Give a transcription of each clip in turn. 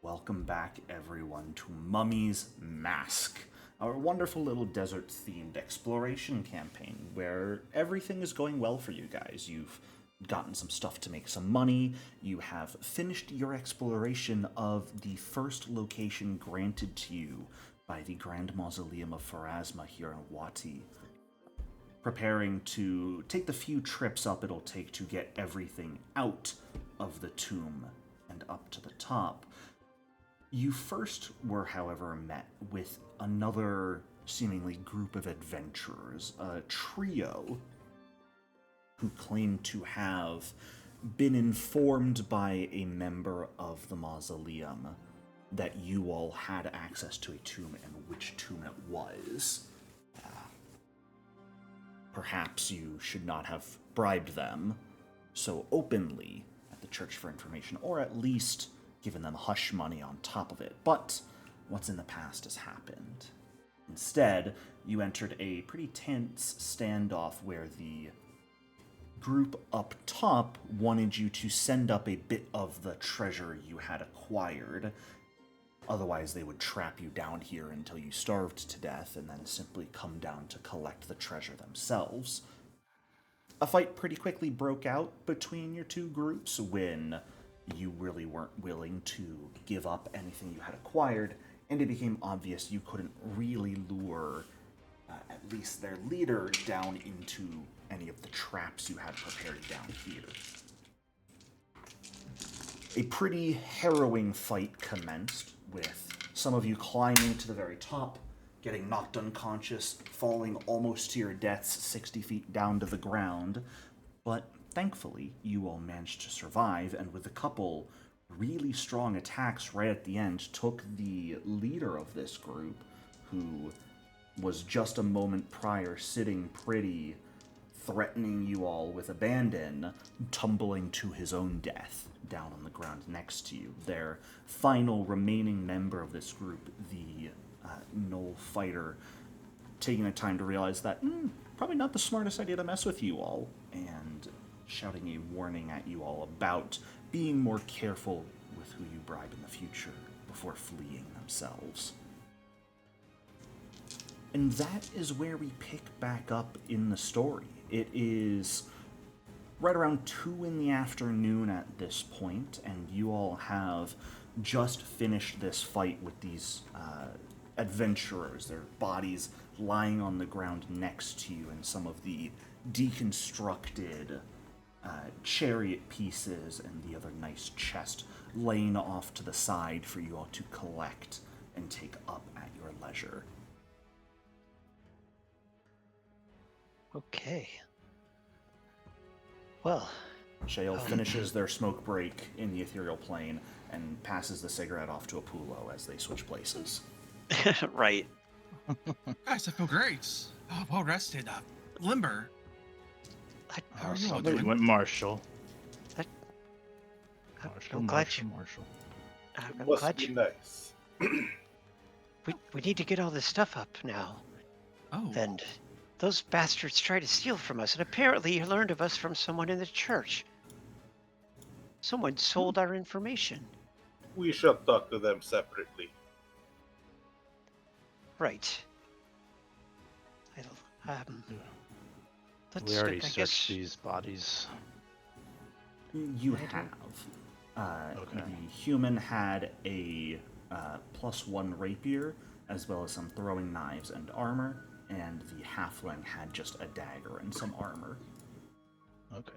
Welcome back, everyone, to Mummy's Mask, our wonderful little desert-themed exploration campaign where everything is going well for you guys. You've gotten some stuff to make some money, you have finished your exploration of the first location granted to you by the Grand Mausoleum of Pharasma here in Wati, preparing to take the few trips up it'll take to get everything out of the tomb and up to the top. You first were, however, met with another seemingly group of adventurers, a trio who claimed to have been informed by a member of the mausoleum that you all had access to a tomb and which tomb it was. Perhaps you should not have bribed them so openly at the Church for information, or at least given them hush money on top of it. But what's in the past has happened. Instead, you entered a pretty tense standoff where the group up top wanted you to send up a bit of the treasure you had acquired. Otherwise, they would trap you down here until you starved to death and then simply come down to collect the treasure themselves. A fight pretty quickly broke out between your two groups when you really weren't willing to give up anything you had acquired, and it became obvious you couldn't really lure at least their leader down into any of the traps you had prepared down here. A pretty harrowing fight commenced, with some of you climbing to the very top, getting knocked unconscious, falling almost to your deaths 60 feet down to the ground, but thankfully, you all managed to survive, and with a couple really strong attacks right at the end, took the leader of this group, who was just a moment prior sitting pretty, threatening you all with abandon, tumbling to his own death down on the ground next to you. Their final remaining member of this group, the Knoll fighter, taking the time to realize that probably not the smartest idea to mess with you all, and shouting a warning at you all about being more careful with who you bribe in the future before fleeing themselves. And that is where we pick back up in the story. It is right around 2 in the afternoon at this point, and you all have just finished this fight with these adventurers, their bodies lying on the ground next to you, and some of the deconstructed chariot pieces and the other nice chest laying off to the side for you all to collect and take up at your leisure. Okay. Well, Shale finishes their smoke break in the ethereal plane and passes the cigarette off to Apollo as they switch places. right. Guys, I feel great. Oh, well rested. Limber. How are you all Somebody doing? went Marshall. I'm glad you. Marshall. I'm Must glad be you. nice. We need to get all this stuff up now. Oh, And those bastards tried to steal from us, and apparently you learned of us from someone in the church. Someone sold our information. We shall talk to them separately. Right. We already I searched guess. these bodies. You have. Okay. The human had a +1 rapier, as well as some throwing knives and armor, and the halfling had just a dagger and some armor. Okay.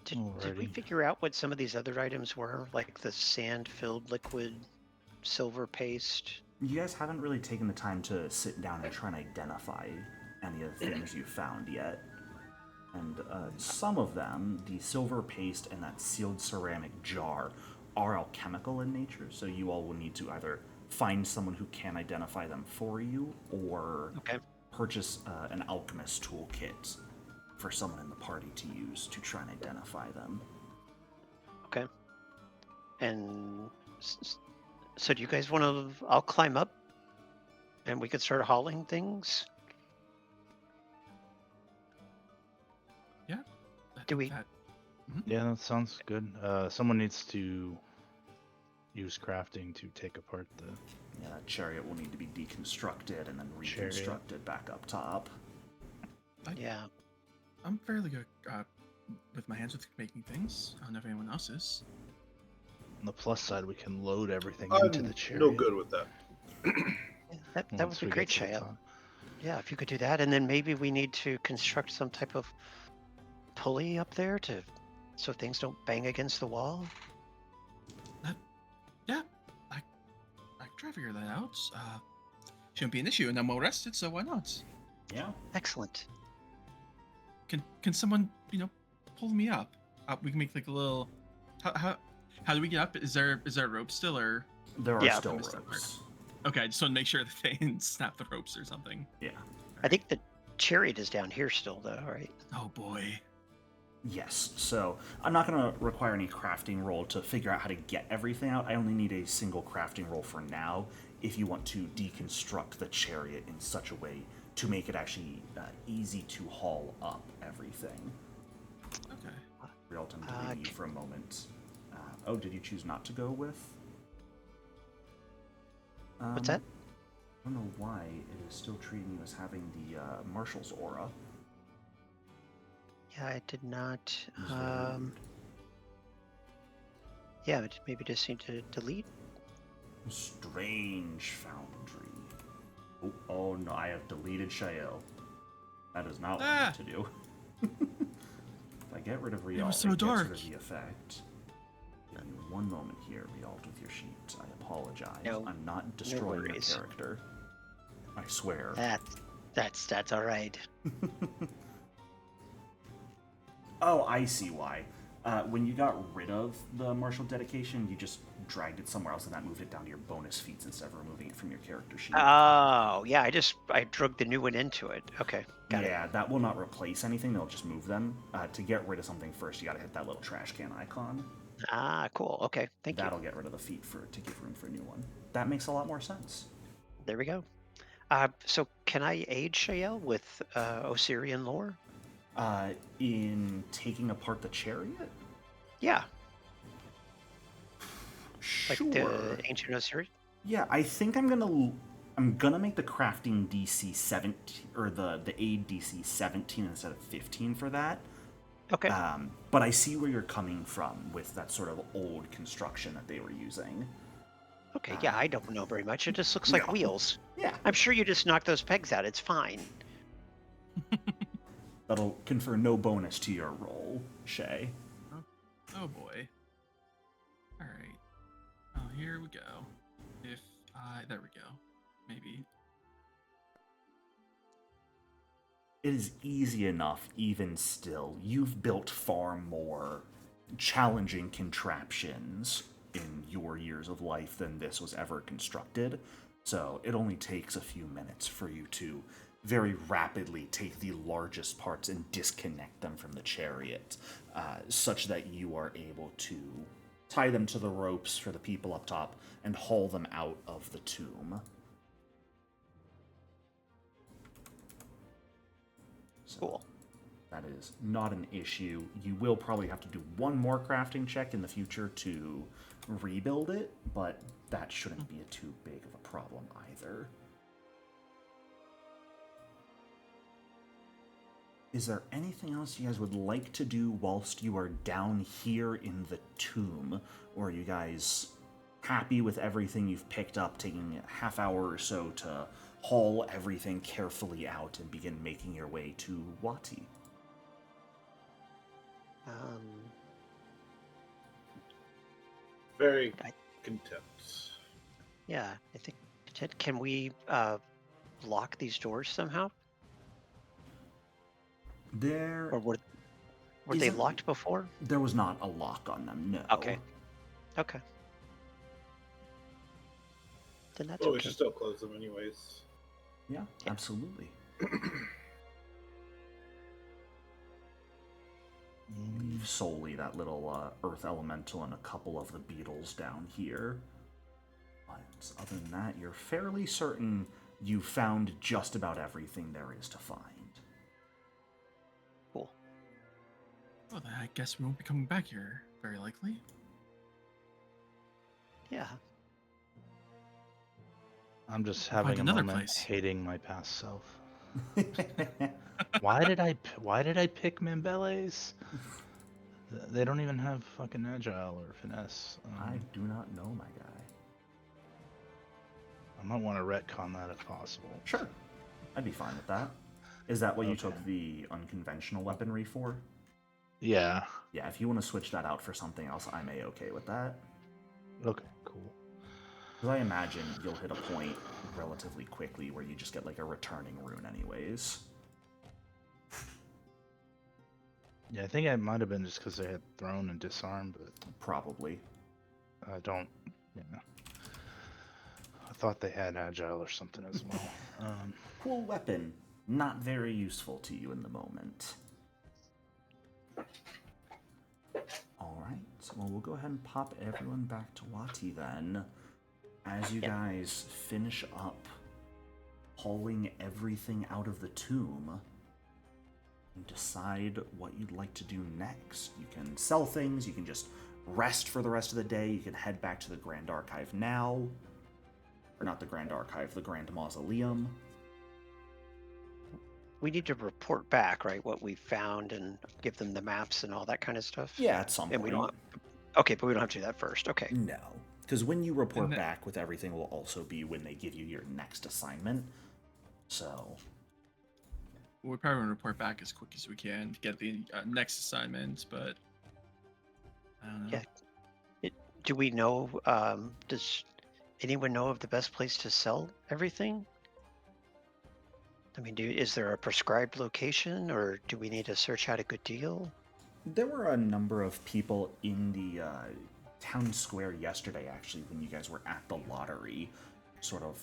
Did we Alrighty. figure out what some of these other items were, like the sand-filled liquid silver paste? You guys haven't really taken the time to sit down and try and identify any of the things you found yet. And some of them, the silver paste and that sealed ceramic jar, are alchemical in nature, so you all will need to either find someone who can identify them for you, or Okay. purchase an alchemist toolkit for someone in the party to use to try and identify them. Okay. And so do you guys want to... I'll climb up, and we could start hauling things? Do we? That, Yeah, that sounds good. Someone needs to use crafting to take apart the Yeah, that chariot will need to be deconstructed and then Chariot. reconstructed back up top. Yeah. I'm fairly good with my hands with making things. I don't know if anyone else is. On the plus side, we can load everything I'm into the chariot. no good with that. That would once be we great, get to the Shaya. top. Yeah, if you could do that, and then maybe we need to construct some type of pulley up there so things don't bang against the wall. Yeah, I can try to figure that out. Shouldn't be an issue, and I'm well rested, so why not? Yeah. Excellent. Can someone pull me up? We can make like a little. How do we get up? Is there a rope still, or? There are Yeah. still Missed that part. ropes. Okay, I just want to make sure that they didn't snap the ropes or something. Yeah. I think the chariot is down here still, though, right? Oh boy. Yes, so I'm not going to require any crafting roll to figure out how to get everything out. I only need a single crafting roll for now if you want to deconstruct the chariot in such a way to make it actually easy to haul up everything. Okay. Realton, to leave you for a moment. Oh, did you choose not to go with? What's that? I don't know why it is still treating you as having the Marshal's aura. Yeah, I did not. It's very weird. Yeah, but maybe just need to delete. Strange foundry. Oh no, I have deleted Shael. That is not what I meant to do. If I get rid of Rialt, was so it gets dark. rid of the effect. Give me one moment here, Rialt, with your sheet. I apologize. No, I'm not destroying your worries. character. I swear. That's all right. Oh, I see why. When you got rid of the martial dedication, you just dragged it somewhere else and that moved it down to your bonus feats instead of removing it from your character sheet. Oh, yeah, I drug the new one into it. Okay, got it. Yeah, that will not replace anything, they'll just move them. To get rid of something first, you gotta hit that little trash can icon. Ah, cool. Okay, thank you. That'll get rid of the feat to give room for a new one. That makes a lot more sense. There we go. So can I aid Shael with Osirion lore? In taking apart the chariot? Yeah, like Sure. the ancient Osirion. Yeah, I think I'm gonna make the crafting DC 17 or the aid DC 17 instead of 15 for that. Okay. But I see where you're coming from with that sort of old construction that they were using. Okay. Yeah, I don't know very much. It just looks like No. wheels. Yeah, I'm sure you just knock those pegs out. It's fine. that'll confer no bonus to your roll, Shay. Oh boy. All right. Oh, here we go. There we go. Maybe. It is easy enough, even still. You've built far more challenging contraptions in your years of life than this was ever constructed. So it only takes a few minutes for you to very rapidly take the largest parts and disconnect them from the chariot, such that you are able to tie them to the ropes for the people up top and haul them out of the tomb. So Cool. that is not an issue. You will probably have to do one more crafting check in the future to rebuild it, but that shouldn't be too big of a problem either. Is there anything else you guys would like to do whilst you are down here in the tomb? Or are you guys happy with everything you've picked up, taking a half hour or so to haul everything carefully out and begin making your way to Wati? Very content. Yeah, I think. Can we lock these doors somehow? There Or were they isn't- locked before? There was not a lock on them, no. Okay. Okay. Then that's Well, we okay. should still close them anyways. Yeah, absolutely. Leave solely that little earth elemental and a couple of the beetles down here. But other than that, you're fairly certain you found just about everything there is to find. Cool. Well, then I guess we won't be coming back here, very likely. Yeah. I'm just We'll find having a another moment place. hating my past self. Why did I pick Membeles? They don't even have fucking agile or finesse. I do not know, my guy. I might want to retcon that if possible. Sure. I'd be fine with that. Is that what you Okay. took the unconventional weaponry for? Yeah. Yeah, if you want to switch that out for something else, I'm A-okay with that. Okay, cool. Because I imagine you'll hit a point relatively quickly where you just get like a returning rune anyways. Yeah, I think it might have been just because they had thrown and disarmed, but Probably. I don't. Yeah. I thought they had agile or something as well. Cool weapon. Not very useful to you in the moment. Alright, well we'll go ahead and pop everyone back to Wati then. As you guys finish up hauling everything out of the tomb, and decide what you'd like to do next. You can sell things, you can just rest for the rest of the day, you can head back to the Grand Archive now. Or not the Grand Archive, the Grand Mausoleum. We need to report back, right, what we found and give them the maps and all that kind of stuff. Yeah, at some And point. we don't. Okay, but we don't have to do that first. Okay. No. Because when you report And back with everything will also be when they give you your next assignment. So, We probably want to report back as quick as we can to get the next assignment, but I don't know. Yeah. Do we know? Does anyone know of the best place to sell everything? I mean, is there a prescribed location, or do we need to search out a good deal? there were a number of people in the town square yesterday, actually, when you guys were at the lottery, sort of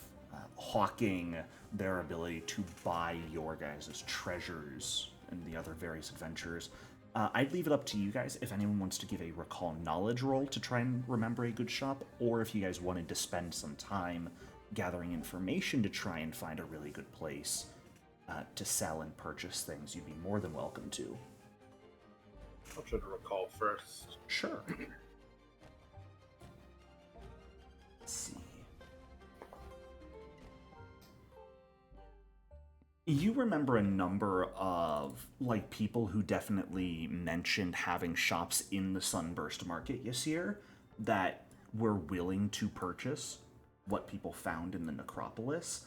hawking their ability to buy your guys' treasures and the other various adventures. I'd leave it up to you guys if anyone wants to give a recall knowledge roll to try and remember a good shop, or if you guys wanted to spend some time gathering information to try and find a really good place to sell and purchase things, you'd be more than welcome to. I'll try to recall first. Sure. Let's see. You remember a number of like people who definitely mentioned having shops in the Sunburst Market this year that were willing to purchase what people found in the necropolis.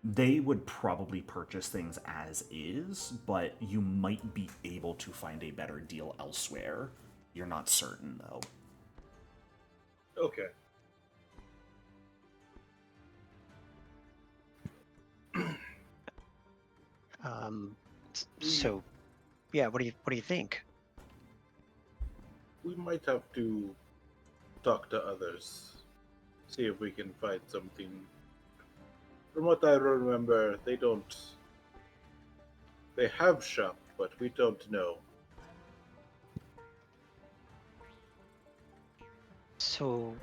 They would probably purchase things as is, but you might be able to find a better deal elsewhere. You're not certain, though. Okay. So, yeah. What do you think? We might have to talk to others. See if we can find something. From what I remember, they don't. They have shop, but we don't know. So,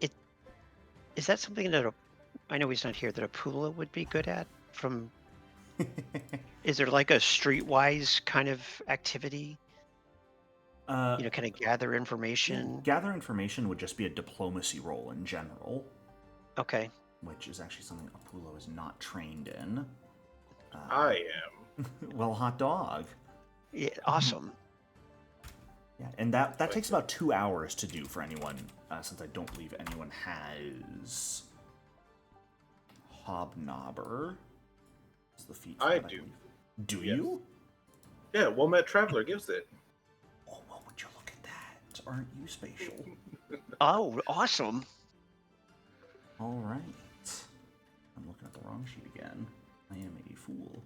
is that something that I know he's not here, that Apula would be good at? Is there like a streetwise kind of activity? Kind of gather information. Gather information would just be a diplomacy role in general. Okay. Which is actually something Apollo is not trained in. I am. Well, hot dog. Yeah, awesome. Yeah, and that takes about 2 hours to do for anyone, since I don't believe anyone has Hobnobber. Is the feat? I do. Do Yes. you? Yeah, Wilmette Traveler gives it. Oh, well, would you look at that? Aren't you spatial? Oh, awesome. All right. I'm looking at the wrong sheet again. I am a fool.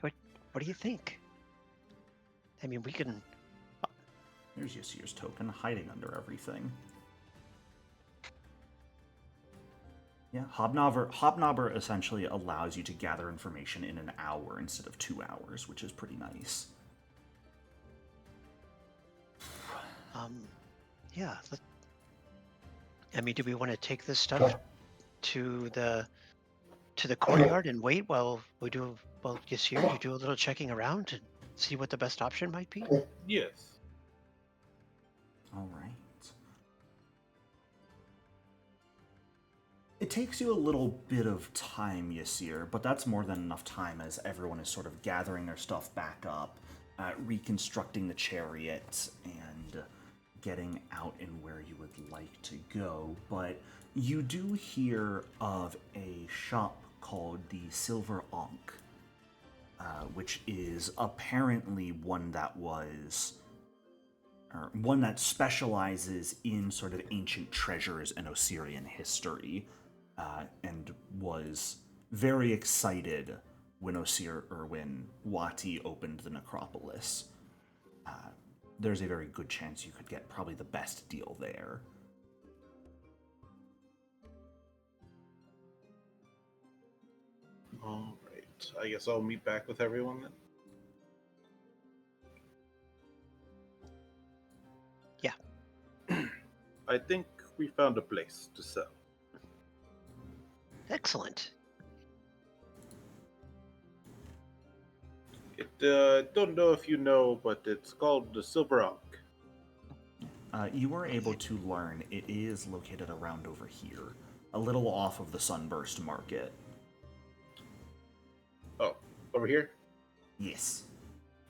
What do you think? I mean, we can. There's Yasir's token hiding under everything. Yeah, Hobnobber essentially allows you to gather information in an hour instead of 2 hours, which is pretty nice. Yeah. I mean, do we want to take this stuff to the to the courtyard and wait while we do, well, Yasir, you do a little checking around and see what the best option might be? Yes. All right. It takes you a little bit of time, Yasir, but that's more than enough time as everyone is sort of gathering their stuff back up, reconstructing the chariot, and getting out in where you would like to go. But you do hear of a shop called the Silver Ankh, which is apparently one that specializes in sort of ancient treasures and Osirion history, and was very excited when when Wati opened the necropolis. There's a very good chance you could get probably the best deal there. All right. I guess I'll meet back with everyone then. Yeah. I think we found a place to sell. Excellent. Don't know if you know, but it's called the Silver Ankh. You were able to learn it is located around over here, a little off of the Sunburst Market. Oh, over here? Yes.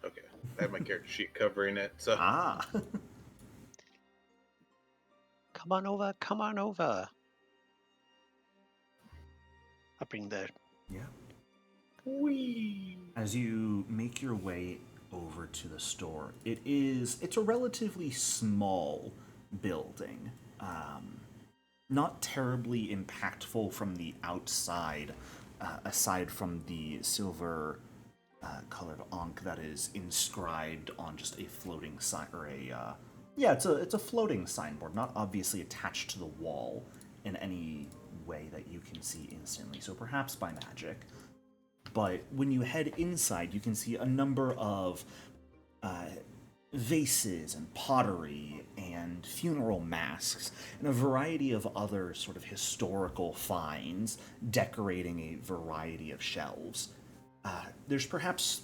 Okay. I have my character sheet covering it, so... Ah. Come on over, come on over. I'll bring the... Yeah. Whee! As you make your way over to the store, it's a relatively small building. Not terribly impactful from the outside, aside from the silver colored ankh that is inscribed on just a floating sign, or it's a floating signboard, not obviously attached to the wall in any way that you can see instantly, so perhaps by magic. But when you head inside, you can see a number of vases and pottery and funeral masks and a variety of other sort of historical finds decorating a variety of shelves. There's perhaps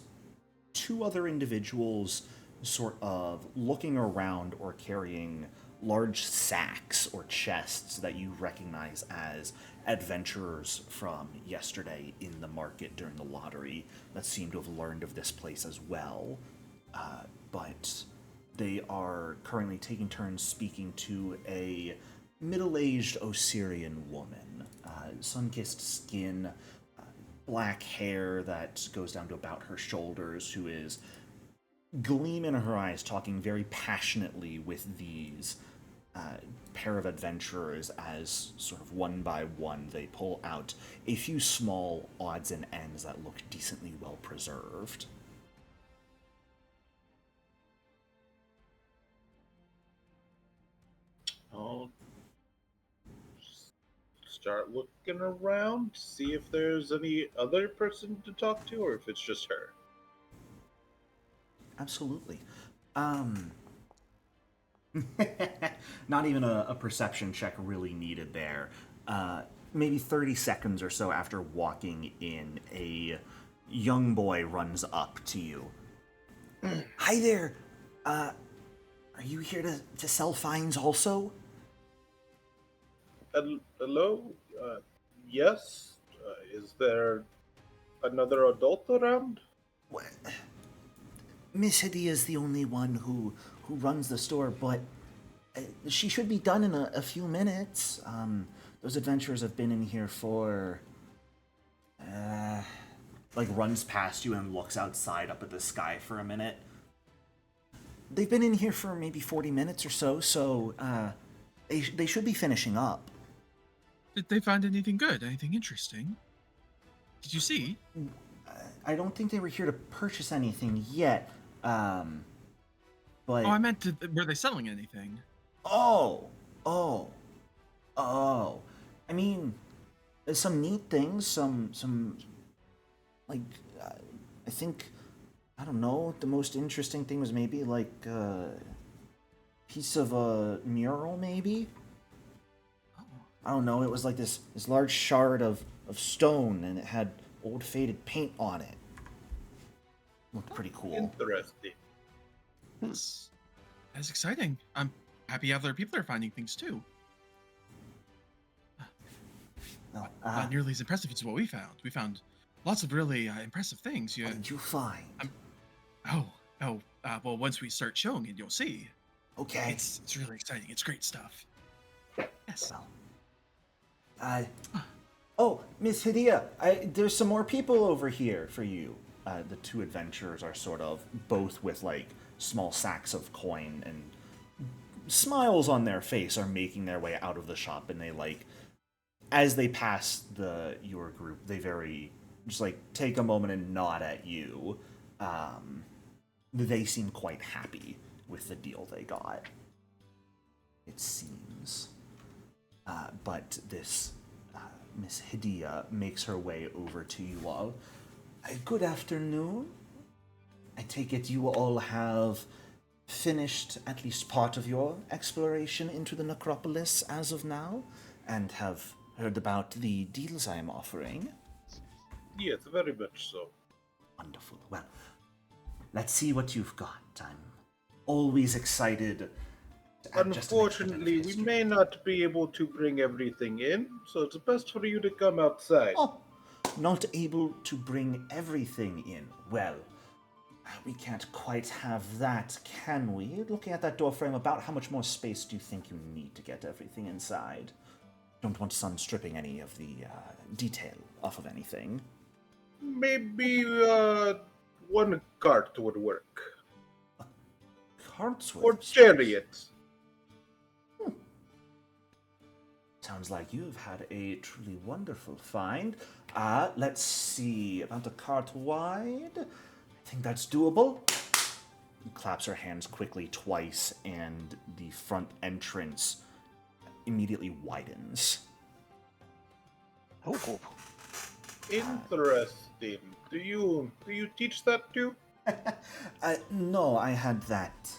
two other individuals sort of looking around or carrying large sacks or chests that you recognize as adventurers from yesterday in the market during the lottery that seem to have learned of this place as well. But they are currently taking turns speaking to a middle-aged Osirion woman. Sun-kissed skin, black hair that goes down to about her shoulders, who is gleam in her eyes, talking very passionately with these pair of adventurers as sort of one by one they pull out a few small odds and ends that look decently well preserved. I'll start looking around, see if there's any other person to talk to, or if it's just her. Absolutely. Not even a perception check really needed there. Maybe 30 seconds or so after walking in, a young boy runs up to you. Hi there. Are you here to sell finds also? Hello? Yes? Is there another adult around? What? Miss Hadi is the only one who runs the store, but she should be done in a few minutes. Those adventurers have been in here for... runs past you and looks outside up at the sky for a minute. They've been in here for maybe 40 minutes or so they should be finishing up. Did they find anything good? Anything interesting? Did you see? I don't think they were here to purchase anything yet, but... Oh, I meant, were they selling anything? Oh. I mean, there's some neat things, some I think, I don't know, the most interesting thing was maybe, a piece of a mural, maybe? Oh. I don't know, it was like this large shard of of stone, and it had old faded paint on it. Looked pretty cool. Interesting. That's exciting. I'm happy other people are finding things too. No, Not nearly as impressive as what we found. We found lots of really impressive things. what did you find? Well, once we start showing it, you'll see. Okay. It's really exciting. It's great stuff. Yes. Well, oh, Miss Hidia, there's some more people over here for you. The two adventurers are sort of both with like small sacks of coin, and smiles on their face are making their way out of the shop, and they like, as they pass your group, they very just like take a moment and nod at you. They seem quite happy with the deal they got, it seems. But this Miss Hidia makes her way over to you all. Good afternoon. I take it you all have finished at least part of your exploration into the necropolis as of now, and have heard about the deals I am offering. Yes, very much so. Wonderful. Well, let's see what you've got. I'm always excited. Unfortunately, we may not be able to bring everything in, so it's best for you to come outside. Oh, not able to bring everything in. Well, we can't quite have that, can we? Looking at that door frame, about how much more space do you think you need to get everything inside? Don't want sun stripping any of the detail off of anything. Maybe one cart would work. Carts Or worth chariot. Sounds like you've had a truly wonderful find. Let's see, about a cart wide. I think that's doable. He claps her hands quickly twice, and the front entrance immediately widens. Oh, cool. Interesting. Do you teach that too? No, I had that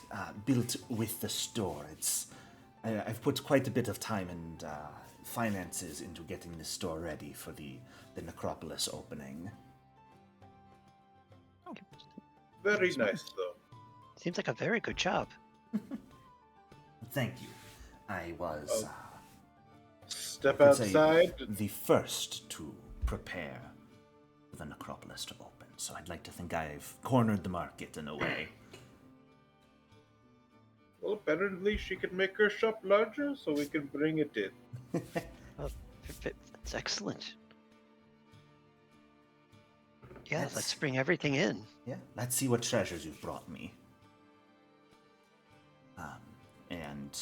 built with the store. I've put quite a bit of time and finances into getting this store ready for the necropolis opening. Oh, Very nice, though. seems like a very good job. Thank you. I was Step I could say outside. the first to prepare for the necropolis to open. So I'd like to think I've cornered the market in a way. Well, apparently she can make her shop larger, so we can bring it in. That's excellent. Yeah, Yes. let's bring everything in. Yeah, let's see what treasures you've brought me. And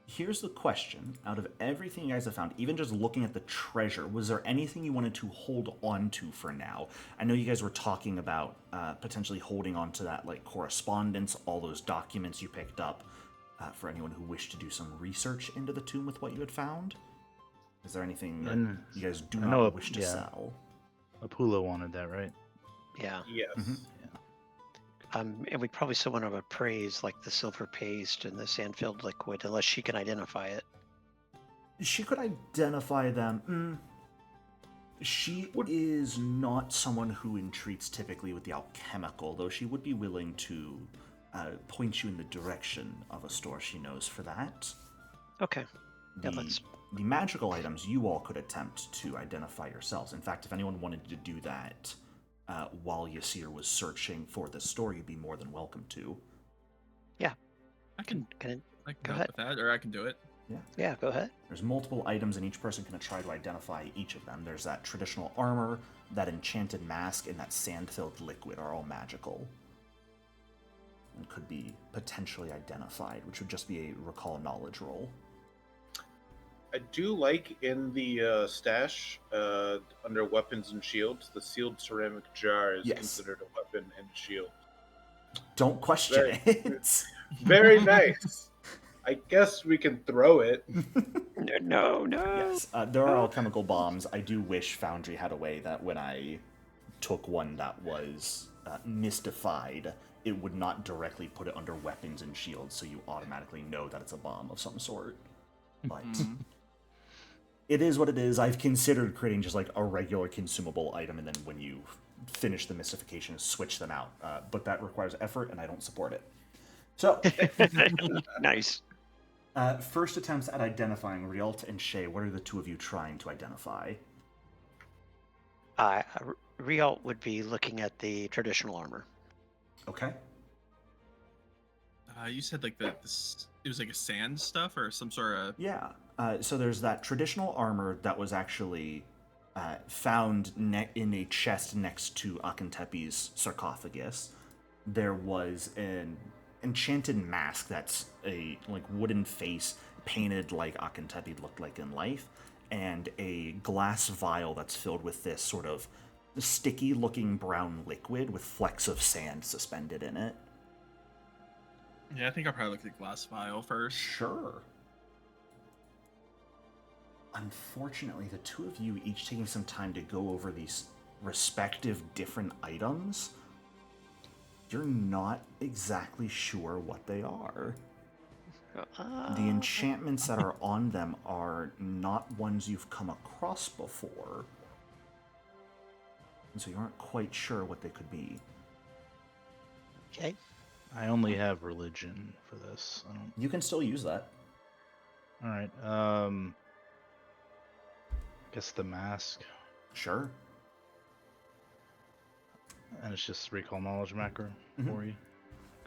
here's the question. Out of everything you guys have found, even just looking at the treasure, was there anything you wanted to hold on to for now? I know you guys were talking about potentially holding on to that like correspondence, all those documents you picked up, for anyone who wished to do some research into the tomb with what you had found. Is there anything that you guys do not wish to sell? Apula wanted that, right? Yeah. Yes. Mhm. And we probably still want to appraise like the silver paste and the sand-filled liquid, unless she can identify it. She could identify them. She is not someone who entreats typically with the alchemical, though she would be willing to point you in the direction of a store she knows for that. Okay. Yeah, The magical items you all could attempt to identify yourselves. In fact, if anyone wanted to do that while Yasir was searching for the store, you'd be more than welcome to. Yeah. I can Can it, I can Go help ahead. with that, or I can do it. yeah, go ahead. There's multiple items, and each person can try to identify each of them. There's that traditional armor, that enchanted mask, and that sand-filled liquid are all magical. And could be potentially identified, which would just be a recall knowledge roll. I do like in the stash under weapons and shields, the sealed ceramic jar is Yes. considered a weapon and shield. Don't question it. Very nice. I guess we can throw it. No. Yes, there are alchemical bombs. I do wish Foundry had a way that when I took one that was mystified, it would not directly put it under weapons and shields, so you automatically know that it's a bomb of some sort. But It is what it is. I've considered creating just like a regular consumable item, and then when you finish the mystification, switch them out. But that requires effort, and I don't support it. So, Nice. first attempts at identifying Rialt and Shay. What are the two of you trying to identify? Rialt would be looking at the traditional armor. Okay. You said like it was like a sand stuff or some sort of. Yeah. So there's that traditional armor that was actually found in a chest next to Akentepe's sarcophagus. There was an enchanted mask that's a like wooden face painted like Akentepe looked like in life, and a glass vial that's filled with this sort of sticky-looking brown liquid with flecks of sand suspended in it. Yeah, I think I'll probably look at the glass vial first. Sure. Unfortunately, the two of you each taking some time to go over these respective different items, you're not exactly sure what they are. The enchantments that are on them are not ones you've come across before, and so you aren't quite sure what they could be. Okay. I only have religion for this. I don't... You can still use that. All right. Guess the mask, Sure. and it's just recall knowledge macro for you.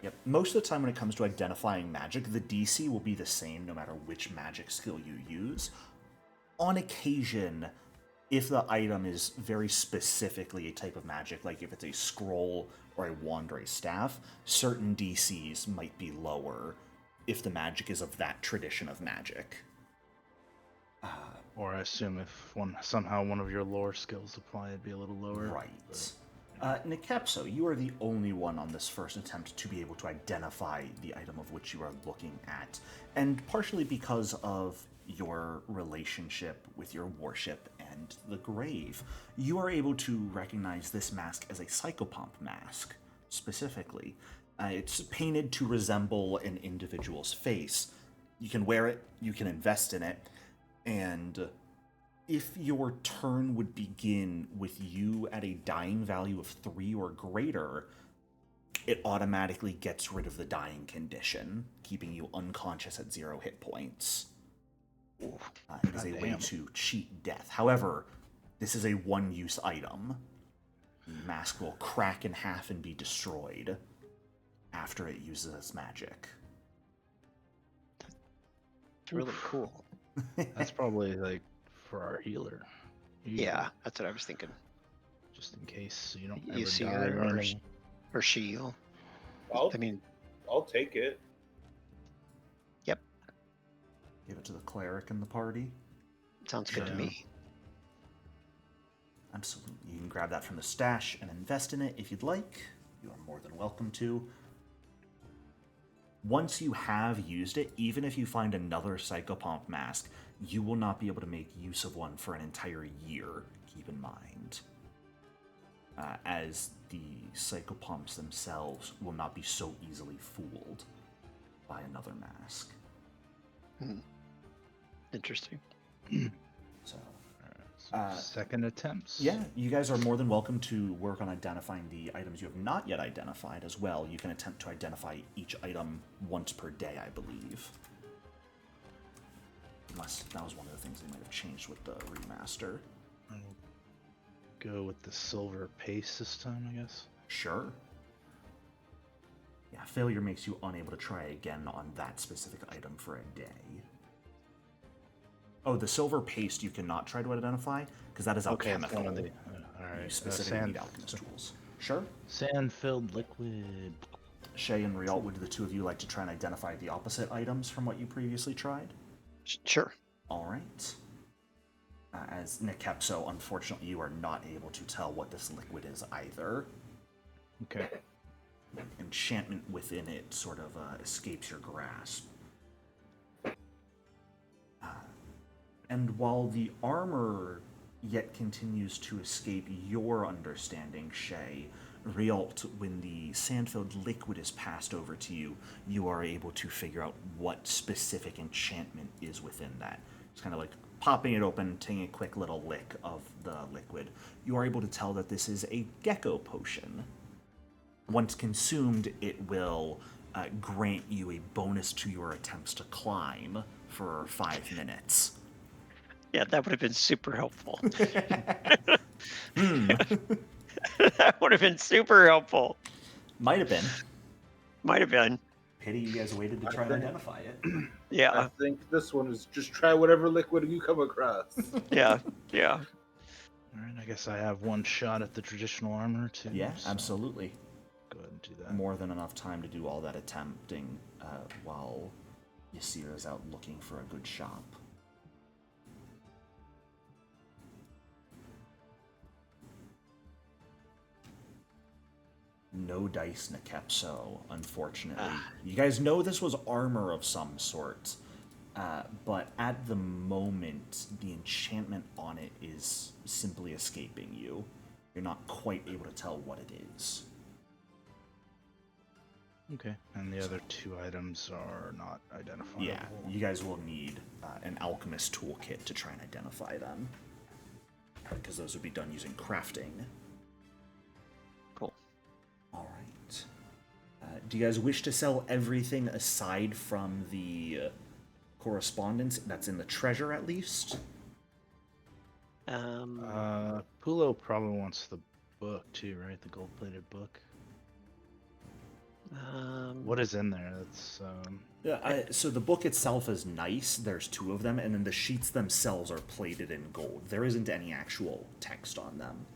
Yep. Most of the time when it comes to identifying magic, the DC will be the same no matter which magic skill you use. On occasion, if the item is very specifically a type of magic, like if it's a scroll or a wand or a staff, certain DCs might be lower if the magic is of that tradition of magic. Or I assume if somehow one of your lore skills apply, it'd be a little lower. Right. Nikepso, you are the only one on this first attempt to be able to identify the item of which you are looking at, and partially because of your relationship with your worship and the grave, you are able to recognize this mask as a psychopomp mask, specifically. It's painted to resemble an individual's face. You can wear it, you can invest in it, and if your turn would begin with you at a dying value of 3 or greater, it automatically gets rid of the dying condition, keeping you unconscious at 0 hit points. It is a way to cheat death. However, this is a one-use item. The mask will crack in half and be destroyed after it uses its magic. It's really cool. That's probably like for our healer. Yeah, that's what I was thinking. Just in case you don't You ever see die her or or anything. Or Shield. I'll, I mean, I'll take it. yep. Give it to the cleric in the party. Sounds good to Yeah. me. Absolutely. You can grab that from the stash and invest in it if you'd like. You are more than welcome to. Once you have used it, even if you find another psychopomp mask, you will not be able to make use of one for an entire year, keep in mind. As the psychopomps themselves will not be so easily fooled by another mask. Interesting. So, Second attempts. yeah, you guys are more than welcome to work on identifying the items you have not yet identified as well. You can attempt to identify each item once per day, I believe. Unless that was one of the things they might have changed with the remaster. I'll go with the silver paste this time, I guess. Sure. Yeah, failure makes you unable to try again on that specific item for a day. Oh, the silver paste you cannot try to identify, because that is Okay, it's alchemical. one of the. All You right. specifically need alchemist tools. Sure. Sand-filled liquid. Shay and Rialt, would the two of you like to try and identify the opposite items from what you previously tried? Sure. All right. As Nikepso, unfortunately, you are not able to tell what this liquid is either. Okay. Enchantment within it sort of escapes your grasp. And while the armor yet continues to escape your understanding, Shay, Rialt, when the sand-filled liquid is passed over to you, you are able to figure out what specific enchantment is within that. It's kind of like popping it open, taking a quick little lick of the liquid, you are able to tell that this is a gecko potion. Once consumed, it will grant you a bonus to your attempts to climb for 5 minutes. Yeah, that would have been super helpful. Hmm. That would have been super helpful. Might have been. Might have been. Pity you guys waited to try to identify it. Yeah. I think this one is just try whatever liquid you come across. Yeah. Yeah. All right, I guess I have one shot at the traditional armor too. Yeah, so absolutely. Go ahead and do that. More than enough time to do all that attempting while Ysir is out looking for a good shop. No dice Nekepso, unfortunately. You guys know this was armor of some sort, but at the moment, the enchantment on it is simply escaping you. You're not quite able to tell what it is. Okay, and the other 2 items are not identifiable. Yeah, you guys will need an alchemist toolkit to try and identify them, because those would be done using crafting. Cool. All right. Do you guys wish to sell everything aside from the correspondence that's in the treasure, at least? Pulo probably wants the book too, right? The gold-plated book. What is in there? That's So the book itself is nice. There's 2 of them, and then the sheets themselves are plated in gold. There isn't any actual text on them.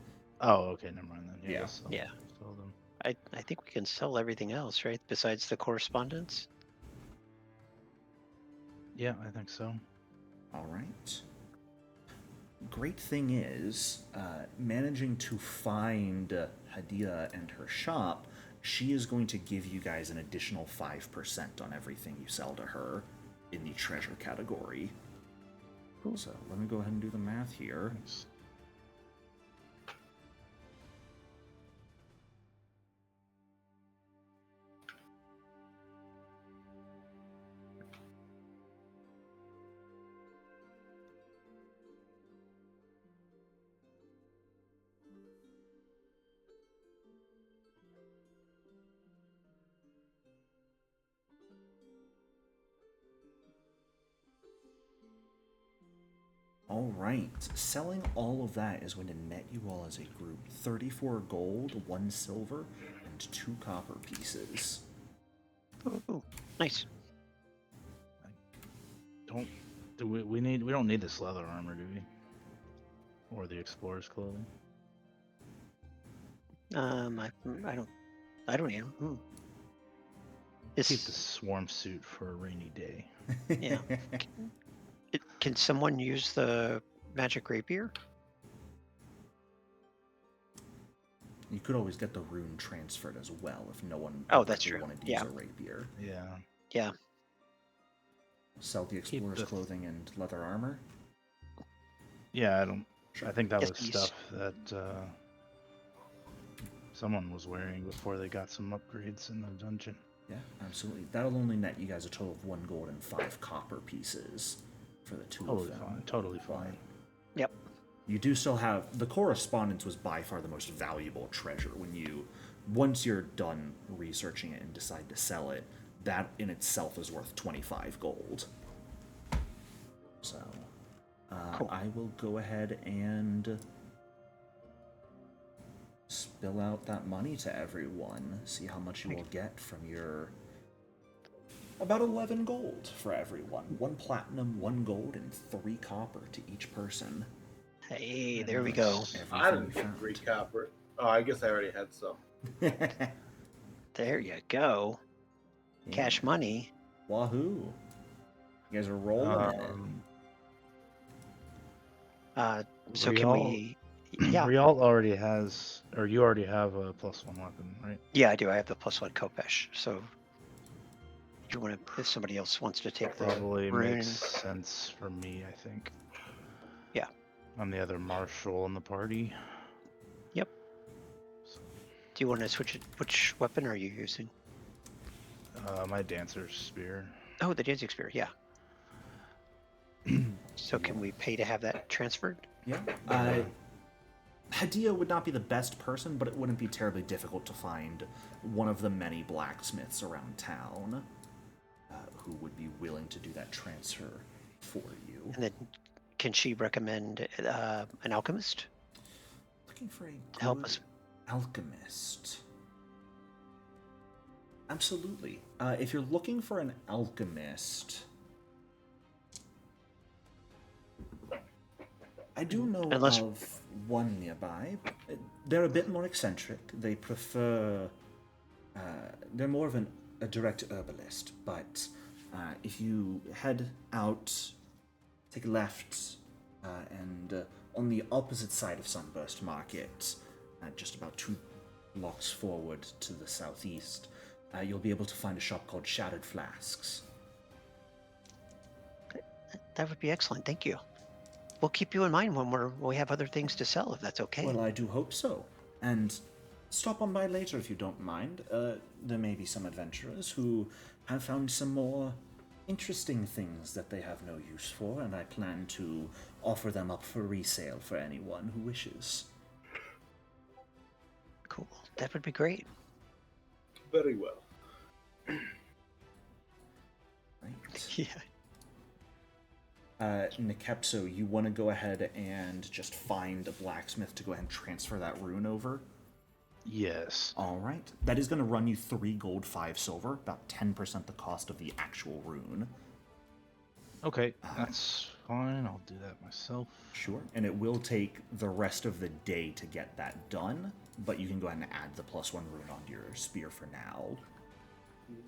Oh, okay, never mind then. Yeah. Yeah. Sell them. I think we can sell everything else, right? Besides the correspondence. Yeah, I think so. All right. Great thing is, managing to find Hadia and her shop, she is going to give you guys an additional 5% on everything you sell to her in the treasure category. Cool. So let me go ahead and do the math here. Thanks. All right, selling all of that is going to net you all as a group 34 gold, 1 silver, and 2 copper pieces. Ooh, nice. We don't need this leather armor, do we? Or the explorer's clothing? I don't need 'em. Keep the Is swarm suit for a rainy day. yeah. Can someone use the magic rapier? You could always get the rune transferred as well if no one Oh, that's particularly true. wanted to use Yeah. a rapier. Yeah. Yeah. Sell the explorer's the- clothing and leather armor. Yeah, I think that Yes, was please. stuff that someone was wearing before they got some upgrades in the dungeon. Yeah, absolutely. That'll only net you guys a total of 1 gold and 5 copper pieces for the 2 Totally of them. fine. Totally fine. Yep. You do still have the correspondence was by far the most valuable treasure. Once you're done researching it and decide to sell it, that in itself is worth 25 gold. So Cool. I will go ahead and spill out that money to everyone. See how much you will get from your about 11 gold for everyone. 1 platinum, 1 gold, and 3 copper to each person. Hey, there we go. I Everything didn't you get 3 found. copper. Oh, I guess I already had some. There you go. Yeah. Cash money. Wahoo! You guys are rolling in it. So can we? Yeah. Rial already has, or you already have a +1 weapon, right? Yeah, I do. I have the +1 Kopesh. So, you want to? If somebody else wants to take the Probably rune, makes sense for me, I think. Yeah. I'm the other marshal in the party. Yep. So, do you want to switch it? Which weapon are you using? my dancer's spear. Oh, the dancing spear. Yeah. So can we pay to have that transferred? Yeah. Hadia would not be the best person, but it wouldn't be terribly difficult to find one of the many blacksmiths around town who would be willing to do that transfer for you. And then can she recommend an alchemist? Looking for a good Help us. alchemist. Absolutely. If you're looking for an alchemist, I do know of one nearby. They're a bit more eccentric. They prefer... they're more of a direct herbalist, but if you head out, take a left, and on the opposite side of Sunburst Market, just about 2 blocks forward to the southeast, you'll be able to find a shop called Shattered Flasks. That would be excellent. Thank you. We'll keep you in mind when we have other things to sell, if that's okay. Well, I do hope so. And stop on by later if you don't mind. There may be some adventurers who have found some more interesting things that they have no use for, and I plan to offer them up for resale for anyone who wishes. Cool. That would be great. Very well. Right. Yeah. Nikepso, you want to go ahead and just find a blacksmith to go ahead and transfer that rune over? Yes. All right. That is going to run you 3 gold, 5 silver, about 10% the cost of the actual rune. Okay, that's fine. I'll do that myself. Sure. And it will take the rest of the day to get that done, but you can go ahead and add the +1 rune onto your spear for now.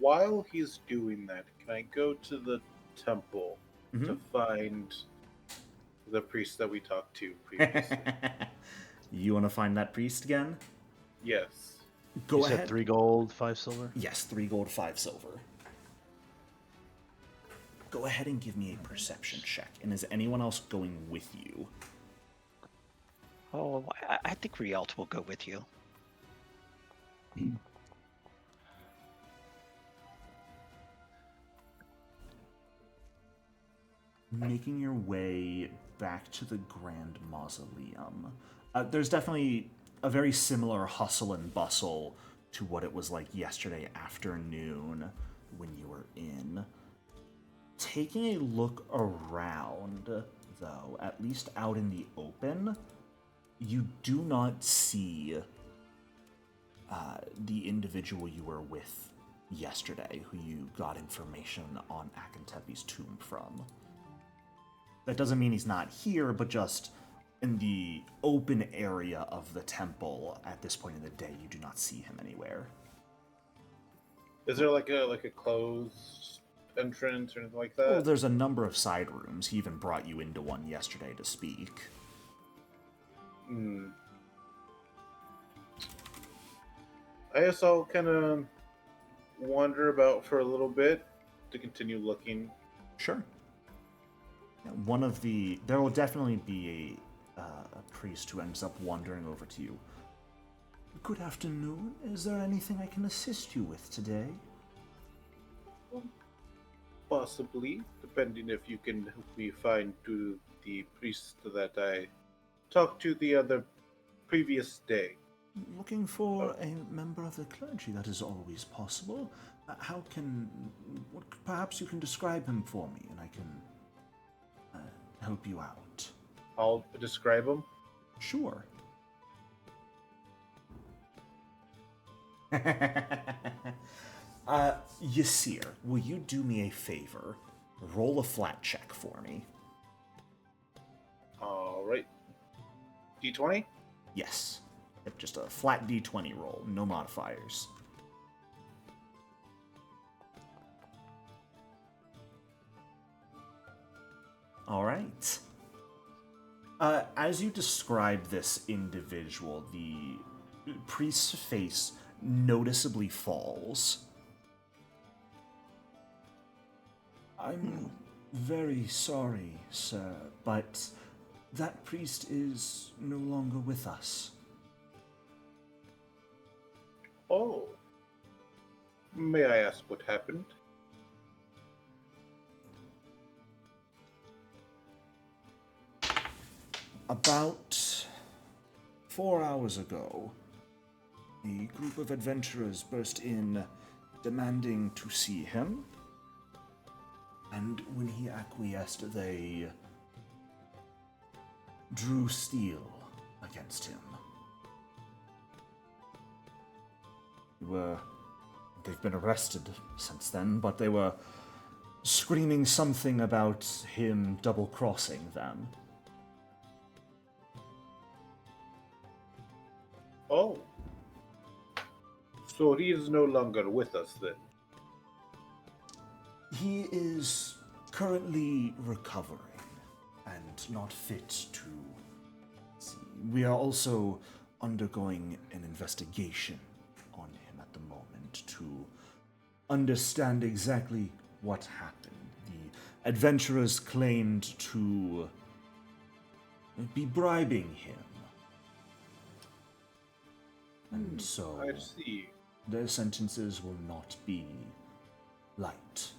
While he's doing that, can I go to the temple to find the priest that we talked to previously? You want to find that priest again? Yes. Go You ahead. said 3 gold, 5 silver? Yes, 3 gold, 5 silver. Go ahead and give me a perception check. And is anyone else going with you? Oh, I think Rialt will go with you. Making your way back to the Grand Mausoleum. There's definitely a very similar hustle and bustle to what it was like yesterday afternoon when you were in. Taking a look around, though, at least out in the open, you do not see the individual you were with yesterday, who you got information on Akentepe's tomb from. That doesn't mean he's not here, but just in the open area of the temple at this point in the day, you do not see him anywhere. Is there like a closed entrance or anything like that? Well, there's a number of side rooms. He even brought you into one yesterday to speak. I guess I'll kind of wander about for a little bit to continue looking. Sure. Yeah, there will definitely be a priest who ends up wandering over to you. Good afternoon. Is there anything I can assist you with today? Possibly, depending if you can help me find to the priest that I talked to the other previous day. Looking for a member of the clergy, that is always possible. Perhaps you can describe him for me, and I can help you out. I'll describe him. Sure. Yasir, will you do me a favor? Roll a flat check for me. Alright. D20? Yes. Just a flat D20 roll, no modifiers. Alright. As you describe this individual, the priest's face noticeably falls. I'm very sorry, sir, but that priest is no longer with us. Oh. May I ask what happened? About 4 hours ago, a group of adventurers burst in, demanding to see him. And when he acquiesced, they drew steel against him. They've been arrested since then, but they were screaming something about him double-crossing them. Oh. So he is no longer with us then? He is currently recovering and not fit to see. We are also undergoing an investigation on him at the moment to understand exactly what happened. The adventurers claimed to be bribing him. And so I see. their sentences will not be light.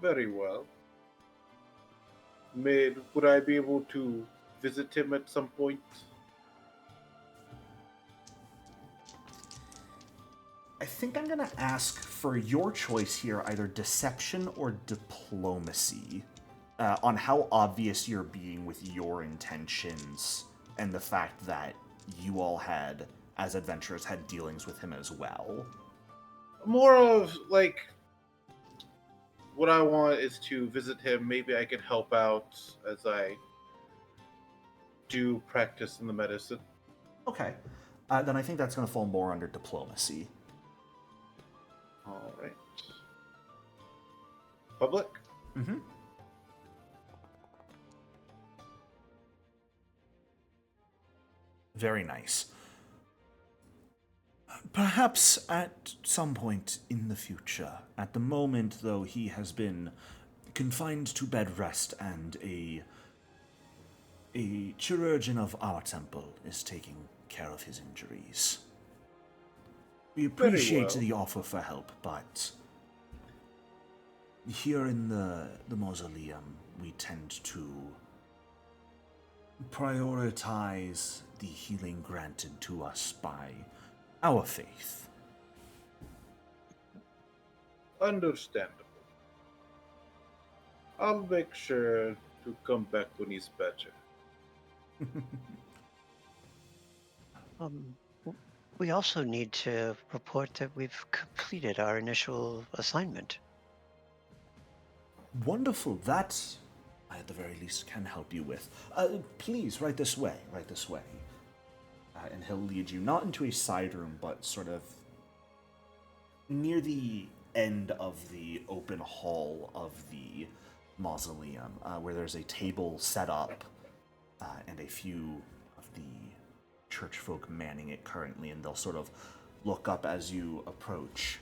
Very well. Would I be able to visit him at some point? I think I'm going to ask for your choice here, either deception or diplomacy, on how obvious you're being with your intentions and the fact that you all had, as adventurers, had dealings with him as well. More of, like, what I want is to visit him. Maybe I can help out as I do practice in the medicine. Okay. Then I think that's going to fall more under diplomacy. All right. Public? Mm-hmm. Very nice. Perhaps at some point in the future. At the moment, though, he has been confined to bed rest, and a chirurgeon of our temple is taking care of his injuries. We appreciate well. the offer for help, but here in the mausoleum, we tend to prioritize the healing granted to us by our faith. Understandable. I'll make sure to come back when he's better. We also need to report that we've completed our initial assignment. Wonderful. That, I at the very least, can help you with. Please, right this way. Right this way. And he'll lead you not into a side room, but sort of near the end of the open hall of the mausoleum, where there's a table set up and a few of the church folk manning it currently, and they'll sort of look up as you approach.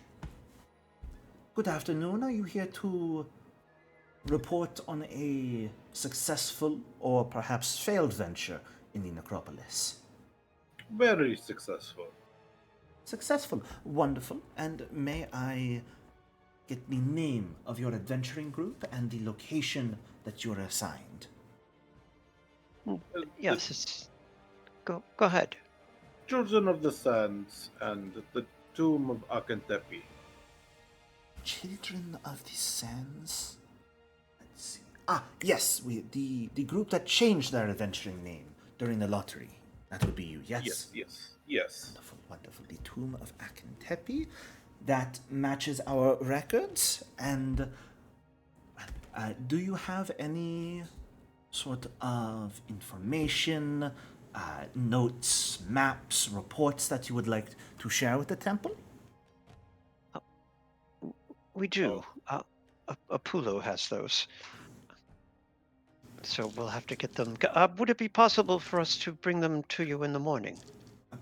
Good afternoon. Are you here to report on a successful or perhaps failed venture in the necropolis? Very successful. Successful. Wonderful. And may I get the name of your adventuring group and the location that you're assigned? Yes, it's... Go ahead. Children of the Sands and the Tomb of Akentepi. Children of the Sands? Let's see. Yes, the group that changed their adventuring name during the lottery. That would be you, yes? Yes. Wonderful, wonderful. The Tomb of Akentepi. That matches our records. And do you have any sort of information, notes, maps, reports that you would like to share with the temple? We do. Apollo has those. So we'll have to get them. Would it be possible for us to bring them to you in the morning?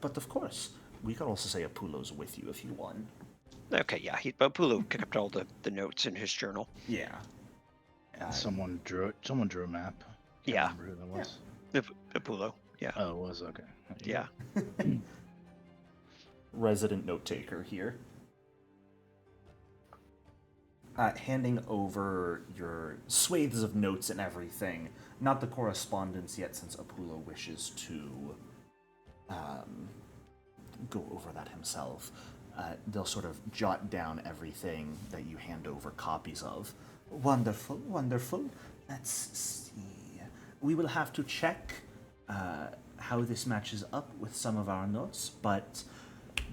But of course, we could also say Apollo's with you if you want. Okay, yeah. Apollo kept all the notes in his journal. Yeah. And someone drew a map. Can't Yeah. remember who that was. Apollo, yeah. Oh, it was okay. Yeah. Resident note taker here. handing over your swathes of notes and everything. Not the correspondence yet, since Apula wishes to go over that himself. They'll sort of jot down everything that you hand over copies of. Wonderful, wonderful. Let's see. We will have to check how this matches up with some of our notes, but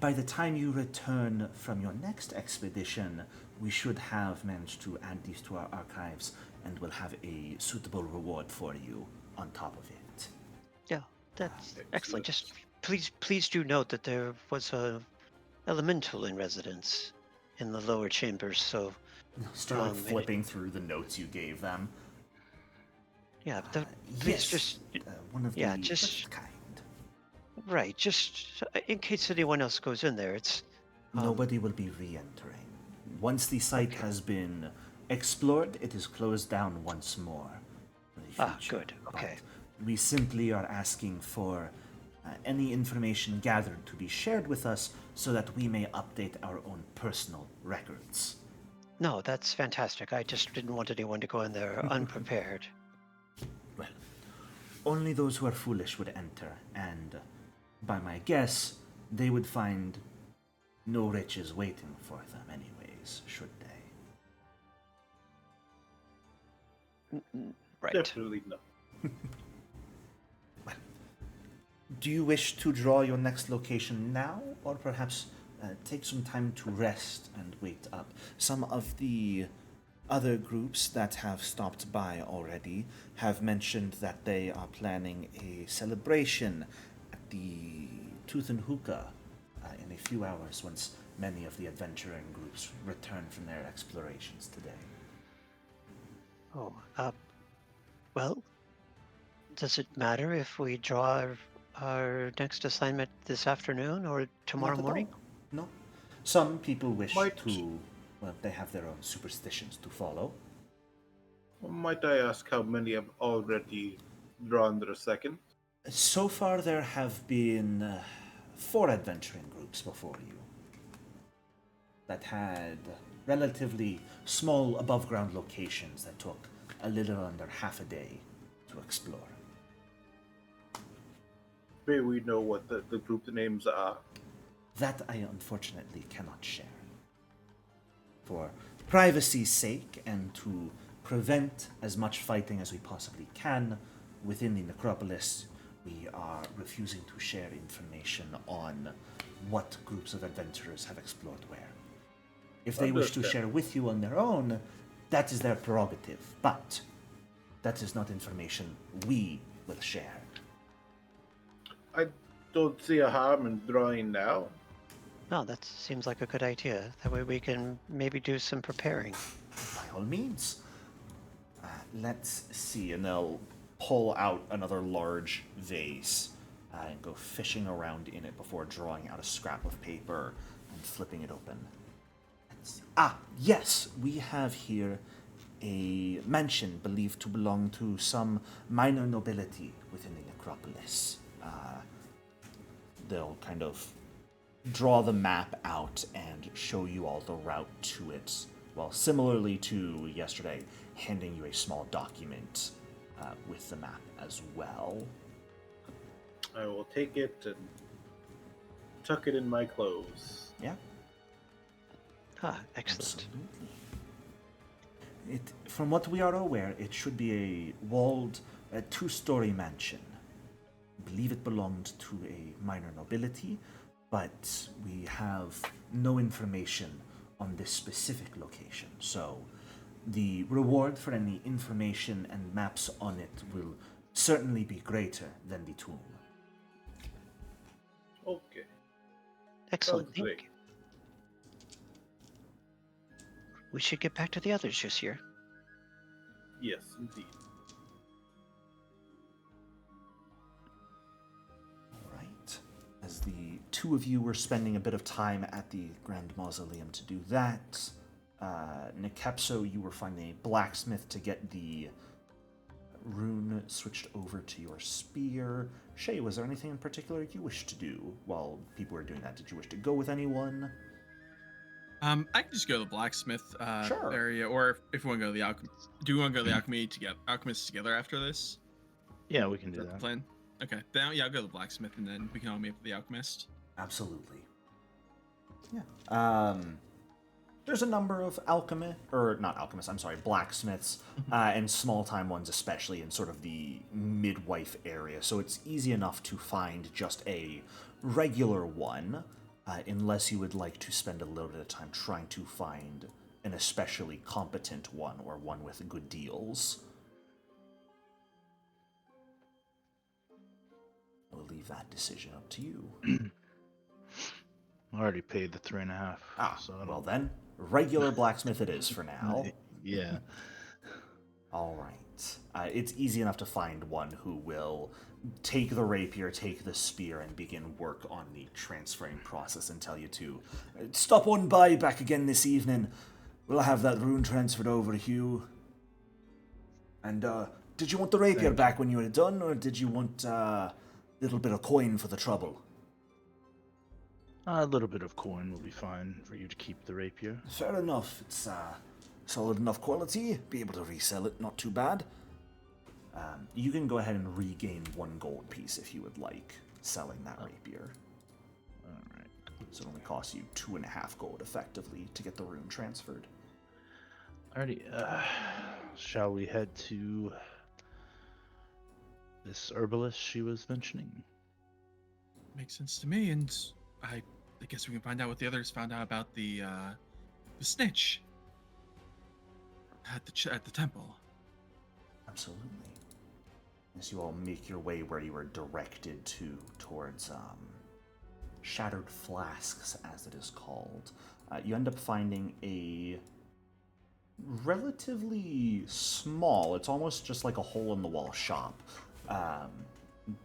by the time you return from your next expedition, we should have managed to add these to our archives, and we'll have a suitable reward for you on top of it. Yeah, that's excellent. Just please do note that there was a elemental in residence in the lower chambers, so Start flipping through the notes you gave them. yeah, please Yes, just one of yeah, the just first kind. right, just in case anyone else goes in there, it's Nobody will be re-entering. Once the site has been explored, it is closed down once more for the future. Good, okay. But we simply are asking for any information gathered to be shared with us so that we may update our own personal records. No, that's fantastic. I just didn't want anyone to go in there unprepared. Well, only those who are foolish would enter, and by my guess, they would find no riches waiting for them anyways, should they? Right. Definitely not. Do you wish to draw your next location now, or perhaps take some time to rest and wait up? Some of the other groups that have stopped by already have mentioned that they are planning a celebration at the Tooth and Hookah in a few hours once many of the adventuring groups return from their explorations today. Oh, well, does it matter if we draw our next assignment this afternoon or tomorrow Not at morning? all. No. Some people wish Might- to, well, they have their own superstitions to follow. Might I ask how many have already drawn their second? So far, there have been 4 adventuring groups before you that had relatively small above ground locations that took a little under half a day to explore. May we know what the group names are? That I unfortunately cannot share. For privacy's sake and to prevent as much fighting as we possibly can within the necropolis, we are refusing to share information on what groups of adventurers have explored where. If they wish to Understand. share with you on their own, that is their prerogative, but that is not information we will share. I don't see a harm in drawing now. No, that seems like a good idea. That way we can maybe do some preparing. By all means. Let's see, and they'll pull out another large vase and go fishing around in it before drawing out a scrap of paper and flipping it open. Let's see. Yes, we have here a mansion believed to belong to some minor nobility within the necropolis. They'll kind of draw the map out and show you all the route to it. Well, similarly to yesterday, handing you a small document with the map as well. I will take it and tuck it in my clothes. Yeah, Excellent. absolutely. From what we are aware, it should be a walled, 2-story mansion. I believe it belonged to a minor nobility, but we have no information on this specific location. So the reward for any information and maps on it will certainly be greater than the tomb. Okay. Excellent. Sounds Thank great. you. We should get back to the others just here. Yes, indeed. All right. As the 2 of you were spending a bit of time at the Grand Mausoleum to do that, Nikepso, you were finding a blacksmith to get the rune switched over to your spear. Shay, was there anything in particular you wished to do while people were doing that? Did you wish to go with anyone? I can just go to the blacksmith Sure. area, or if we want to go to the alchemist. Do we want to go to the alchemists together after this? Yeah, we can Is do that the that. plan? Okay. Then yeah, I'll go to the blacksmith, and then we can all meet up with the alchemist. Absolutely. Yeah. There's a number of blacksmiths, and small-time ones, especially in sort of the midwife area. So it's easy enough to find just a regular one, unless you would like to spend a little bit of time trying to find an especially competent one or one with good deals. I'll leave that decision up to you. I already paid the 3.5. So I don't... Well then, regular blacksmith it is for now. Yeah. All right. It's easy enough to find one who will take the rapier, take the spear, and begin work on the transferring process and tell you to stop on by back again this evening. We'll have that rune transferred over to Hugh. And did you want the rapier back when you were done, or did you want a little bit of coin for the trouble? A little bit of coin will be fine for you to keep the rapier. Fair enough. It's solid enough quality. Be able to resell it, not too bad. You can go ahead and regain 1 gold piece if you would like, selling that rapier. Alright. So it only costs you 2.5 gold effectively to get the rune transferred. Alrighty. Shall we head to this herbalist she was mentioning? Makes sense to me, and I guess we can find out what the others found out about the snitch at the temple. Absolutely. As you all make your way where you were directed towards Shattered Flasks, as it is called, you end up finding a relatively small, it's almost just like a hole-in-the-wall shop,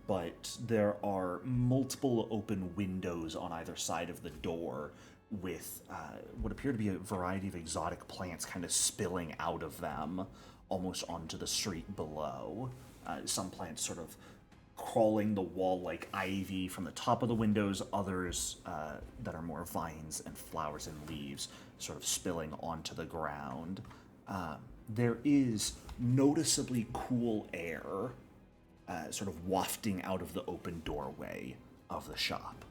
but there are multiple open windows on either side of the door with what appear to be a variety of exotic plants kind of spilling out of them almost onto the street below. Some plants sort of crawling the wall like ivy from the top of the windows, others that are more vines and flowers and leaves sort of spilling onto the ground. There is noticeably cool air sort of wafting out of the open doorway of the shop.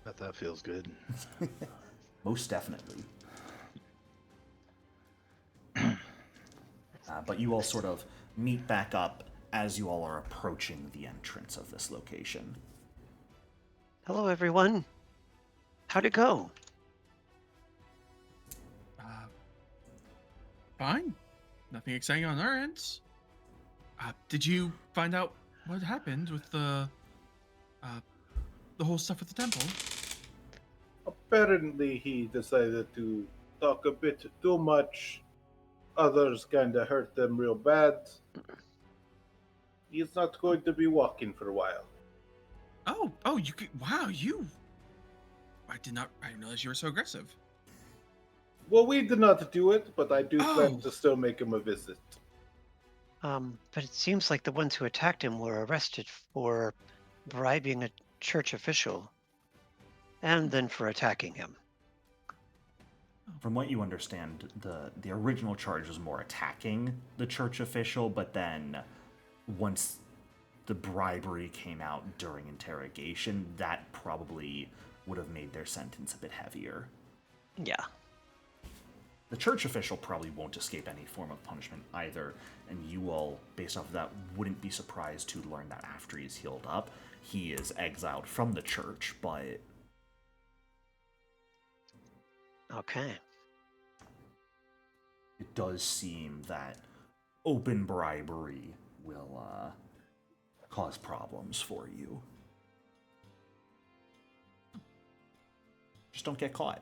Bet that feels good. Most definitely. But you all sort of meet back up as you all are approaching the entrance of this location. Hello, everyone. How'd it go? Fine. Nothing exciting on our ends. Did you find out what happened with the whole stuff at the temple? Apparently, he decided to talk a bit too much. Others kind of hurt them real bad. He's not going to be walking for a while. Oh, you could, wow, I didn't realize you were so aggressive. Well, we did not do it, but I do plan to still make him a visit. But it seems like the ones who attacked him were arrested for bribing a church official, and then for attacking him. From what you understand, the original charge was more attacking the church official, but then once the bribery came out during interrogation, that probably would have made their sentence a bit heavier. Yeah. The church official probably won't escape any form of punishment either, and you all, based off of that, wouldn't be surprised to learn that after he's healed up, he is exiled from the church, but... Okay. It does seem that open bribery will cause problems for you. Just don't get caught.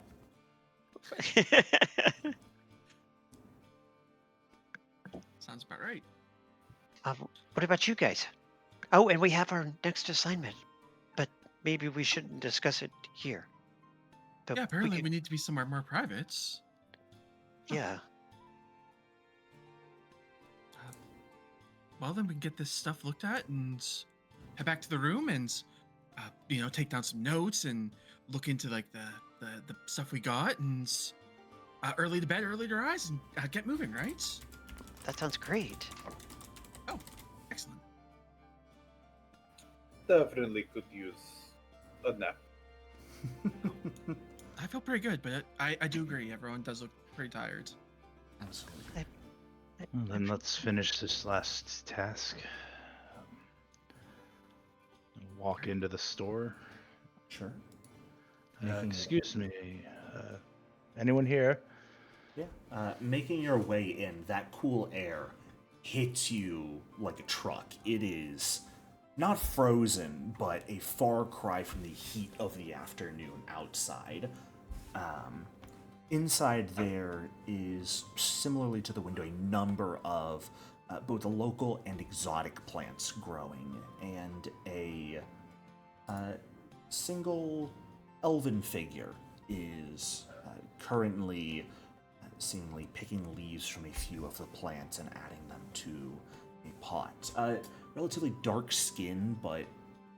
Sounds about right. What about you guys? Oh, and we have our next assignment, but maybe we shouldn't discuss it here. But Yeah, apparently we need to be somewhere more private. Yeah. Well, then we can get this stuff looked at and head back to the room, and take down some notes and look into like the stuff we got, and early to bed, early to rise, and get moving, right? That sounds great. Oh, excellent. Definitely could use a nap. I feel pretty good, but I do agree. Everyone does look pretty tired. Absolutely. Well, then let's finish this last task. Walk into the store. Sure. Making- Excuse me. Anyone here? Yeah. Making your way in, that cool air hits you like a truck. It is not frozen, but a far cry from the heat of the afternoon outside. Inside there is, similarly to the window, a number of both the local and exotic plants growing, and a single elven figure is currently seemingly picking leaves from a few of the plants and adding them to a pot. Relatively dark skin, but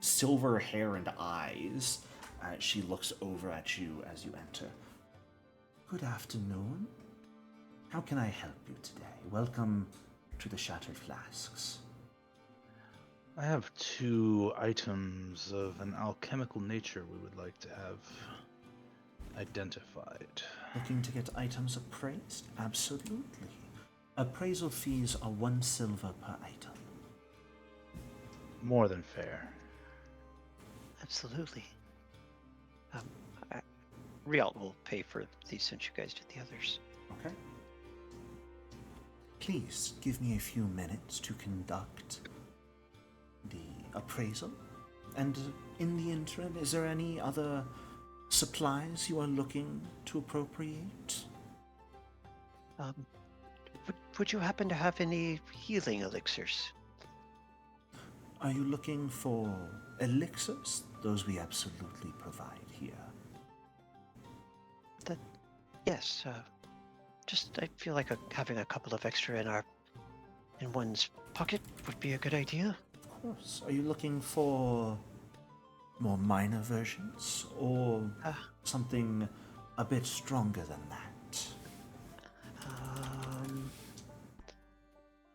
silver hair and eyes. She looks over at you as you enter. Good afternoon. How can I help you today? Welcome to the Shattered Flasks. I have 2 items of an alchemical nature we would like to have identified. Looking to get items appraised? Absolutely. Appraisal fees are 1 silver per item. More than fair. Absolutely. Rialt will pay for these since you guys did the others. Okay. Please give me a few minutes to conduct the appraisal. And in the interim, is there any other supplies you are looking to appropriate? Would you happen to have any healing elixirs? Are you looking for elixirs? Those we absolutely provide here. Yes. Just I feel like having a couple of extra in one's pocket would be a good idea. Of course. Are you looking for more minor versions or something a bit stronger than that?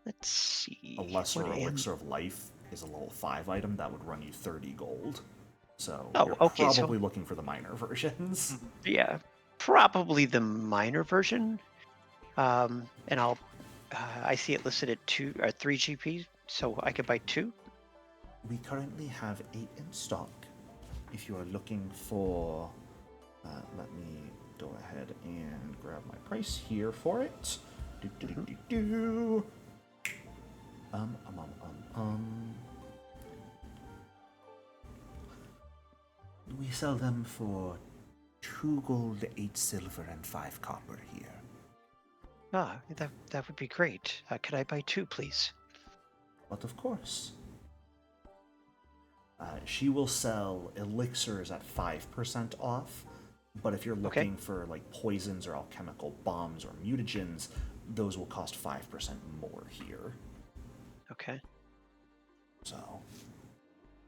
Let's see. A lesser What elixir of life is a level 5 item that would run you 30 gold. So Oh, you're okay, so- probably looking for the minor versions. Yeah, probably the minor version. And I'll. I see it listed at 3 GP, so I could buy 2. We currently have 8 in stock. If you are looking for, let me go ahead and grab my price here for it. We sell them for 2 gold, 8 silver, and 5 copper here. That would be great. Could I buy 2, please? But of course. She will sell elixirs at 5% off, but if you're looking for like poisons or alchemical bombs or mutagens, those will cost 5% more here. Okay. So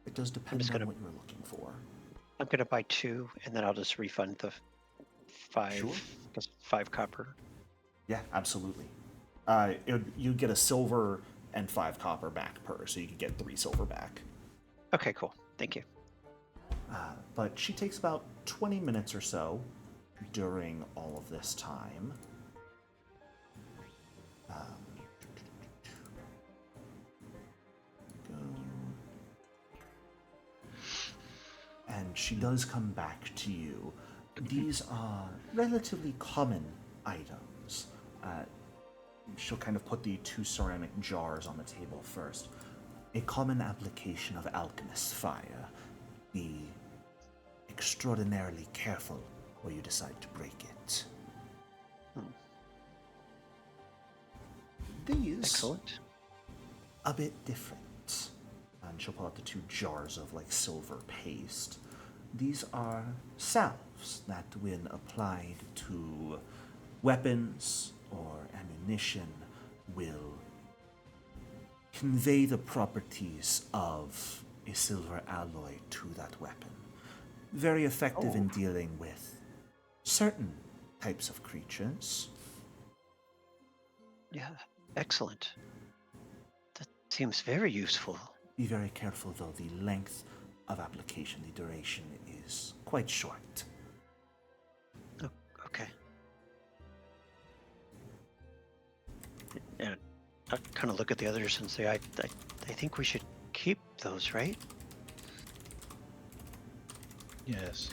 it does depend on what you're looking for. I'm gonna buy 2, and then I'll just refund the 5. Sure. 5 copper. Yeah, absolutely. You get a silver and 5 copper back per, so you can get 3 silver back. Okay, cool. Thank you. But she takes about 20 minutes or so during all of this time. And she does come back to you. These are relatively common items. She'll kind of put the 2 ceramic jars on the table first. A common application of alchemist's fire. Be extraordinarily careful where you decide to break it. These Excellent. a bit different. And she'll pull out the 2 jars of like silver paste. These are salves that, when applied to weapons or ammunition, will convey the properties of a silver alloy to that weapon. Very effective in dealing with certain types of creatures. Yeah, excellent. That seems very useful. Be very careful, though. The length of application, the duration, is quite short. Oh, okay. And I kind of look at the others and say, I think we should keep those, right? Yes.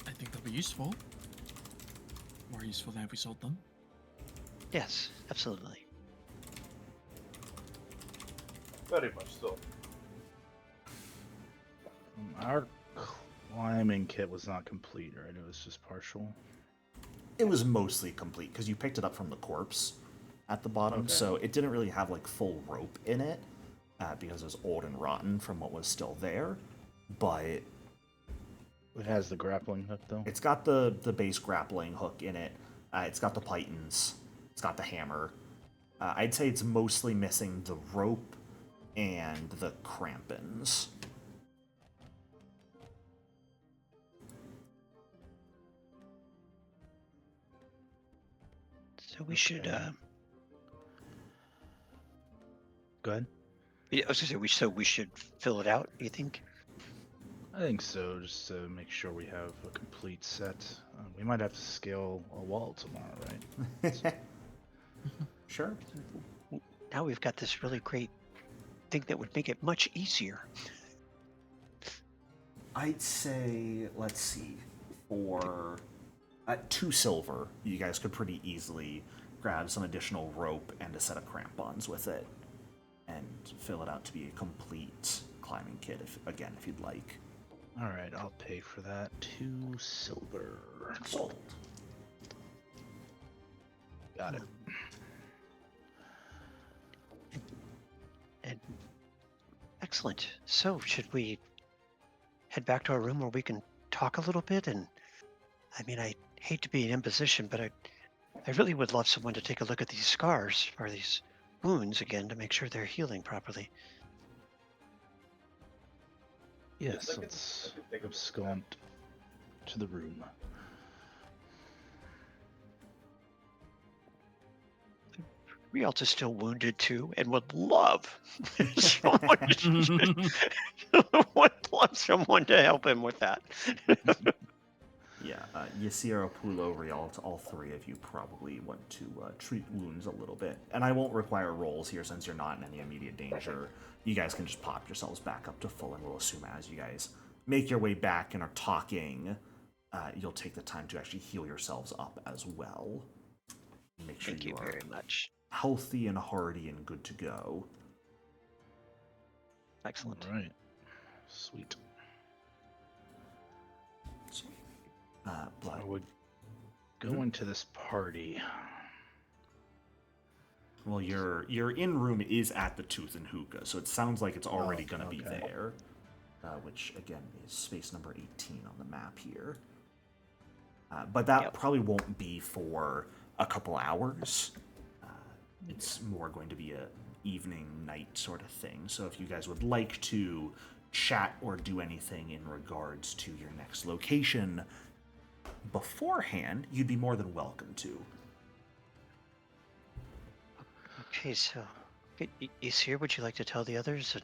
I think they'll be useful. More useful than if we sold them. Yes, absolutely. Very much so. Our climbing kit was not complete, right? It was just partial. It was mostly complete because you picked it up from the corpse at the bottom, Okay. so it didn't really have like full rope in it because it was old and rotten from what was still there. But It has the grappling hook, though. it's got the base grappling hook in it. It's got the pythons. It's got the hammer. I'd say it's mostly missing the rope and the crampons. So we should, Okay. Go ahead. yeah, I was gonna say, we should fill it out, you think? I think so, just to make sure we have a complete set. We might have to scale a wall tomorrow, right? Sure. Now we've got this really great thing that would make it much easier. I'd say, let's see, for 2 silver, you guys could pretty easily grab some additional rope and a set of crampons with it and fill it out to be a complete climbing kit, if you'd like. All right, I'll pay for that. 2 silver. Sold. Got it. And excellent. So should we head back to our room where we can talk a little bit? And I mean, I hate to be an imposition, but I really would love someone to take a look at these scars or these wounds again to make sure they're healing properly. Yes, I can take a let's go on to the room. Rialto's still wounded too, and would love someone would love someone to help him with that. Yeah, Ysira, Pulo, Rialt, all 3 of you probably want to treat wounds a little bit. And I won't require rolls here since you're not in any immediate danger. You guys can just pop yourselves back up to full, and we'll assume as you guys make your way back and are talking, you'll take the time to actually heal yourselves up as well. Make sure Thank you are very much. healthy and hardy and good to go. Excellent. All right. Sweet. Blood. I would go into this party. Well, your in room is at the Tooth and Hookah, so it sounds like it's already Oh, going to be okay. there. Which again is space number 18 on the map here. But that Yep. probably won't be for a couple hours. It's more going to be a evening, night sort of thing. So if you guys would like to chat or do anything in regards to your next location beforehand, you'd be more than welcome to. Okay, so Isir, would you like to tell the others?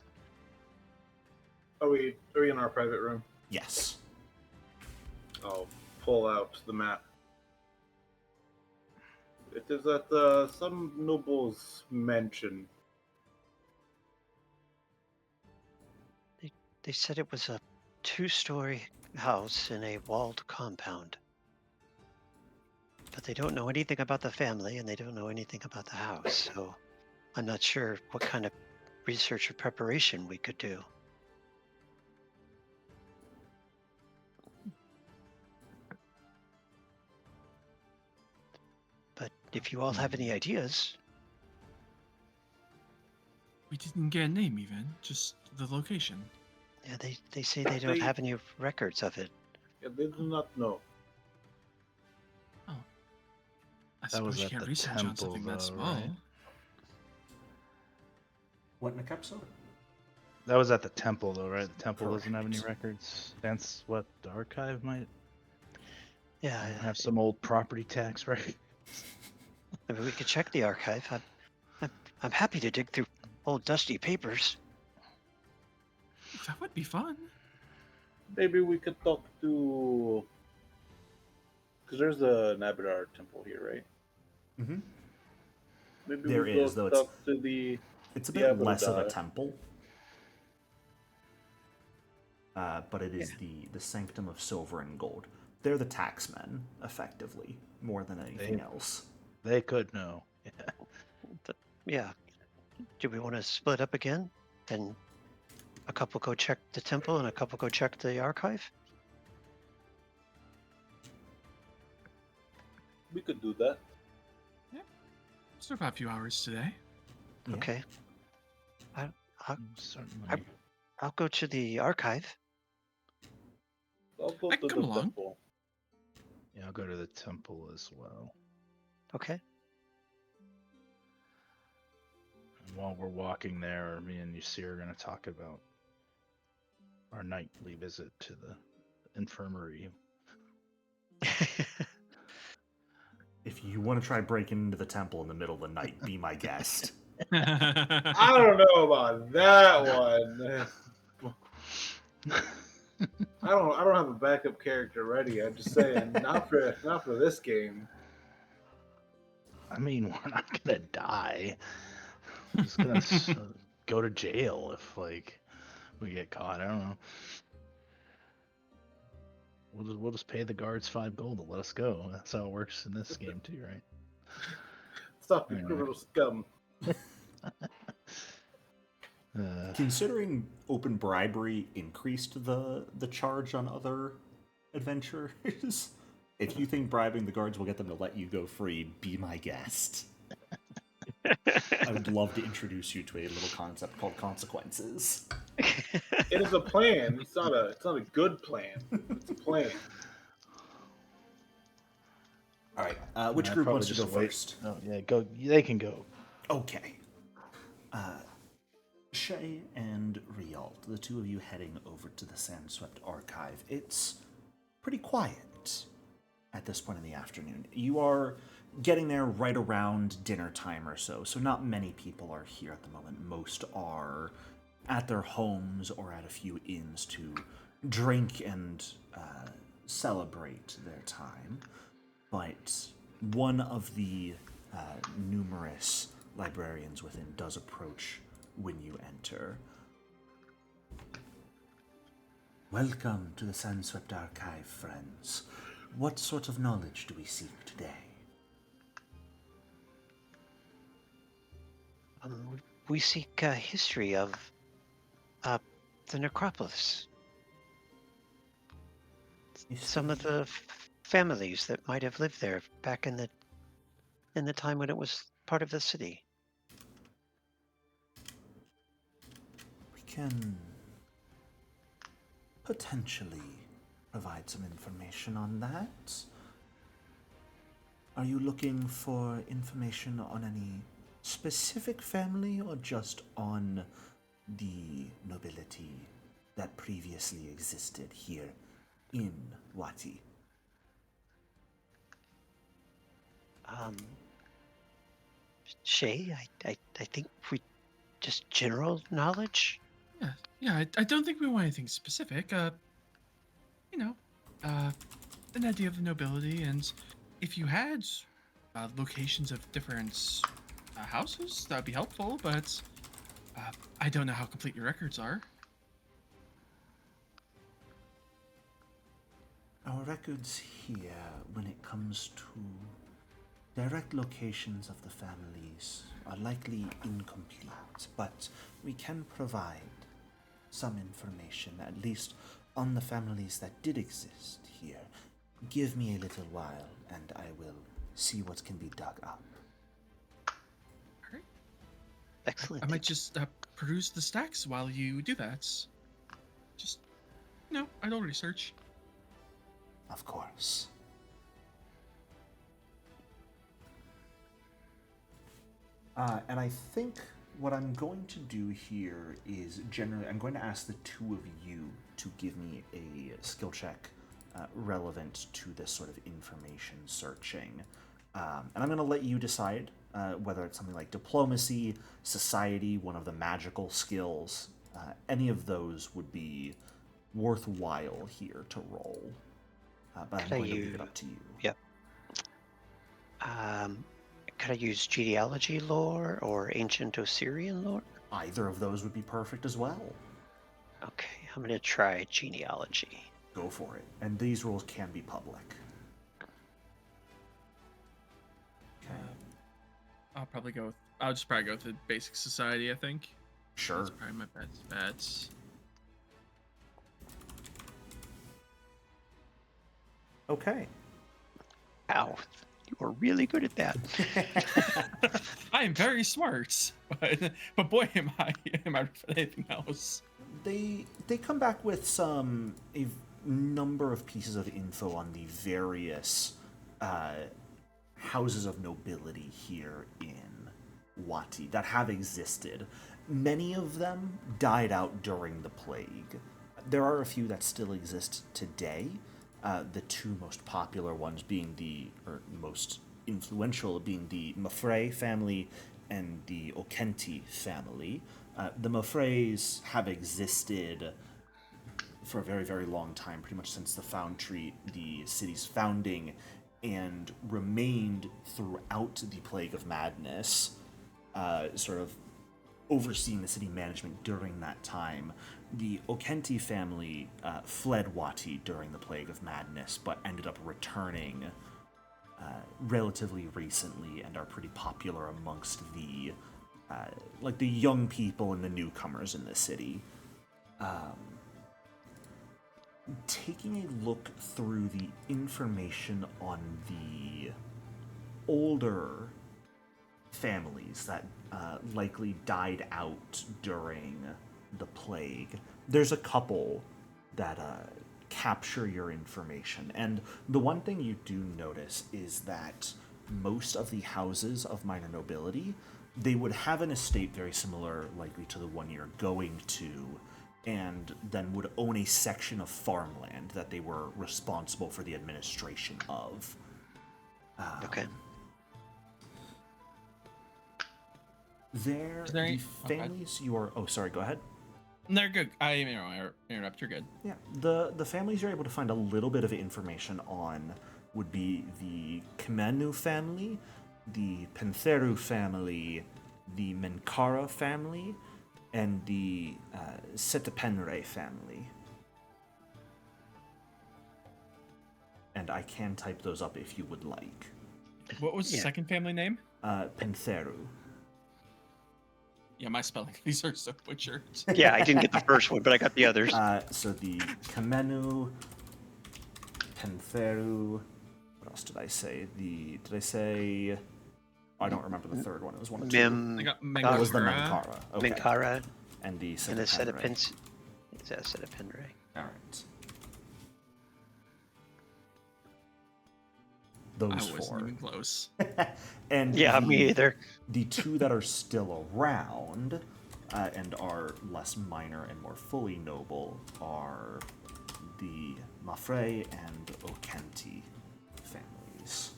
Are we in our private room? Yes. I'll pull out the map. It is at some noble's mansion. They said it was a 2-story house in a walled compound. But they don't know anything about the family, and they don't know anything about the house, so I'm not sure what kind of research or preparation we could do. But if you all have any ideas, We didn't get a name even, just the location. yeah, they say they don't They- have any records of it. Yeah, they do not know. I That was suppose you at can't the research on temple, something that though, small. right? What, Nikepso? That was at the temple, though, right? The temple doesn't have any Correct. records. That's what the archive might Yeah, have some old property tax records. I mean, we could check the archive. I'm happy to dig through old dusty papers. That would be fun. Maybe we could talk to. Because there's a Nabadar temple here, right? Mm-hmm. Maybe There we go is, though talk to the. It's a The bit less of a Abadar. temple. But it is Yeah. the Sanctum of Silver and Gold. They're the taxmen, effectively, more than anything else. They could know. Yeah. Do we want to split up again? And a couple go check the temple and a couple go check the archive? We could do that. Still about a few hours today. Yeah. Okay. Certainly. I'll go to the archive. I'll go I to can the come along. temple. Yeah, I'll go to the temple as well. Okay. And while we're walking there, me and Yusir are going to talk about our nightly visit to the infirmary. If you want to try breaking into the temple in the middle of the night, be my guest. I don't know about that one. I don't have a backup character ready. I'm just saying, not for this game. I mean, we're not going to die. We're just going to go to jail if, like, we get caught. I don't know. We'll just pay the guards 5 gold to let us go. That's how it works in this game too, right? Stop you Anyway. criminal scum. Considering open bribery increased the charge on other adventurers, if you think bribing the guards will get them to let you go free, be my guest. I would love to introduce you to a little concept called consequences. It is a plan. It's not a good plan. It's a plan. All right, which I'd group probably wants to go just wait. first? Oh yeah, go. They can go. Okay. Shay and Rialt, the two of you heading over to the Sandswept Archive. It's pretty quiet at this point in the afternoon. You are getting there right around dinner time or so not many people are here at the moment. Most are at their homes or at a few inns to drink and celebrate their time. But one of the numerous librarians within does approach when you enter. Welcome to the Sandswept Archive, friends. What sort of knowledge do we seek today? We seek a history of the necropolis. Some of the families that might have lived there back in the time when it was part of the city. We can potentially provide some information on that. Are you looking for information on any specific family or just on the nobility that previously existed here in Wati? Shay, I think we just general knowledge. Yeah. I don't think we want anything specific. An idea of the nobility, and if you had locations of different houses, that would be helpful. But I don't know how complete your records are. Our records here, when it comes to direct locations of the families, are likely incomplete, but we can provide some information, at least on the families that did exist here. Give me a little while, and I will see what can be dug up. All right. Excellent. I might just peruse the stacks while you do that. Just, idle research. Of course. And I think what I'm going to do here is generally, I'm going to ask the two of you to give me a skill check relevant to this sort of information searching. And I'm going to let you decide whether it's something like diplomacy, society, one of the magical skills. Any of those would be worthwhile here to roll. But I'm going to leave it up to you. Yep. Could I use genealogy lore or ancient Osirion lore? Either of those would be perfect as well. Okay, I'm gonna try genealogy. Go for it. And these rules can be public. Okay. I'll just probably go with the basic society, I think. Sure. That's probably my best bets. Okay. Ow, you were really good at that. I am very smart, but boy, am I for anything else. They come back with a number of pieces of info on the various houses of nobility here in Wati that have existed. Many of them died out during the plague. There are a few that still exist today. The two most popular ones being most influential being the Mafrey family and the Okenti family. The Mafreys have existed for a very, very long time, pretty much since the city's founding, and remained throughout the Plague of Madness, sort of overseeing the city management during that time. The Okenti family fled Wati during the Plague of Madness, but ended up returning relatively recently and are pretty popular amongst the the young people and the newcomers in the city. Taking a look through the information on the older families that likely died out during the plague, there's a couple that capture your information. And the one thing you do notice is that most of the houses of minor nobility, they would have an estate very similar likely to the one you're going to, and then would own a section of farmland that they were responsible for the administration of. Okay. The families you are... Oh, sorry, go ahead. They're good. I interrupt. You're good. Yeah, the families you're able to find a little bit of information on would be the Kimenu family, the Pentheru family, the Menkara family, and the Setapenre family. And I can type those up if you would like. What was the second family name? Pentheru. Yeah, my spelling. These are so butchered. Yeah, I didn't get the first one, but I got the others. So the Kamenu, Pentheru. What else did I say? I don't remember the third one. It was one of two. I got That was the Menkara. Okay. Menkara. And the And the Setapenre. Setapenre. All right. Those I wasn't four. even close. And Yeah, me either. The two that are still around and are less minor and more fully noble are the Mafrey and Okenti families.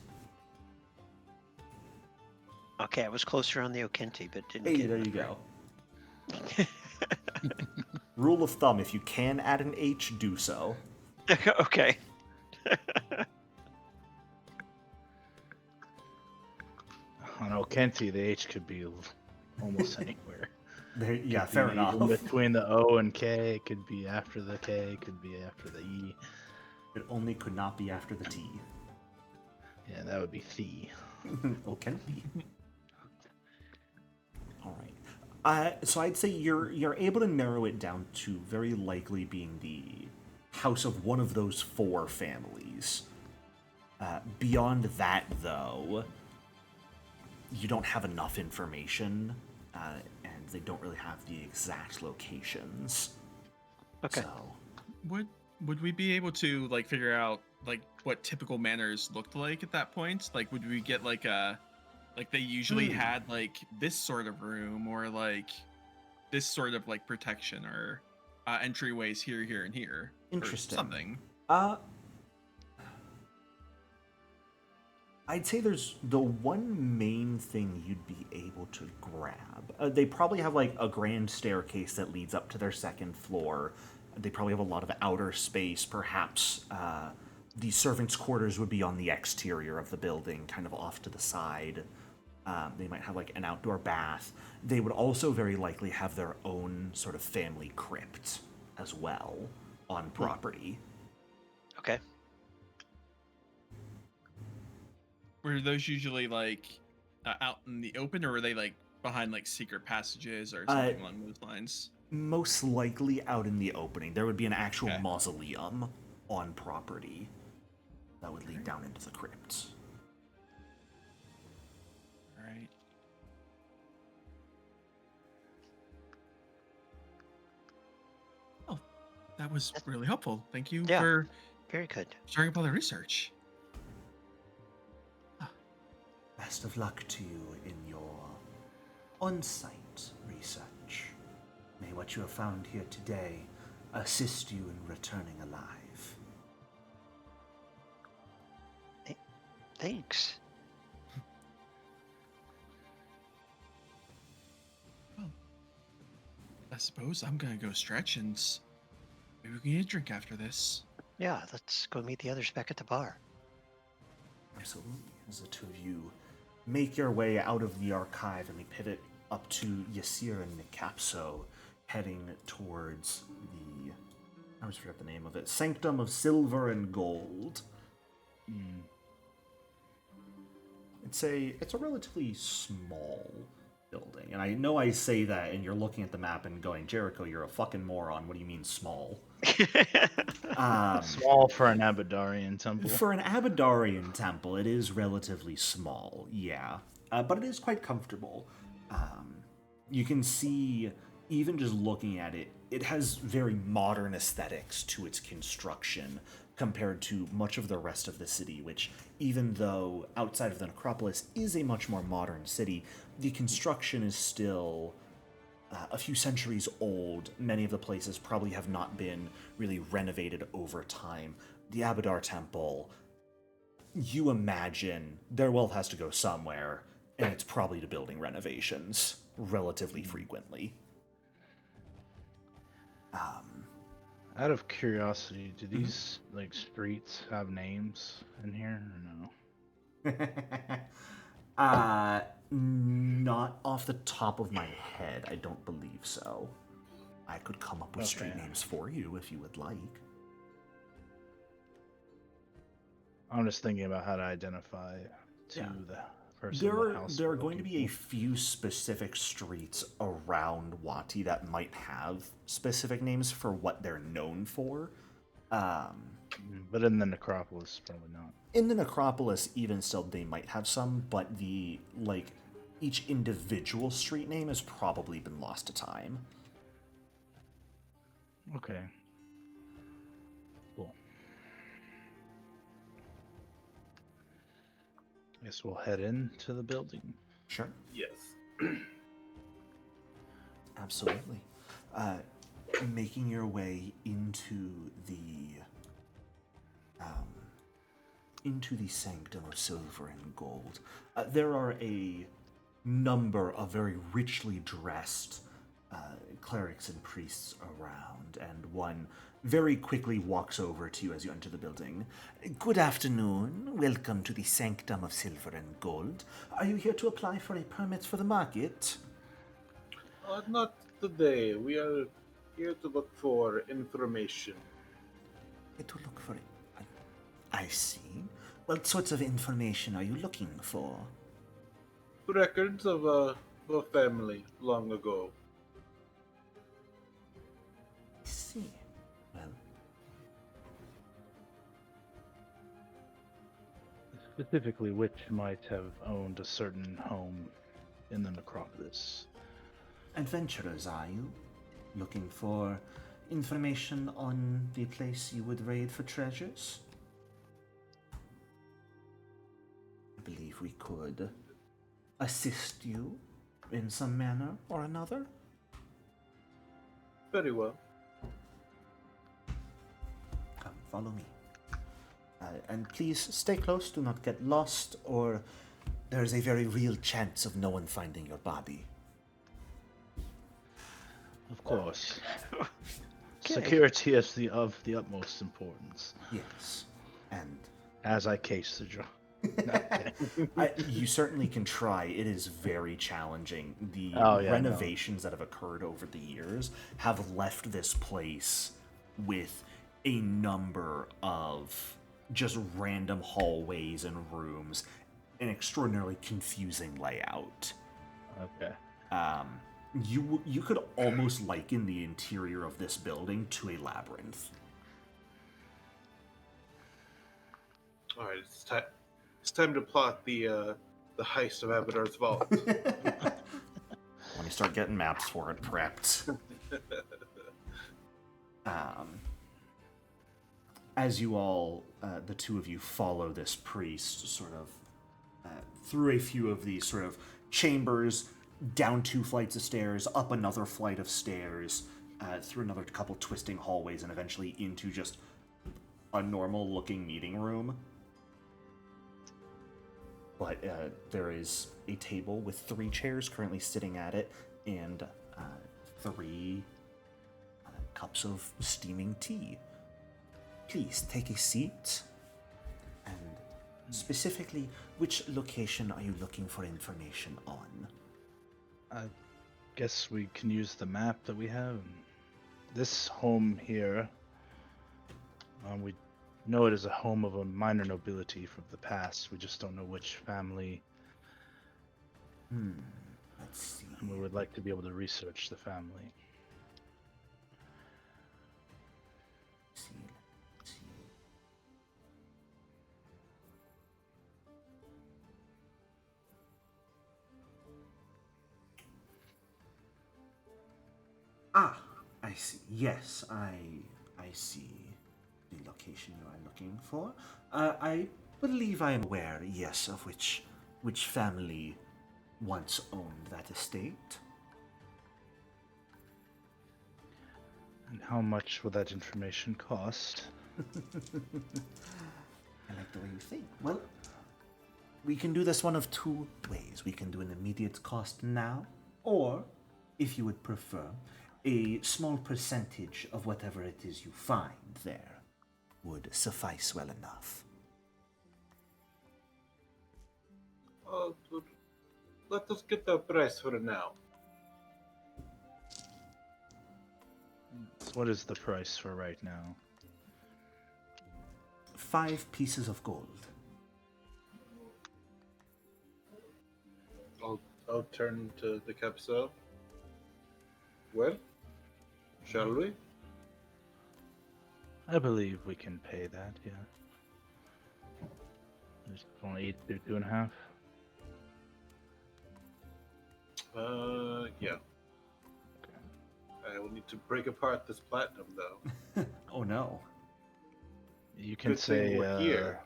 Okay, I was closer on the Okenti, but didn't Hey, get there it you right. go. Rule of thumb, if you can add an H, do so. Okay. On Okenti, the H could be almost anywhere. Yeah, Could fair be enough. in between the O and K, it could be after the K, it could be after the E. It only could not be after the T. Yeah, that would be Thee. Okenti. All right. So I'd say you're able to narrow it down to very likely being the house of one of those four families. Beyond that, though, you don't have enough information, and they don't really have the exact locations. Okay. So, Would we be able to figure out what typical manners looked like at that point? Would we get Like they usually had like this sort of room or like this sort of like protection or entryways here, here, and here. Interesting. Or something. I'd say there's the one main thing you'd be able to grab. They probably have like a grand staircase that leads up to their second floor. They probably have a lot of outer space. Perhaps the servants' quarters would be on the exterior of the building, kind of off to the side. They might have like an outdoor bath. They would also very likely have their own sort of family crypt as well on property. Okay. Were those usually like out in the open, or were they like behind like secret passages or something along those lines? Most likely out in the opening. There would be an actual Okay. mausoleum on property that would lead down into the crypt. All right. Oh, that was really helpful. Thank you Yeah. for Very good. sharing up all the research. Best of luck to you in your on-site research. May what you have found here today assist you in returning alive. Thanks. Well, I suppose I'm gonna go stretch and maybe we can get a drink after this. Yeah, let's go meet the others back at the bar. Absolutely. As the two of you make your way out of the archive and we pivot up to Yasir and Nikapso, heading towards the... I always forget the name of it. Sanctum of Silver and Gold. It's a relatively small building. And I know I say that and you're looking at the map and going, Jericho, you're a fucking moron. What do you mean small? Small for an Abadarian temple. For an Abadarian temple, it is relatively small, yeah. But it is quite comfortable. You can see, even just looking at it, it has very modern aesthetics to its construction compared to much of the rest of the city, which, even though outside of the necropolis is a much more modern city, the construction is still a few centuries old. Many of the places probably have not been really renovated over time. The Abadar Temple, you imagine their wealth has to go somewhere, and it's probably to building renovations relatively frequently. Out of curiosity, do these like streets have names in here or no? Not off the top of my head, I don't believe so. I could come up with street names for you if you would like. I'm just thinking about how to identify to the person. There are going to be a few specific streets around Wati that might have specific names for what they're known for. But in the necropolis, probably not. In the necropolis, even still, they might have some, but each individual street name has probably been lost to time. Okay. Cool. Guess we'll head into the building. Sure. Yes. Absolutely. Making your way into the Sanctum of Silver and Gold. There are a number of very richly dressed clerics and priests around, and one very quickly walks over to you as you enter the building. Good afternoon. Welcome to the Sanctum of Silver and Gold. Are you here to apply for a permit for the market? Not today. We are here to look for information. To look for it. I see. What sorts of information are you looking for? Records of a family long ago. I see. Well, Specifically, which might have owned a certain home in the necropolis. adventurers, are you? Looking for information on the place you would raid for treasures? I believe we could assist you in some manner or another? Very well. Come, follow me. And please stay close, do not get lost, or there is a very real chance of no one finding your body. Of course. Okay. Security is of the utmost importance. Yes. And As I case the drum. No, kidding. you certainly can try. It is very challenging. The Oh, yeah, I know. renovations that have occurred over the years have left this place with a number of just random hallways and rooms, an extraordinarily confusing layout. Okay. You could almost liken the interior of this building to a labyrinth. All right, it's time. It's time to plot the heist of Abadar's vault. Let me start getting maps for it prepped. As you all, the two of you, follow this priest sort of through a few of these sort of chambers, down 2 flights of stairs, up another flight of stairs, through another couple twisting hallways, and eventually into just a normal-looking meeting room. But there is a table with 3 chairs currently sitting at it, and 3 cups of steaming tea. Please take a seat. And specifically, which location are you looking for information on? I guess we can use the map that we have. This home here, we know it is a home of a minor nobility from the past. We just don't know which family. Let's see. And we would like to be able to research the family. Let's see. Ah, I see. Yes, I see the location you are looking for. I believe I am aware, yes, of which family once owned that estate. And how much will that information cost? I like the way you think. Well, we can do this one of 2 ways. We can do an immediate cost now, or, if you would prefer, a small percentage of whatever it is you find there would suffice well enough. Let us get the price for now. So what is the price for right now? 5 pieces of gold. I'll turn to the capsule. Well, shall we? I believe we can pay that, yeah. Just only eat 2.5. Yeah. I will need to break apart this platinum, though. Oh no. You can Good thing say we're here.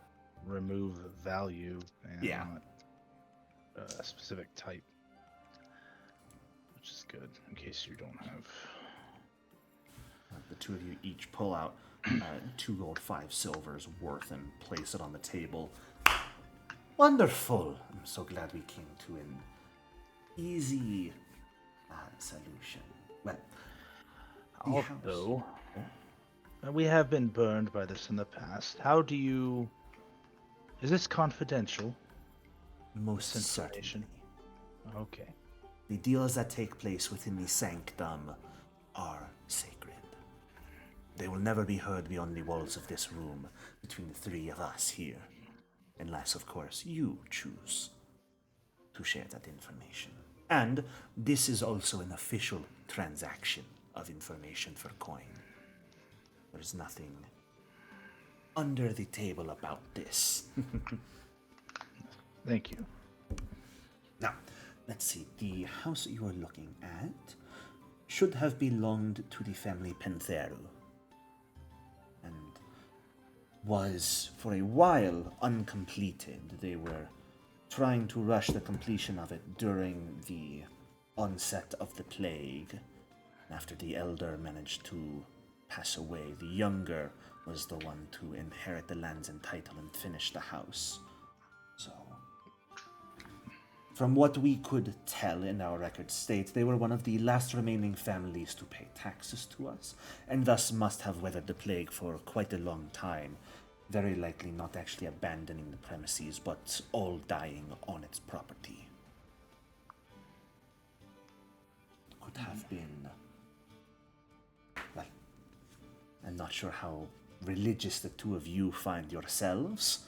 remove value and Yeah. not a specific type, which is good in case you don't have. The 2 of you each pull out 2 gold, 5 silvers worth and place it on the table. Wonderful! I'm so glad we came to an easy solution. Well, the house. Although we have been burned by this in the past, how do you? Is this confidential? Most This certainly. information? Okay. The deals that take place within the sanctum are sacred. They will never be heard beyond the walls of this room between the 3 of us here. Unless, of course, you choose to share that information. And this is also an official transaction of information for coin. There's nothing under the table about this. Thank you. Now, let's see. The house you are looking at should have belonged to the family Pentheru, and was for a while uncompleted. They were trying to rush the completion of it during the onset of the plague. After the elder managed to pass away, the younger was the one to inherit the lands and title and finish the house. So, from what we could tell in our record state, they were one of the last remaining families to pay taxes to us, and thus must have weathered the plague for quite a long time, very likely not actually abandoning the premises, but all dying on its property. Could have been... well, I'm not sure how religious the two of you find yourselves.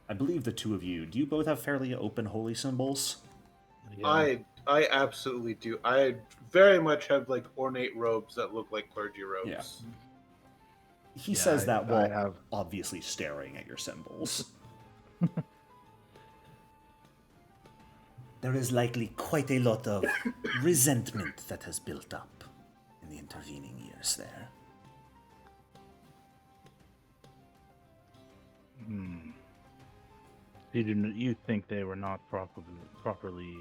I believe the two of you, do you both have fairly open holy symbols? Yeah. I absolutely do. I very much have like ornate robes that look like clergy robes. Yeah. He Yeah, says that I while have- obviously staring at your symbols. There is likely quite a lot of resentment that has built up in the intervening years there. You think they were not properly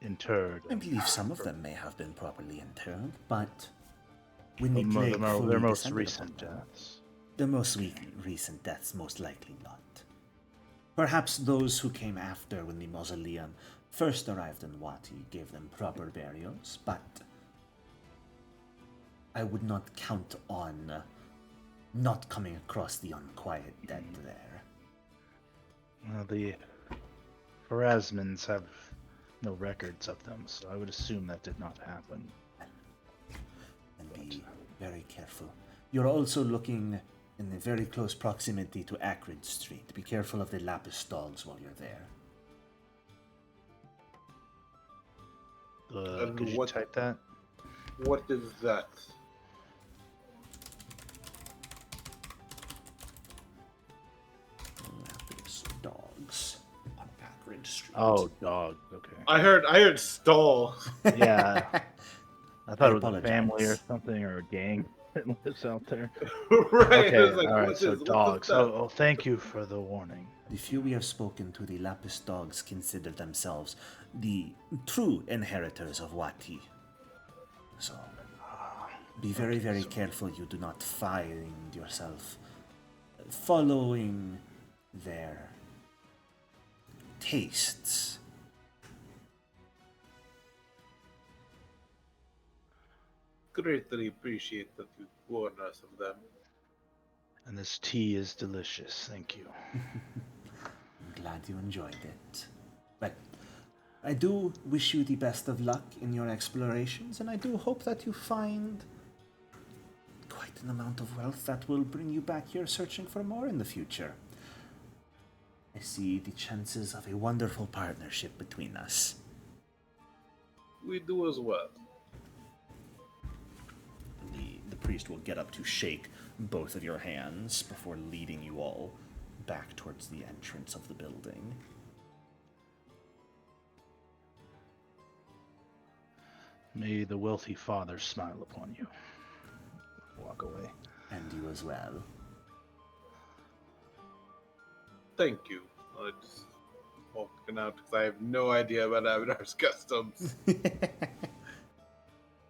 interred? I believe some of them may have been properly interred, but when the Their plague fully their most descended recent upon them, deaths. the most recent deaths, most likely not. Perhaps those who came after when the mausoleum first arrived in Wati gave them proper burials, but I would not count on not coming across the unquiet dead there. Well, the Pharasmans have no records of them, so I would assume that did not happen. And be very careful. You're also looking in a very close proximity to Acrid Street. Be careful of the Lapis dogs while you're there. And Could you what- type that? What is that? Lapis dogs on Acrid Street. Oh, dog. Okay. I heard stall. Yeah. I thought I it was a family or apologize. something or a gang that lives out there. Right. Okay, I was like, all right. what So is- what is dogs. that? Oh, thank you for the warning. The few we have spoken to, the Lapis dogs consider themselves the true inheritors of Wati. So, be very, very careful you do not find yourself following their tastes. Greatly appreciate that you warn us of them. And this tea is delicious. Thank you. I'm glad you enjoyed it. But I do wish you the best of luck in your explorations, and I do hope that you find quite an amount of wealth that will bring you back here searching for more in the future. I see the chances of a wonderful partnership between us. We do as well. The priest will get up to shake both of your hands before leading you all back towards the entrance of the building. May the wealthy father smile upon you. Walk away. And you as well. Thank you. I just walking out because I have no idea about Abadar's customs.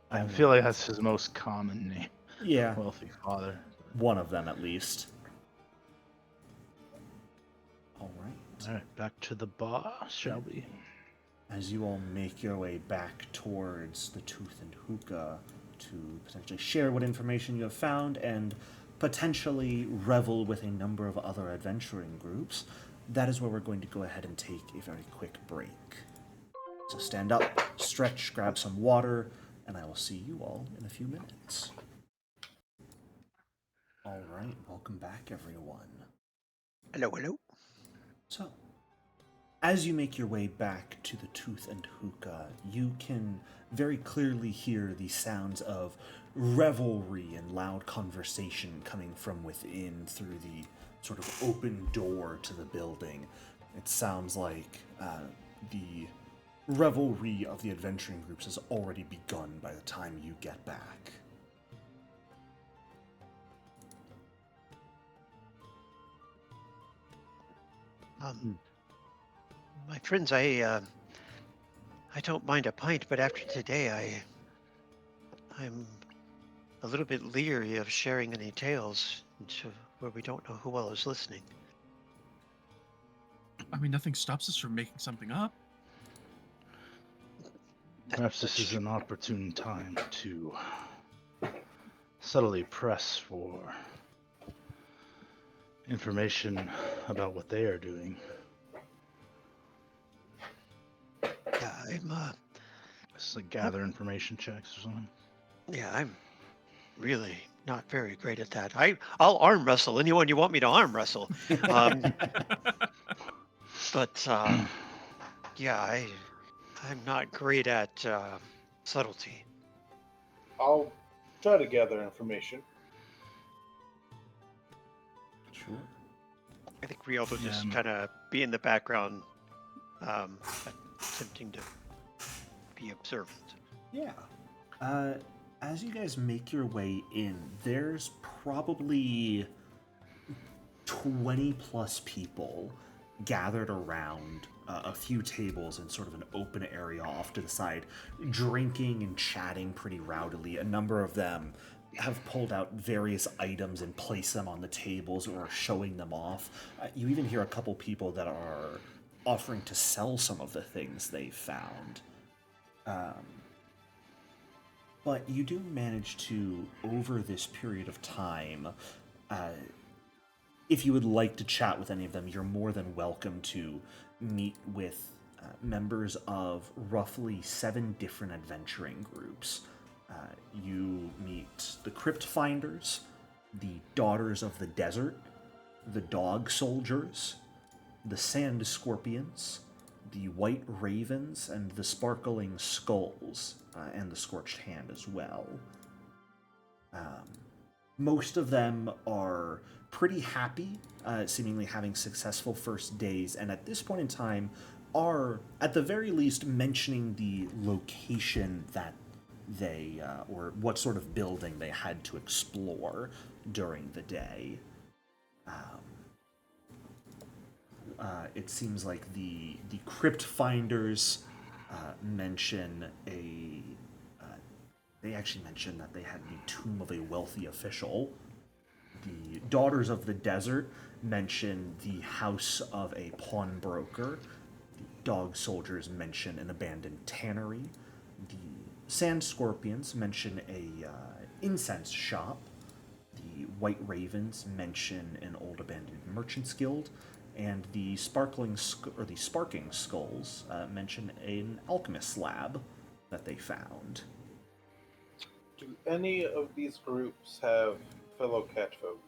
I feel like that's his most common name. Yeah, Wealthy father. one of them at least. All right. All right, back to the bar, shall we? As you all make your way back towards the Tooth and Hookah to potentially share what information you have found and potentially revel with a number of other adventuring groups, that is where we're going to go ahead and take a very quick break. So stand up, stretch, grab some water, and I will see you all in a few minutes. All right, welcome back, everyone. Hello, hello. So, as you make your way back to the Tooth and Hookah, you can very clearly hear the sounds of revelry and loud conversation coming from within through the sort of open door to the building. It sounds like the revelry of the adventuring groups has already begun by the time you get back. My friends, I don't mind a pint, but after today, I'm a little bit leery of sharing any tales into where we don't know who all is listening. I mean, nothing stops us from making something up. Perhaps this is an opportune time to subtly press for information about what they are doing. Yeah, It's like gather information checks or something. I'm really not very great at that. I'll arm wrestle anyone you want me to arm wrestle. But yeah, I'm not great at subtlety. I'll try to gather information. Sure. I think Riel will just Yeah. kind of be in the background, attempting to be observant. Yeah. As you guys make your way in, there's probably 20 plus people gathered around a few tables in sort of an open area off to the side, drinking and chatting pretty rowdily. A number of them have pulled out various items and placed them on the tables or are showing them off. You even hear a couple people that are offering to sell some of the things they found. But you do manage to, over this period of time, if you would like to chat with any of them, you're more than welcome to meet with members of roughly 7 different adventuring groups. You meet the Crypt Finders, the Daughters of the Desert, the Dog Soldiers, the Sand Scorpions, the White Ravens, and the Sparkling Skulls, and the Scorched Hand as well. Most of them are pretty happy, seemingly having successful first days, and at this point in time are, at the very least, mentioning the location that they, or what sort of building they had to explore during the day. It seems like the Crypt Finders mention a... they actually mentioned that they had the tomb of a wealthy official. The Daughters of the Desert mention the house of a pawnbroker. The Dog Soldiers mention an abandoned tannery. The Sand Scorpions mention a incense shop. The White Ravens mention an old abandoned merchant's guild. And the Sparking Skulls mention an alchemist's lab that they found. Do any of these groups have fellow catfolk?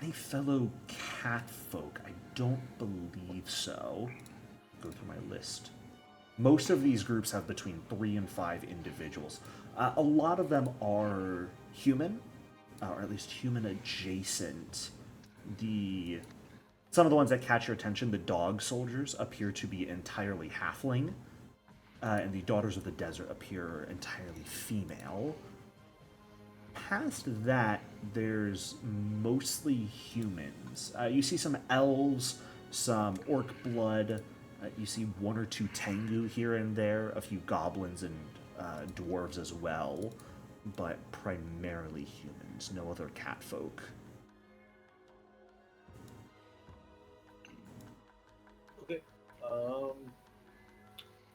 Any fellow catfolk? I don't believe so. Go through my list. Most of these groups have between 3 and 5 individuals. A lot of them are human, or at least human adjacent. Some of the ones that catch your attention, the Dog Soldiers, appear to be entirely halfling, and the Daughters of the Desert appear entirely female. Past that, there's mostly humans. You see some elves, some orc blood. You see 1 or 2 tengu here and there, a few goblins and dwarves as well, but primarily humans. No other catfolk. Okay.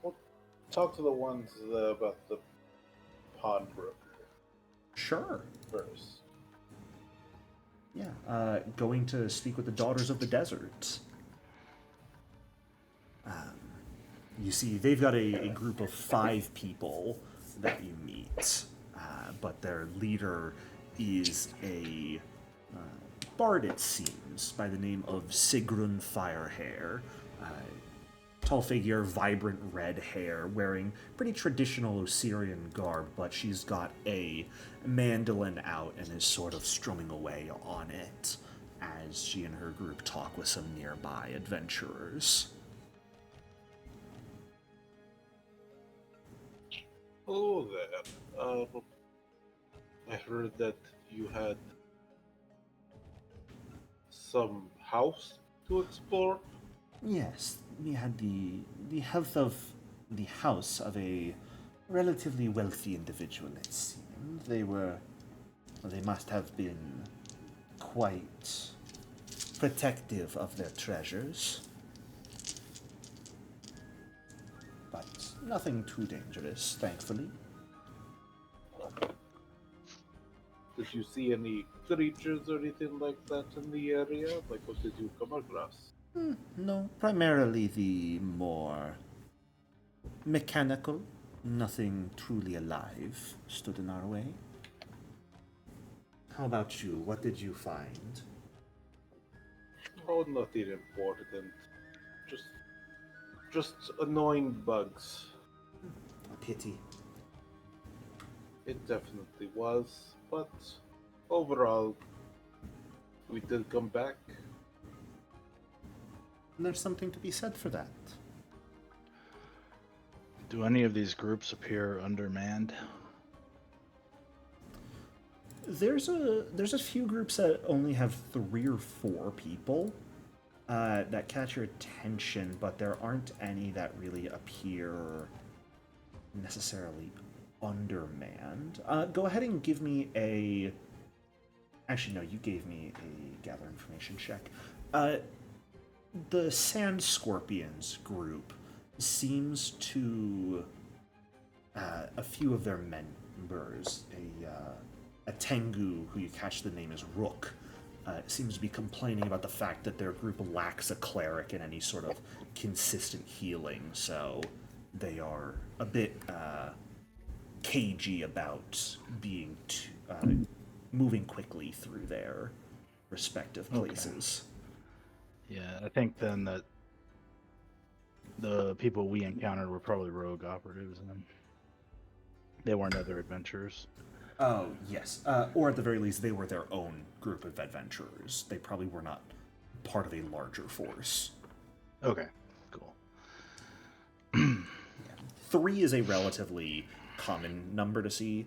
We'll talk to the ones about the pawnbroker Sure. first. Yeah, going to speak with the Daughters of the Desert. You see, they've got a group of 5 people that you meet, but their leader is a bard, it seems, by the name of Sigrun Firehair. Tall figure, vibrant red hair, wearing pretty traditional Osirion garb, but she's got a mandolin out and is sort of strumming away on it as she and her group talk with some nearby adventurers. Hello there. I heard that you had some house to explore? Yes, we had the health of the house of a relatively wealthy individual, it seemed. They must have been quite protective of their treasures. But nothing too dangerous, thankfully. Did you see any creatures or anything like that in the area? Like, what did you come across? No, primarily the more mechanical. Nothing truly alive stood in our way. How about you? What did you find? Oh, nothing important. Just, just annoying bugs. A pity. It definitely was, but overall, we did come back. There's something to be said for that. Do any of these groups appear undermanned? There's a few groups that only have 3 or 4 people that catch your attention, but there aren't any that really appear necessarily undermanned. Go ahead and give me a. Actually, no, you gave me a gather information check. The Sand Scorpions group seems to a few of their members, a Tengu who you catch the name as Rook, seems to be complaining about the fact that their group lacks a cleric and any sort of consistent healing, so they are a bit cagey about being moving quickly through their respective places. Yeah, I think then that the people we encountered were probably rogue operatives, and they weren't other adventurers. Oh, yes. Or at the very least, they were their own group of adventurers. They probably were not part of a larger force. Okay, cool. 3 is a relatively common number to see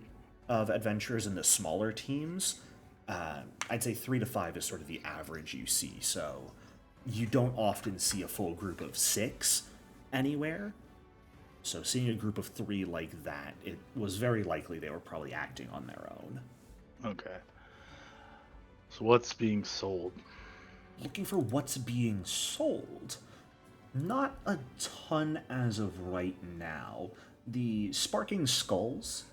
of adventurers in the smaller teams. I'd say 3 to 5 is sort of the average you see, so you don't often see a full group of 6 anywhere. So seeing a group of 3 like that, it was very likely they were probably acting on their own. Okay. So what's being sold? Looking for what's being sold. Not a ton as of right now. The Sparking Skulls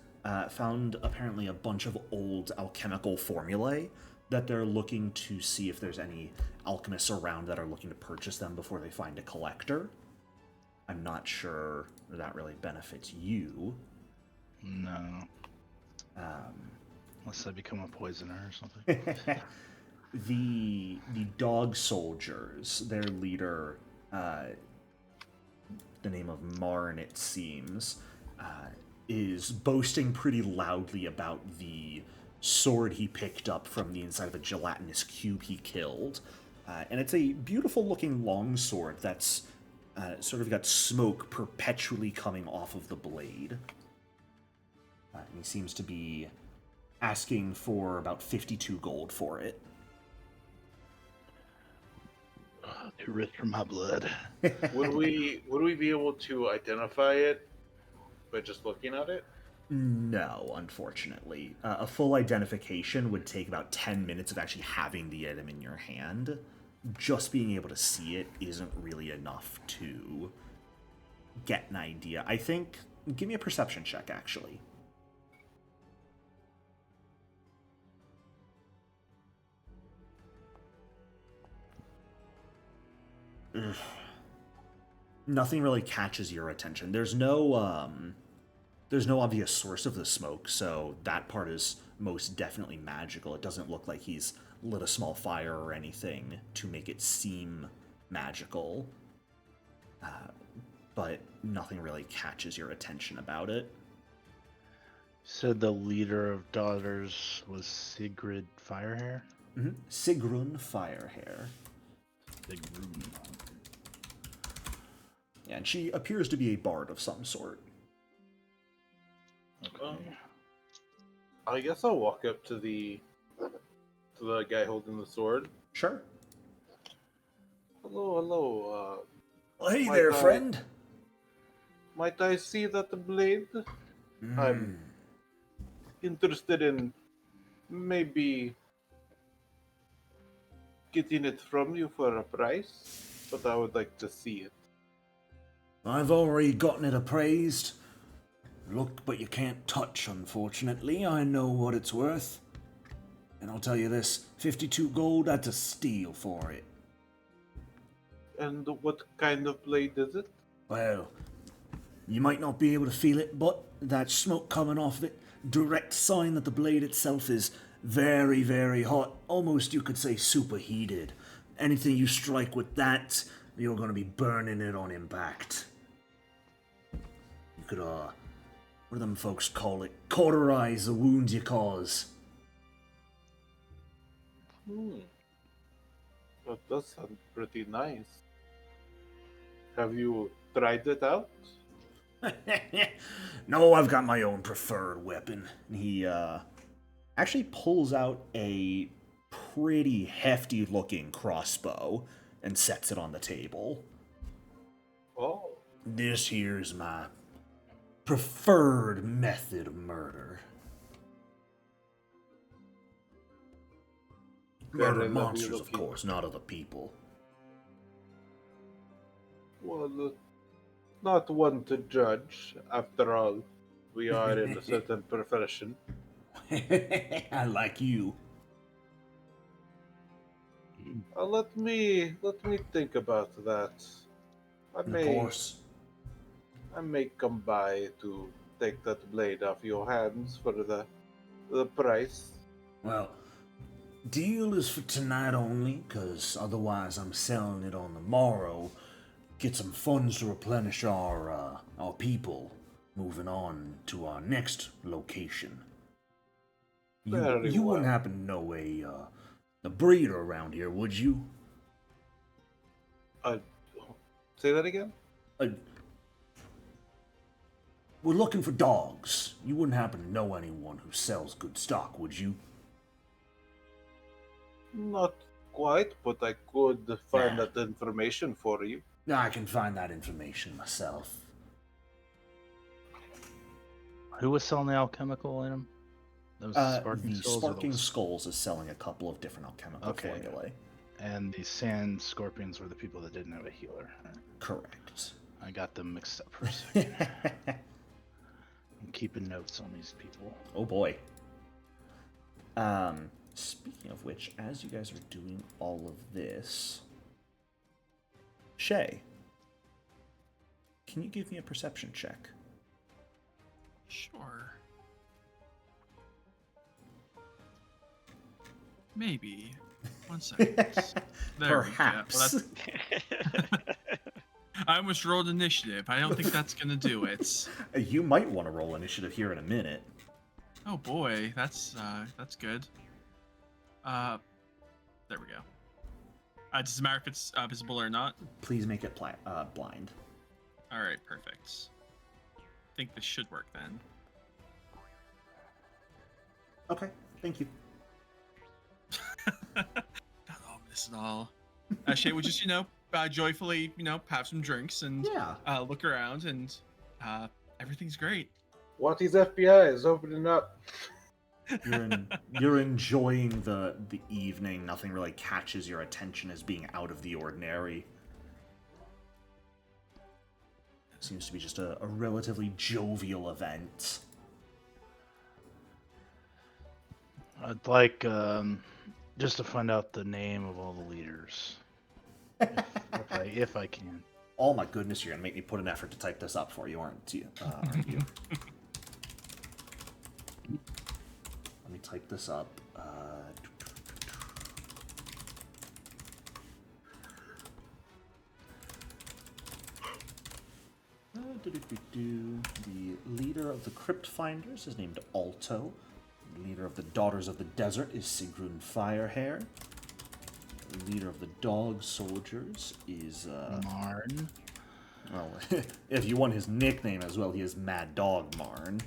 found apparently a bunch of old alchemical formulae that they're looking to see if there's any alchemists around that are looking to purchase them before they find a collector. I'm not sure that really benefits you. No. Unless I become a poisoner or something. The Dog Soldiers, their leader, the name of Marn, it seems, is boasting pretty loudly about the sword he picked up from the inside of a gelatinous cube he killed. And it's a beautiful looking long sword that's sort of got smoke perpetually coming off of the blade. And he seems to be asking for about 52 gold for it. Too rich for my blood. Would we be able to identify it by just looking at it? No, unfortunately. A full identification would take about 10 minutes of actually having the item in your hand. Just being able to see it isn't really enough to get an idea. I think... Give me a perception check, actually. Ugh. Nothing really catches your attention. There's no obvious source of the smoke, so that part is most definitely magical. It doesn't look like he's lit a small fire or anything to make it seem magical. But nothing really catches your attention about it. Said the leader of daughters was Sigrid Firehair? Mm-hmm. Sigrun Firehair. Sigrun. Yeah, and she appears to be a bard of some sort. Okay. I guess I'll walk up to the guy holding the sword. Sure. Hello, hello. Hey Might there, I- friend. Might I see that blade? I'm interested in maybe getting it from you for a price, but I would like to see it. I've already gotten it appraised. Look, but you can't touch, unfortunately. I know what it's worth. And I'll tell you this, 52 gold, that's a steal for it. And what kind of blade is it? Well, you might not be able to feel it, but that smoke coming off of it, direct sign that the blade itself is very, very hot. Almost, you could say, superheated. Anything you strike with that, you're going to be burning it on impact. You could, what do them folks call it? Cauterize the wounds you cause. That does sound pretty nice. Have you tried it out? No, I've got my own preferred weapon. He, actually pulls out a pretty hefty looking crossbow and sets it on the table. Oh, This here's my preferred method of murder. Very Murder lovely monsters, of looking. course, not other people. well, not one to judge. After all, we are in a certain profession. I like you. Let me think about that. I Of may course. I may come by to take that blade off your hands for the price. Well, deal is for tonight only, because otherwise I'm selling it on the morrow. Get some funds to replenish our people. Moving on to our next location. Very You wouldn't well. happen to know a breeder around here, would you? Say that again? Uh, we're looking for dogs. You wouldn't happen to know anyone who sells good stock, would you? Not quite, but I could find Nah. that information for you. I can find that information myself. Who was selling the alchemical in them? Those sparking The skulls. or Sparking those- Skulls is selling a couple of different alchemical Okay. formulae. And the sand scorpions were the people that didn't have a healer. Correct. I got them mixed up for a second. I'm keeping notes on these people. Oh boy. Speaking of which, as you guys are doing all of this, Shay, can you give me a perception check? Sure. Maybe. 1 second. There Perhaps. we go. Well, I almost rolled initiative. I don't think that's gonna do it. You might want to roll initiative here in a minute. Oh boy, that's good. There we go. Does it matter if it's visible or not? Please make it blind. All right, perfect. I think this should work then. Okay, thank you. Not ominous at all. Shay would just, joyfully, have some drinks and Yeah. look around, and everything's great. What is FBI is opening up? You're enjoying the evening. Nothing really catches your attention as being out of the ordinary. Seems to be just a relatively jovial event. I'd like just to find out the name of all the leaders, if I can. Oh my goodness, you're gonna make me put an effort to type this up for you, aren't you? Aren't you? Let me type this up. The leader of the Crypt Finders is named Alto. The leader of the Daughters of the Desert is Sigrun Firehair. The leader of the Dog Soldiers is Marn. well, if you want his nickname as well, he is Mad Dog Marn.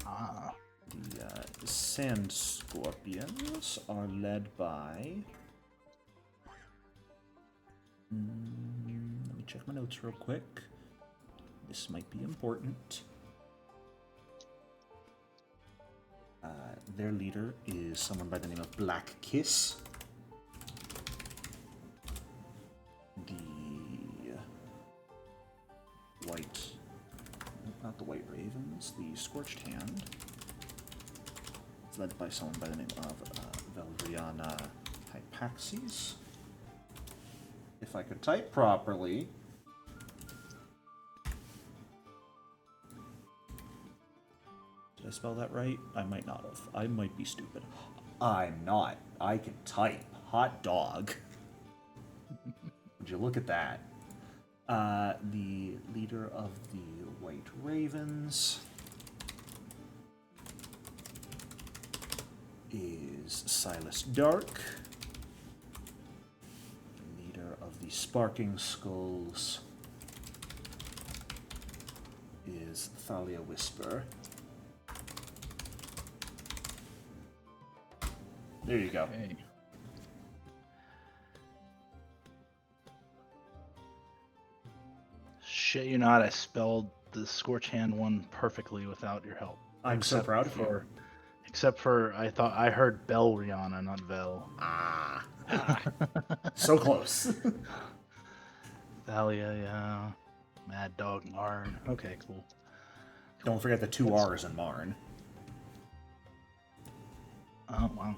Ah. The Sand Scorpions are led by Let me check my notes real quick. This might be important. Their leader is someone by the name of Black Kiss. The white... Not the White Ravens, the Scorched Hand. It's led by someone by the name of Veldriana Hypaxes. If I could type properly. Did I spell that right? I might not have. I might be stupid. I'm not. I can type. Hot dog. Would you look at that? The leader of the White Ravens is Silas Dark. The leader of the Sparking Skulls is Thalia Whisper. There you go. Okay. Shit you not, I spelled the Scorch Hand one perfectly without your help. I'm so proud of you. Except for I thought I heard Bell Rihanna, not Vel. Ah. So close. Thalia, yeah. Mad Dog Marn. Okay, cool. Don't forget the two R's in Marn. Oh, wow.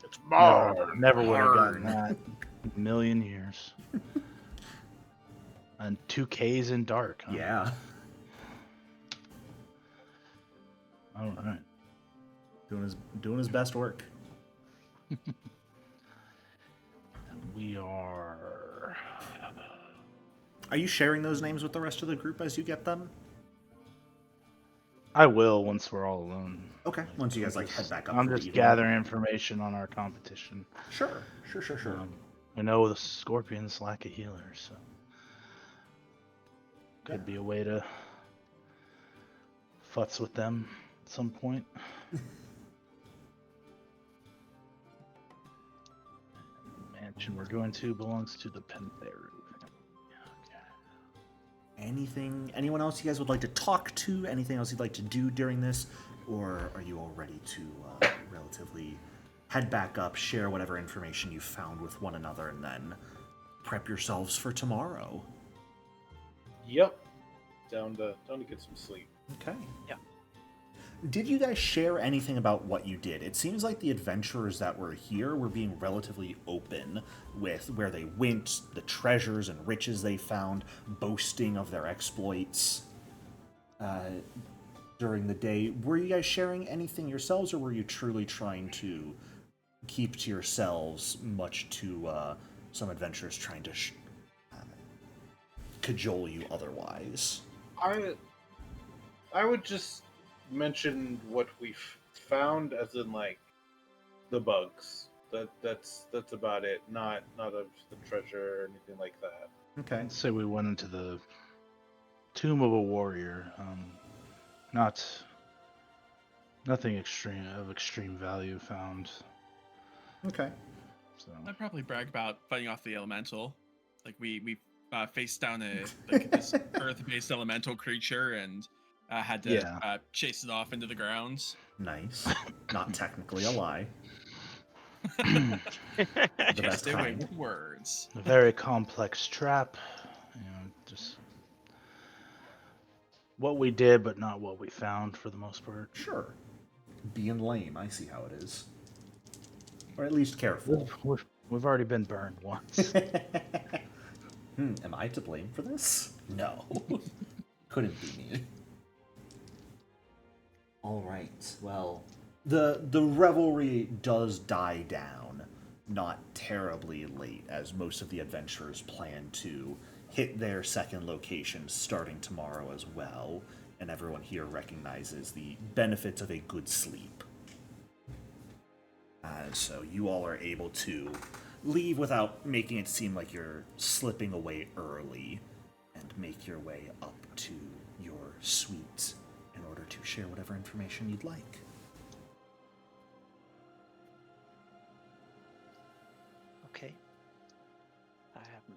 It's Marn. Never would have gotten Marn. that in a million years. And 2 Ks in dark. Huh? Yeah. All right. Doing his best work. We are. Are you sharing those names with the rest of the group as you get them? I will once we're all alone. Okay. Once you guys head back up. I'm for the just evening. gathering information on our competition. Sure. I know the Scorpions lack a healer, so could be a way to futz with them at some point. The mansion we're going to belongs to the Pentheru family. Anyone else you guys would like to talk to? Anything else you'd like to do during this? Or are you all ready to relatively head back up, share whatever information you found with one another, and then prep yourselves for tomorrow? Yep. Down to get some sleep. Okay. Yeah. Did you guys share anything about what you did? It seems like the adventurers that were here were being relatively open with where they went, the treasures and riches they found, boasting of their exploits during the day. Were you guys sharing anything yourselves, or were you truly trying to keep to yourselves, much to some adventurers trying to cajole you otherwise? I would just mention what we found, as in the bugs. That's about it. Not of the treasure or anything like that. Okay. I'd say we went into the tomb of a warrior. Nothing extreme value found. Okay. So I'd probably brag about fighting off the elemental. Like we faced down this earth-based elemental creature and had to chase it off into the grounds. Nice. Not technically a lie. The best Just away kind. with words. a very complex trap. Just what we did, but not what we found for the most part. Sure. Being lame, I see how it is. Or at least careful. We've already been burned once. Am I to blame for this? No. Couldn't be me. Alright, well, the revelry does die down. Not terribly late, as most of the adventurers plan to hit their second location starting tomorrow as well, and everyone here recognizes the benefits of a good sleep. So you all are able to leave without making it seem like you're slipping away early, and make your way up to your suite in order to share whatever information you'd like. Okay. I have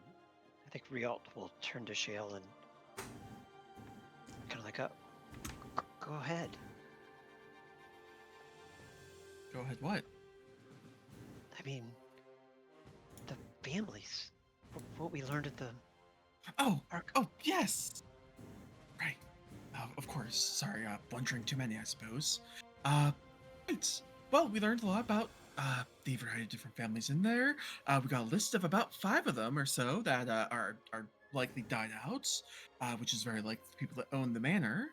we all will turn to Shale and kind of like, go ahead. Go ahead. What? I mean, the families. What we learned at the Oh, park. oh, yes. Right. Of course. Sorry, wondering too many, I suppose. Right. Well, we learned a lot about the variety of different families in there. We got a list of about 5 of them or so that are likely died out, which is very likely the people that own the manor.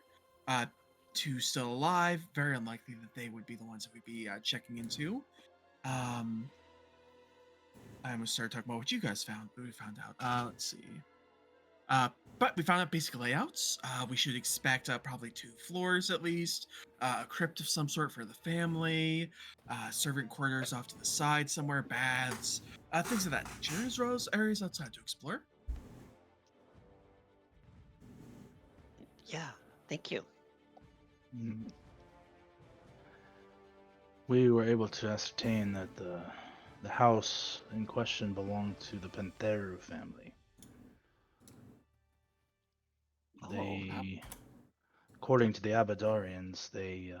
2 still alive. Very unlikely that they would be the ones that we'd be checking into. I almost started talking about what you guys found, but we found out. Let's see. But we found out basic layouts. We should expect probably 2 floors at least, a crypt of some sort for the family, servant quarters off to the side somewhere, baths, things of that nature, as well as areas outside to explore. Yeah, thank you. Mm. We were able to ascertain that the house in question belonged to the Pantheru family. They, according to the Abadarians, they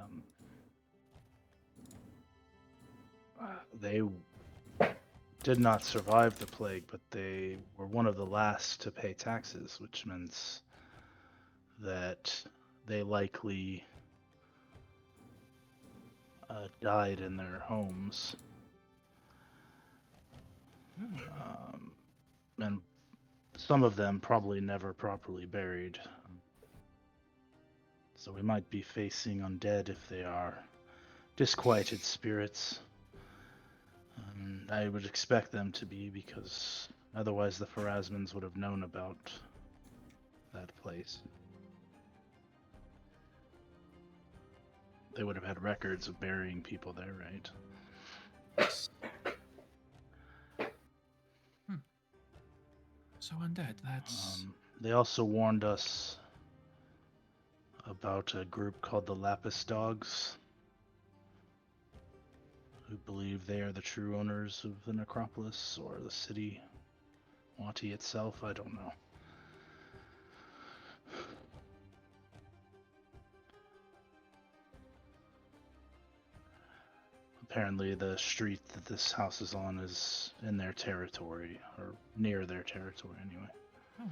did not survive the plague, but they were one of the last to pay taxes, which means that they likely died in their homes. And some of them probably never properly buried. So we might be facing undead if they are disquieted spirits. I would expect them to be, because otherwise the Pharasmans would have known about that place. They would have had records of burying people there, right? So undead, that's... They also warned us about a group called the Lapis Dogs, who believe they are the true owners of the necropolis or the city, Wati itself. I don't know. Apparently the street that this house is on is in their territory, or near their territory anyway. Oh.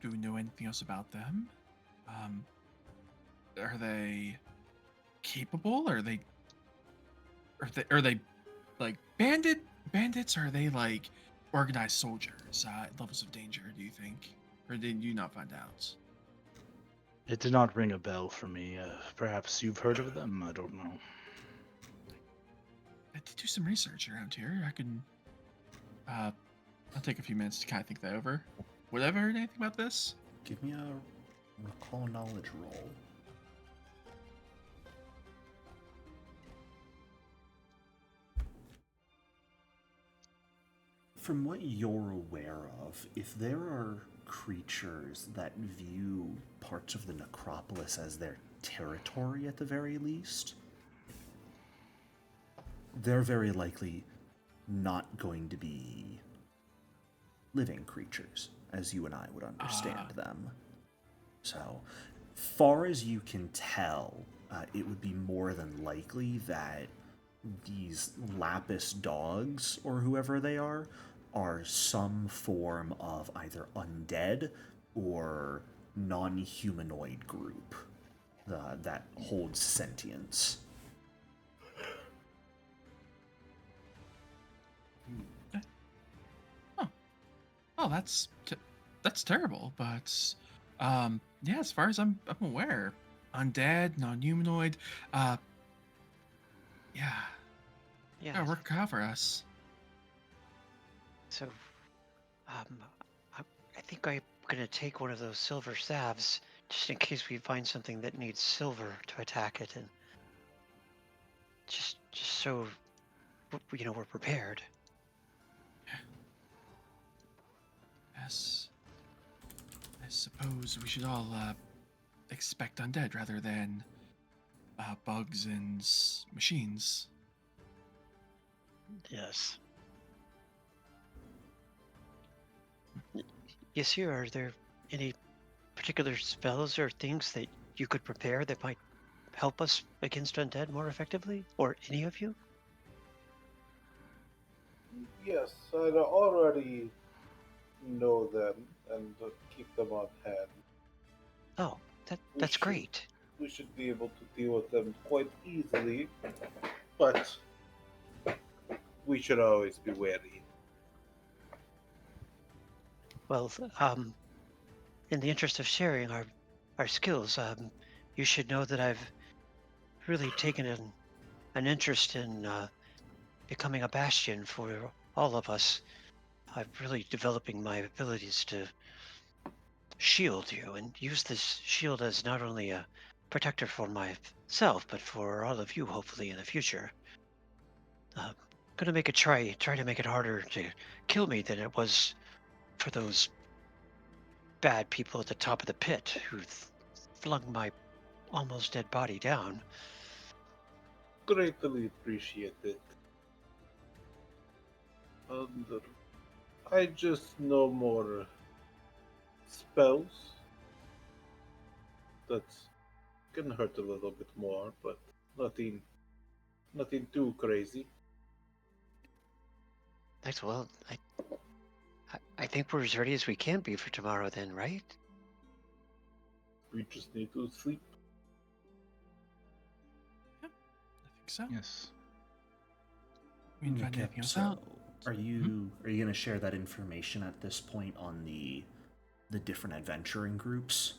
Do we know anything else about them? Are they capable? Are they like bandits? Or are they like organized soldiers at levels of danger, do you think? Or did you not find out? It did not ring a bell for me. Perhaps you've heard of them? I don't know. I did do some research around here. I can I'll take a few minutes to kind of think that over. Would I have heard anything about this? Give me a recall knowledge roll. From what you're aware of, if there are creatures that view parts of the necropolis as their territory at the very least, they're very likely not going to be living creatures, as you and I would understand them. So, far as you can tell, it would be more than likely that these Lapis dogs, or whoever they are some form of either undead or non-humanoid group that holds sentience. Oh, that's terrible. But yeah, as far as I'm aware, undead, non-humanoid. Yeah, Yeah. work out for us. So, I think I'm gonna take one of those silver staves just in case we find something that needs silver to attack it, and just so we're prepared. Yes. I suppose we should all expect undead rather than bugs and machines. Yes. Yes, sir. Are there any particular spells or things that you could prepare that might help us against undead more effectively? Or any of you? Yes, I already know them and keep them on hand. Oh, We that's should great. we should be able to deal with them quite easily, but we should always be wary. Well, in the interest of sharing our skills, you should know that I've really taken an interest in becoming a bastion for all of us. I'm really developing my abilities to shield you and use this shield as not only a protector for myself, but for all of you, hopefully in the future. Uh, gonna make a try to make it harder to kill me than it was for those bad people at the top of the pit who flung my almost dead body down. Greatly appreciate it. And I just know more spells that can hurt a little bit more, but nothing nothing too crazy. Thanks. Well, I think we're as ready as we can be for tomorrow, then, right? We just need to sleep. I think so. Yes. We didn't find Okay, anything else so out. are you going to share that information at this point on the different adventuring groups?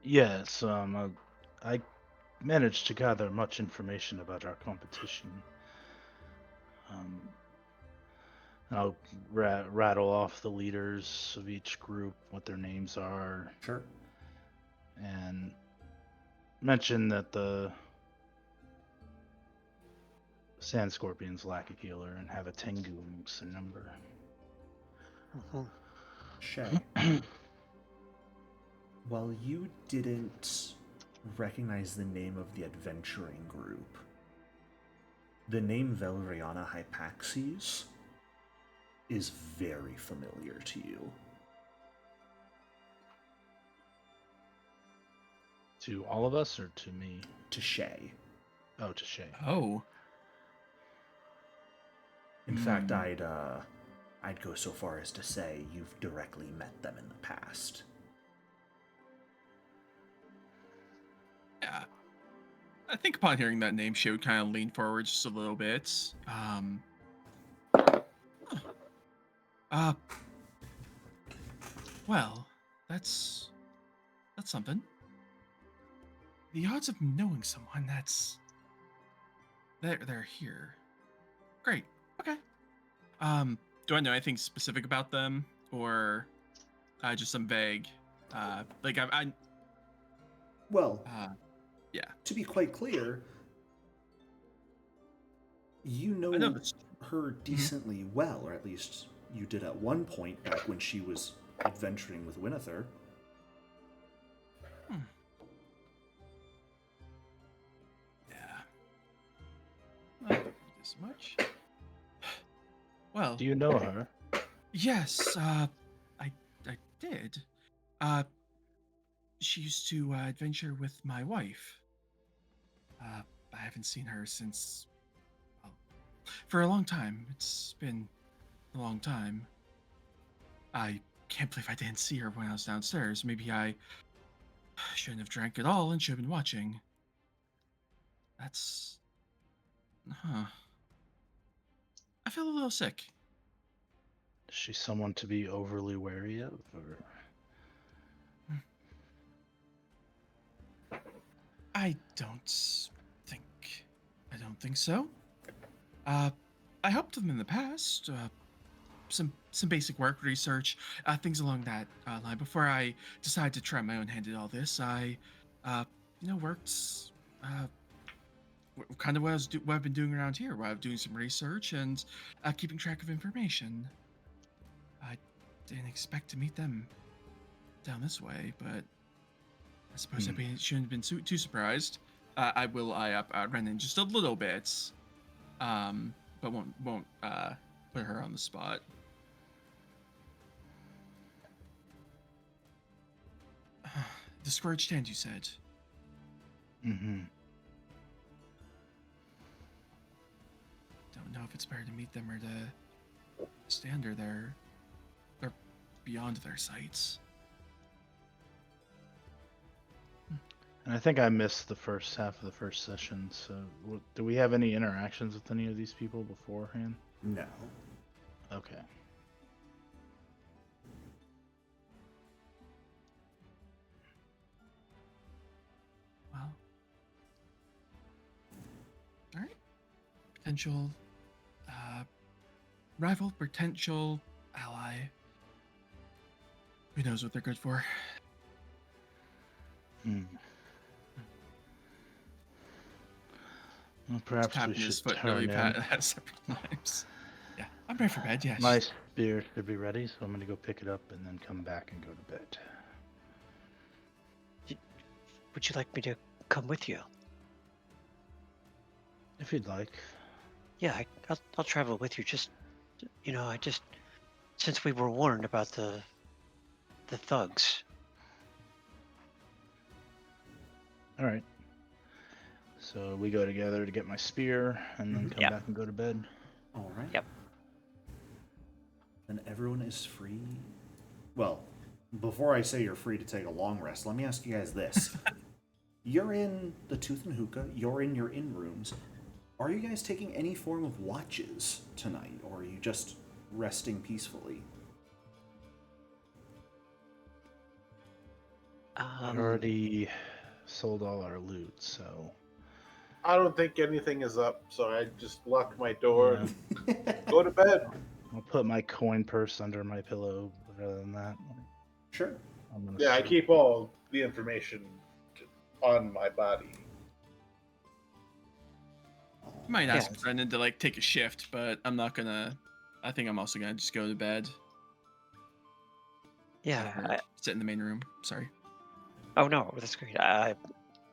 Yes. I managed to gather much information about our competition. And I'll rattle off the leaders of each group, what their names are, Sure. and mention that the Sand Scorpions lack a healer and have a Tengu amongst their number. Mm-hmm. Shay. While you didn't recognize the name of the adventuring group, the name Velriana Hypaxes is very familiar to you. To all of us or to me? To Shay. Oh, to Shay. Oh. In fact, I'd go so far as to say you've directly met them in the past. Yeah. I think upon hearing that name, she would kind of lean forward just a little bit. Uh, well, that's something. The odds of knowing someone they're here. Great. Okay. Do I know anything specific about them, or just some vague? Like Well, yeah. to be quite clear, you I know know this. her decently well, or at least you did at one point back when she was adventuring with Winither. Yeah. Not this much. Well. Do you know her? Yes. I did. She used to adventure with my wife. I haven't seen her since, well, for a long time. It's been a long time. I can't believe I didn't see her when I was downstairs. Maybe I shouldn't have drank at all and should have been watching. That's... Huh. I feel a little sick. Is she someone to be overly wary of, or? I don't think so. I helped them in the past. Some basic work research, things along that line. Before I decided to try my own hand at all this, I, worked kind of what I've been doing around here, where I'm doing some research and keeping track of information. I didn't expect to meet them down this way, but I suppose I shouldn't have been too surprised. I will eye up Renan just a little bit, but won't put her on the spot. the scourged hand, you said. Mm-hmm. Don't know if it's better to meet them or to stand, or they're beyond their sights. And I think I missed the first half of the first session, so do we have any interactions with any of these people beforehand? No. Okay. Well, all right. Potential rival, potential ally. Who knows what they're good for? Hmm. Well, perhaps we Tapping his should foot turn really in. at several times. Yeah, I'm ready for bed. Yes. My spear should be ready, so I'm going to go pick it up and then come back and go to bed. Would you like me to come with you? If you'd like. Yeah, I'll travel with you. Just, since we were warned about the thugs. All right. So we go together to get my spear and then come Yep. back and go to bed. All right. Yep. Then everyone is free. Well, before I say you're free to take a long rest, let me ask you guys this. You're in the Tooth and Hookah. You're in your inn rooms. Are you guys taking any form of watches tonight, or are you just resting peacefully? I already sold all our loot, so I don't think anything is up, so I just lock my door and go to bed. I'll put my coin purse under my pillow. But other than that, Sure. I'm gonna Yeah, I sleep. keep all the information on my body. Might ask Yeah. Brendan to like take a shift, but I'm not gonna. I think I'm also gonna just go to bed. Yeah. Sit in the main room. Sorry. Oh no, that's great.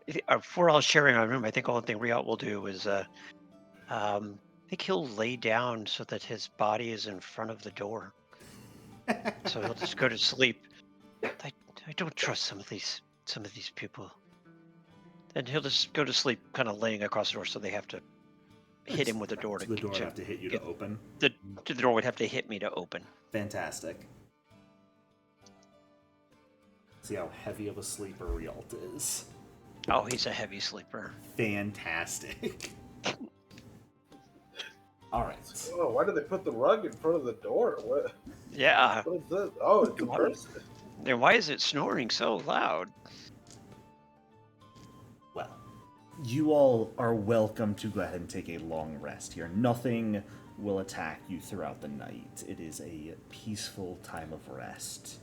If we're all sharing our room, I think all thing Riot will do is, I think he'll lay down so that his body is in front of the door. So he'll just go to sleep. I don't trust some of these people. And he'll just go to sleep, kind of laying across the door, so they have to hit him with the door So the door would have to hit you to open. The door would have to hit me to open. Fantastic. See how heavy of a sleeper Rialt is. Oh, he's a heavy sleeper. Fantastic. All right. Oh, why did they put the rug in front of the door? What? Yeah. What is this? Oh, it's a What? person. Then why is it snoring so loud? Well, you all are welcome to go ahead and take a long rest here. Nothing will attack you throughout the night. It is a peaceful time of rest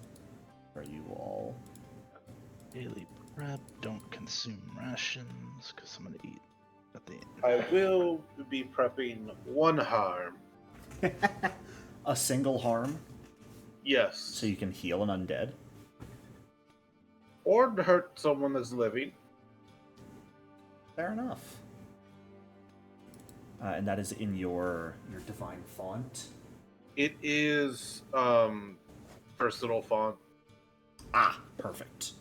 for you all. Daily prep. Don't consume rations because I'm gonna eat at the end. I will be prepping one harm. A single harm, Yes. so you can heal an undead. Or to hurt someone that's living. Fair enough. And that is in your divine font. It is personal font. Ah, perfect.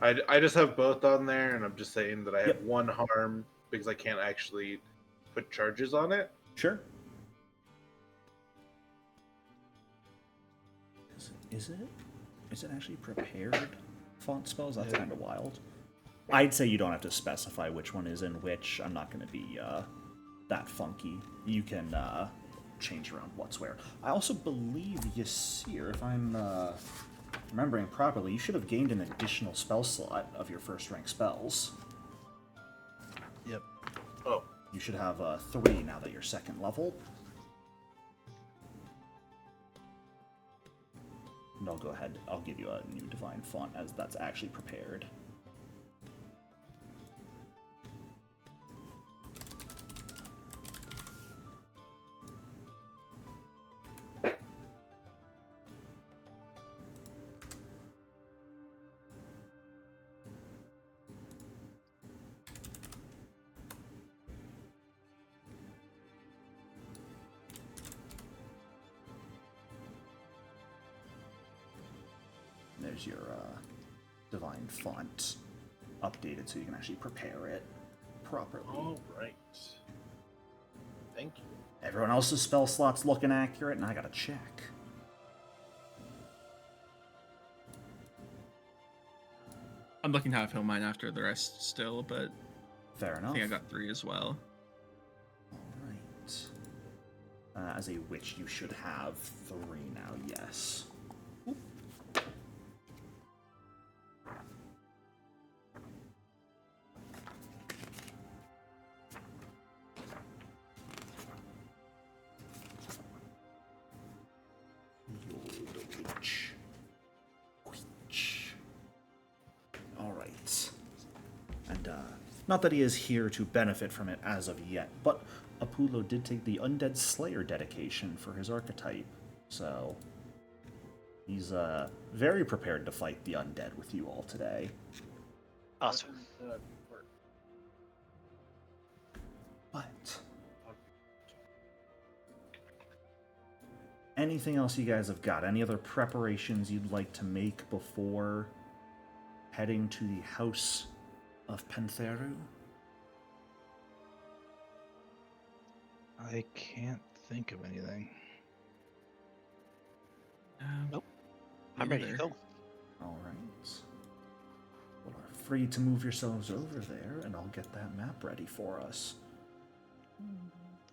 I just have both on there, and I'm just saying that I have Yep. one harm because I can't actually put charges on it. Sure. Is it actually prepared font spells? That's Yeah. kind of wild. I'd say you don't have to specify which one is in which. I'm not going to be that funky. You can change around what's where. I also believe Ysir, if I'm remembering properly, you should have gained an additional spell slot of your first rank spells. Yep. Oh, You should have 3 now that you're second level. And I'll go ahead, I'll give you a new divine font as that's actually prepared. There's your divine font updated so you can actually prepare it properly. All right. Thank you. Everyone else's spell slots looking accurate, and I gotta check. I'm looking how I fill mine after the rest still, but Fair I enough. think I got 3 as well. Alright. As a witch, you should have 3 now, yes. Alright. And, not that he is here to benefit from it as of yet, but Apollo did take the Undead Slayer dedication for his archetype, so he's, very prepared to fight the undead with you all today. Awesome. But anything else you guys have got? Any other preparations you'd like to make before heading to the House of Pantheru? I can't think of anything. Nope. Me I'm ready to neither. go. All right. Well, are free to move yourselves over there, and I'll get that map ready for us.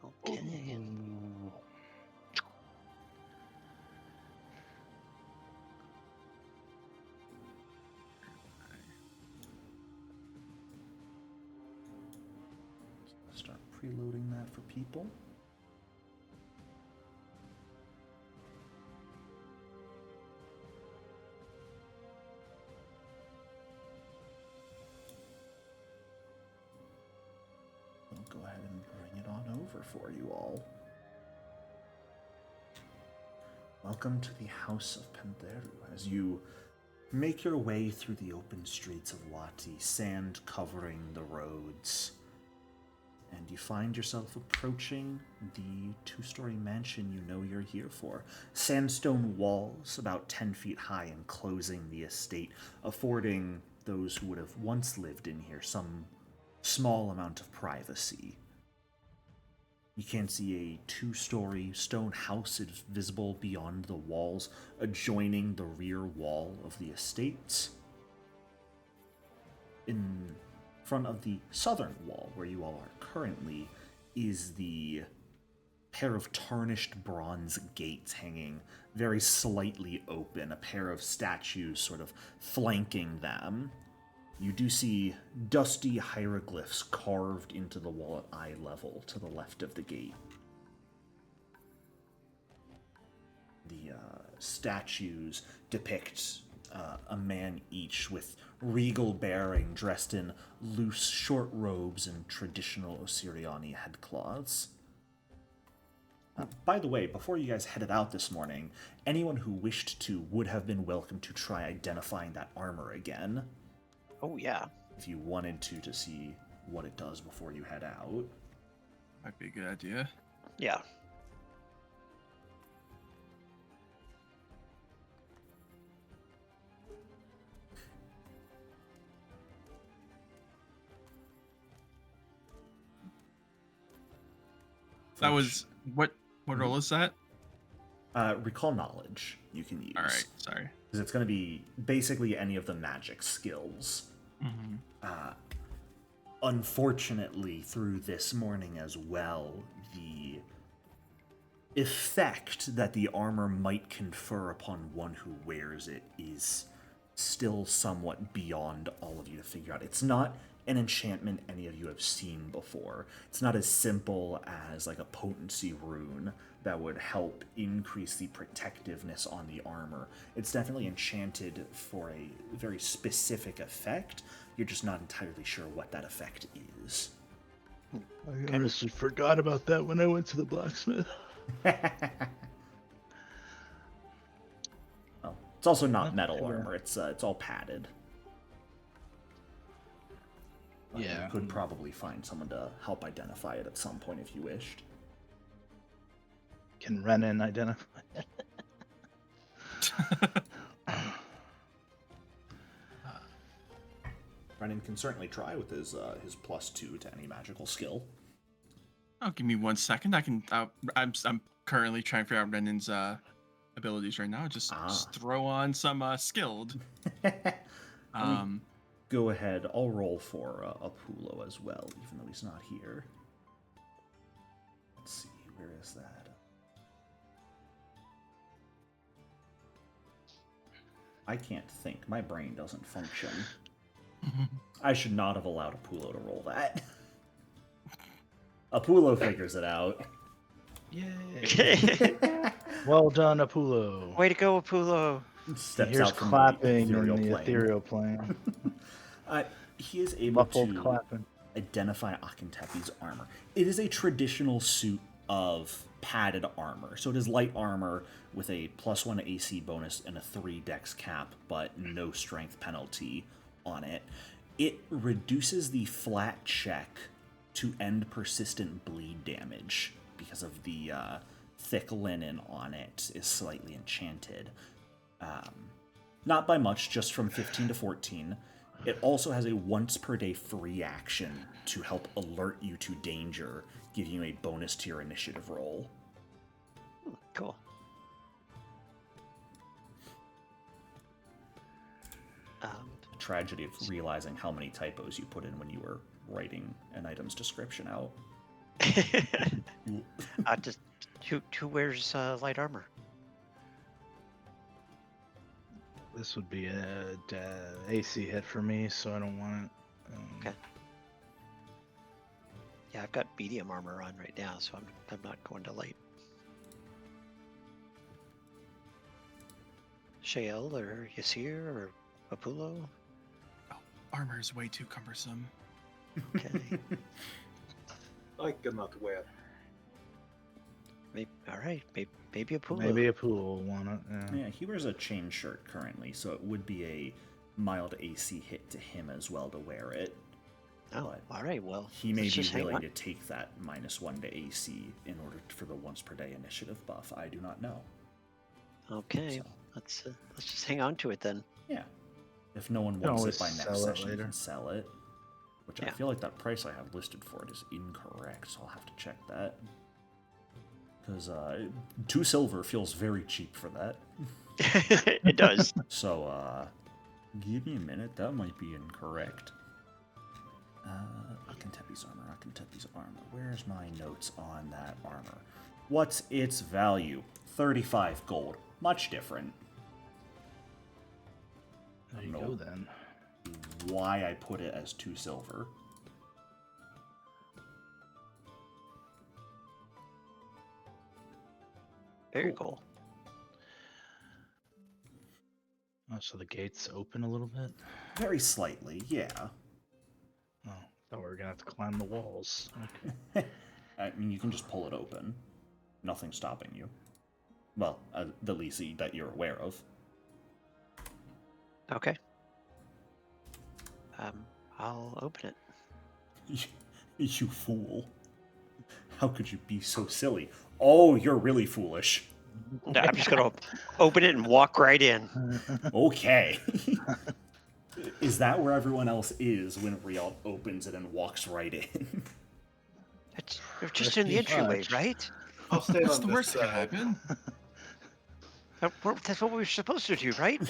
Okay. Start preloading that for people. I'll go ahead and bring it on over for you all. Welcome to the House of Pantheru. As you make your way through the open streets of Wati, sand covering the roads, and you find yourself approaching the 2-story mansion you know you're here for. Sandstone walls about 10 feet high enclosing the estate, affording those who would have once lived in here some small amount of privacy. You can see a 2-story stone house is visible beyond the walls, adjoining the rear wall of the estate. In front of the southern wall, where you all are currently, is the pair of tarnished bronze gates hanging very slightly open, a pair of statues sort of flanking them. You do see dusty hieroglyphs carved into the wall at eye level to the left of the gate. The statues depict a man each with regal bearing, dressed in loose short robes and traditional Osiriani headcloths. By the way, before you guys headed out this morning, anyone who wished to would have been welcome to try identifying that armor again. Oh, yeah. If you wanted to see what it does before you head out. Might be a good idea. Yeah. That was what roll is that? Recall knowledge you can use. All right, sorry. Because it's going to be basically any of the magic skills. Mm-hmm. Unfortunately, through this morning as well, the effect that the armor might confer upon one who wears it is still somewhat beyond all of you to figure out. It's not an enchantment any of you have seen before. It's not as simple as like a potency rune that would help increase the protectiveness on the armor. It's definitely enchanted for a very specific effect. You're just not entirely sure what that effect is. I honestly forgot about that when I went to the blacksmith. Well, it's also not metal armor. It's all padded. But Yeah. you could probably find someone to help identify it at some point if you wished. Can Renan identify it? Brennan can certainly try with his +2 to any magical skill. Oh, give me 1 second. I'm currently trying to figure out Renan's abilities right now. Just throw on some skilled. Go ahead. I'll roll for Apulo as well, even though he's not here. Let's see, where is that? I can't think. My brain doesn't function. I should not have allowed Apulo to roll that. Apulo figures it out. Yay! Well done, Apulo. Way to go, Apulo. Steps Here's out from clapping the ethereal in the plane. ethereal plane. He is able Muffled to clapping. identify Akintepi's armor. It is a traditional suit of padded armor. So it is light armor with a +1 AC bonus and a 3 dex cap, but no strength penalty on it. It reduces the flat check to end persistent bleed damage because of the thick linen on it is slightly enchanted. Not by much, just from 15 to 14. It also has a once per day free action to help alert you to danger, giving you a bonus to your initiative roll. Cool. Tragedy of realizing how many typos you put in when you were writing an item's description out. Just who wears light armor? This would be a AC hit for me, so I don't want it. Okay. Yeah, I've got medium armor on right now, so I'm not going to light. Shael or Yasir or Apulo? Oh, armor is way too cumbersome. Okay. I cannot wear. All right. Maybe Apulo. Maybe Apulo will want it. Yeah, he wears a chain shirt currently, so it would be a mild AC hit to him as well to wear it. Oh, all right. Well, he may let's be just hang willing on. to take that -1 to AC in order for the once per day initiative buff. I do not know. Okay. So. Let's just hang on to it then. Yeah. If no one can wants always it by next sell it session, you later. can sell it. Which I Yeah. feel like that price I have listed for it is incorrect, so I'll have to check that. Because 2 silver feels very cheap for that. It does. So, give me a minute. That might be incorrect. Akintepi's armor. Where's my notes on that armor? What's its value? 35 gold. Much different. There you No. go then. Why I put it as 2 silver. Very cool. Oh, so the gates open a little bit? Very slightly, yeah. Oh, thought we were gonna have to climb the walls. Okay. I mean, you can just pull it open. Nothing's stopping you. Well, the least that you're aware of. Okay. I'll open it. You fool. How could you be so silly? Oh, you're really foolish. No, I'm just gonna open it and walk right in. Okay. Is that where everyone else is when Rialt opens it and walks right in? They're just in the entryway, right? I'll stay That's on the this worst that could side. happen. That's what we're supposed to do, right?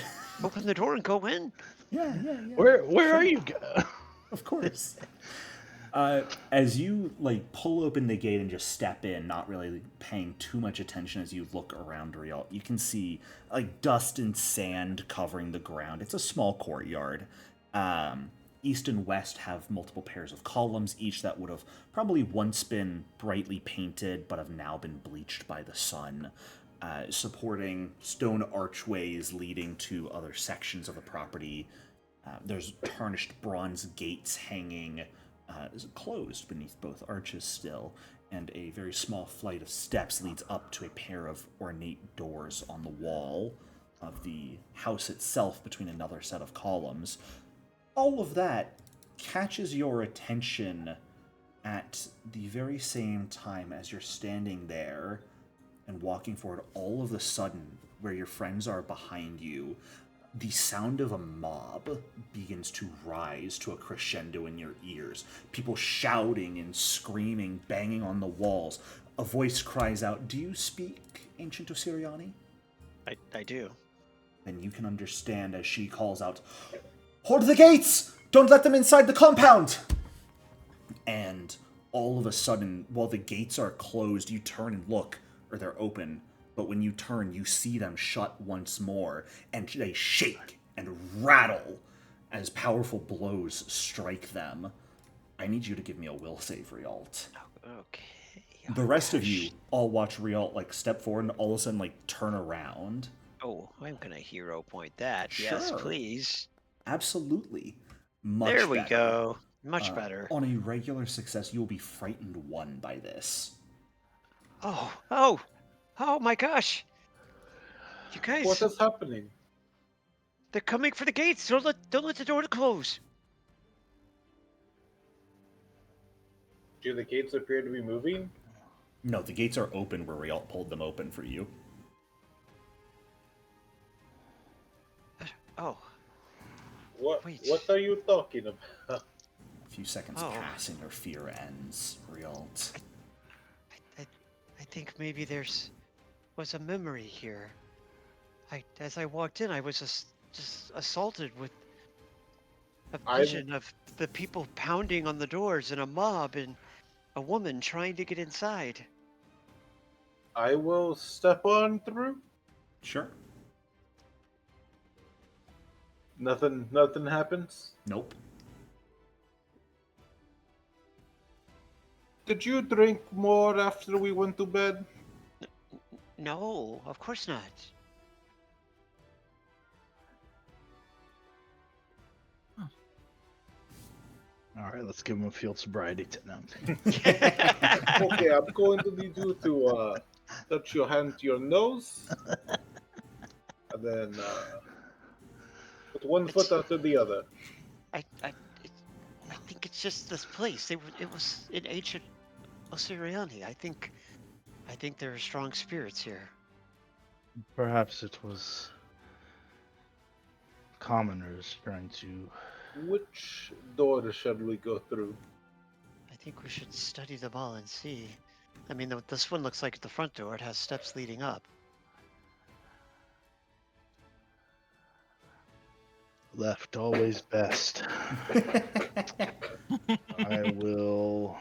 Open the door and go in. Yeah. Where are you? Of course. As you pull open the gate and just step in, not really paying too much attention as you look around Rialt, you can see dust and sand covering the ground. It's a small courtyard. East and west have multiple pairs of columns, each that would have probably once been brightly painted, but have now been bleached by the sun, supporting stone archways leading to other sections of the property. There's tarnished bronze gates hanging closed beneath both arches still, and a very small flight of steps leads up to a pair of ornate doors on the wall of the house itself between another set of columns. All of that catches your attention at the very same time as you're standing there and walking forward. All of a sudden, where your friends are behind you, the sound of a mob begins to rise to a crescendo in your ears. People shouting and screaming, banging on the walls. A voice cries out, "Do you speak Ancient Osiriani?" I do. Then you can understand as she calls out, "Hold the gates! Don't let them inside the compound!" And all of a sudden, while the gates are closed, you turn and look, or they're open. But when you turn, you see them shut once more, and they shake and rattle as powerful blows strike them. I need you to give me a will save, Rialt. Okay. The rest of you all watch Rialt like step forward and all of a sudden like turn around. Oh, I'm gonna hero point that. Yes, Sure. please. Absolutely. Much There we better. go. Much better. On a regular success, you will be frightened one by this. Oh my gosh! You guys, What is happening? they're coming for the gates. Don't let the door close. Do the gates appear to be moving? No, the gates are open where Rialt pulled them open for you. Oh, What? Wait. What are you talking about? A few seconds pass and your fear ends, Rialt. I think maybe was a memory here. As I walked in, I was just assaulted with a vision of the people pounding on the doors and a mob and a woman trying to get inside. I will step on through. Sure. Nothing happens. Nope. Did you drink more after we went to bed? No, of course not. All right, let's give him a field sobriety test now. Okay, I'm going to need you to touch your hand to your nose, and then put one foot after the other. I think it's just this place. It was in ancient Osiriani. I think there are strong spirits here. Perhaps it was commoners trying to. Which door shall we go through? I think we should study them all and see. I mean, this one looks like the front door. It has steps leading up. Left always best. I will.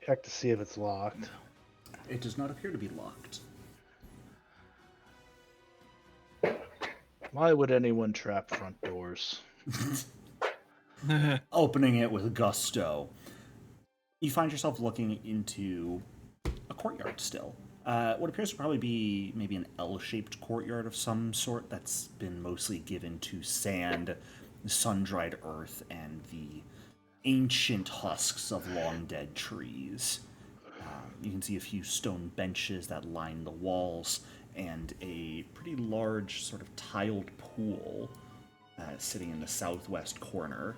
Check to see if it's locked. It does not appear to be locked. Why would anyone trap front doors? Opening it with gusto. You find yourself looking into a courtyard still. What appears to probably be maybe an L-shaped courtyard of some sort that's been mostly given to sand, sun-dried earth, and the ancient husks of long-dead trees. You can see a few stone benches that line the walls, and a pretty large sort of tiled pool sitting in the southwest corner,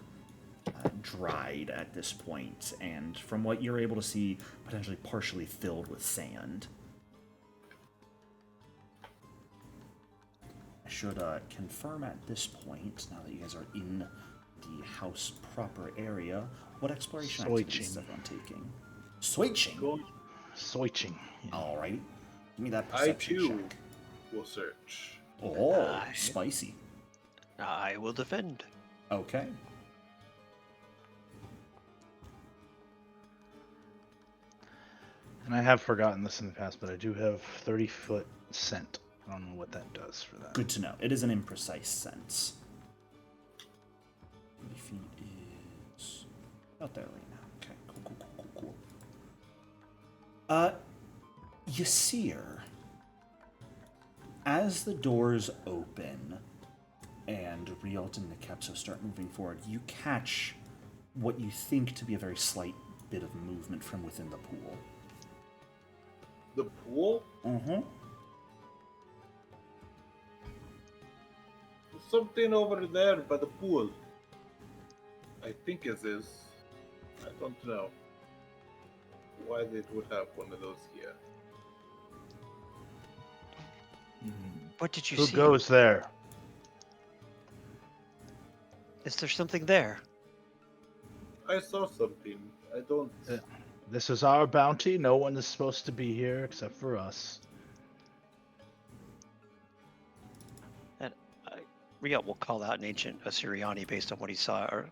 dried at this point, and from what you're able to see, potentially partially filled with sand. I should confirm at this point, now that you guys are in the house proper area, what exploration activities is everyone taking? Switching? Switching. Yeah. Alright. Give me that I perception too check. will search. Oh, spicy. I will defend. Okay. And I have forgotten this in the past, but I do have 30-foot scent. I don't know what that does for that. Good to know. It is an imprecise sense. 30 feet is out there right now. Okay, cool. Ysir, as the doors open and Rialt and Nekepso start moving forward, you catch what you think to be a very slight bit of movement from within the pool. The pool? Mm-hmm. There's something over there by the pool. I think it is. I don't know. why they would have one of those here. What did you Who see? goes there? Is there something there? I saw something. I don't. This is our bounty. No one is supposed to be here except for us. And Riot will call out an ancient Osiriani based on what he saw or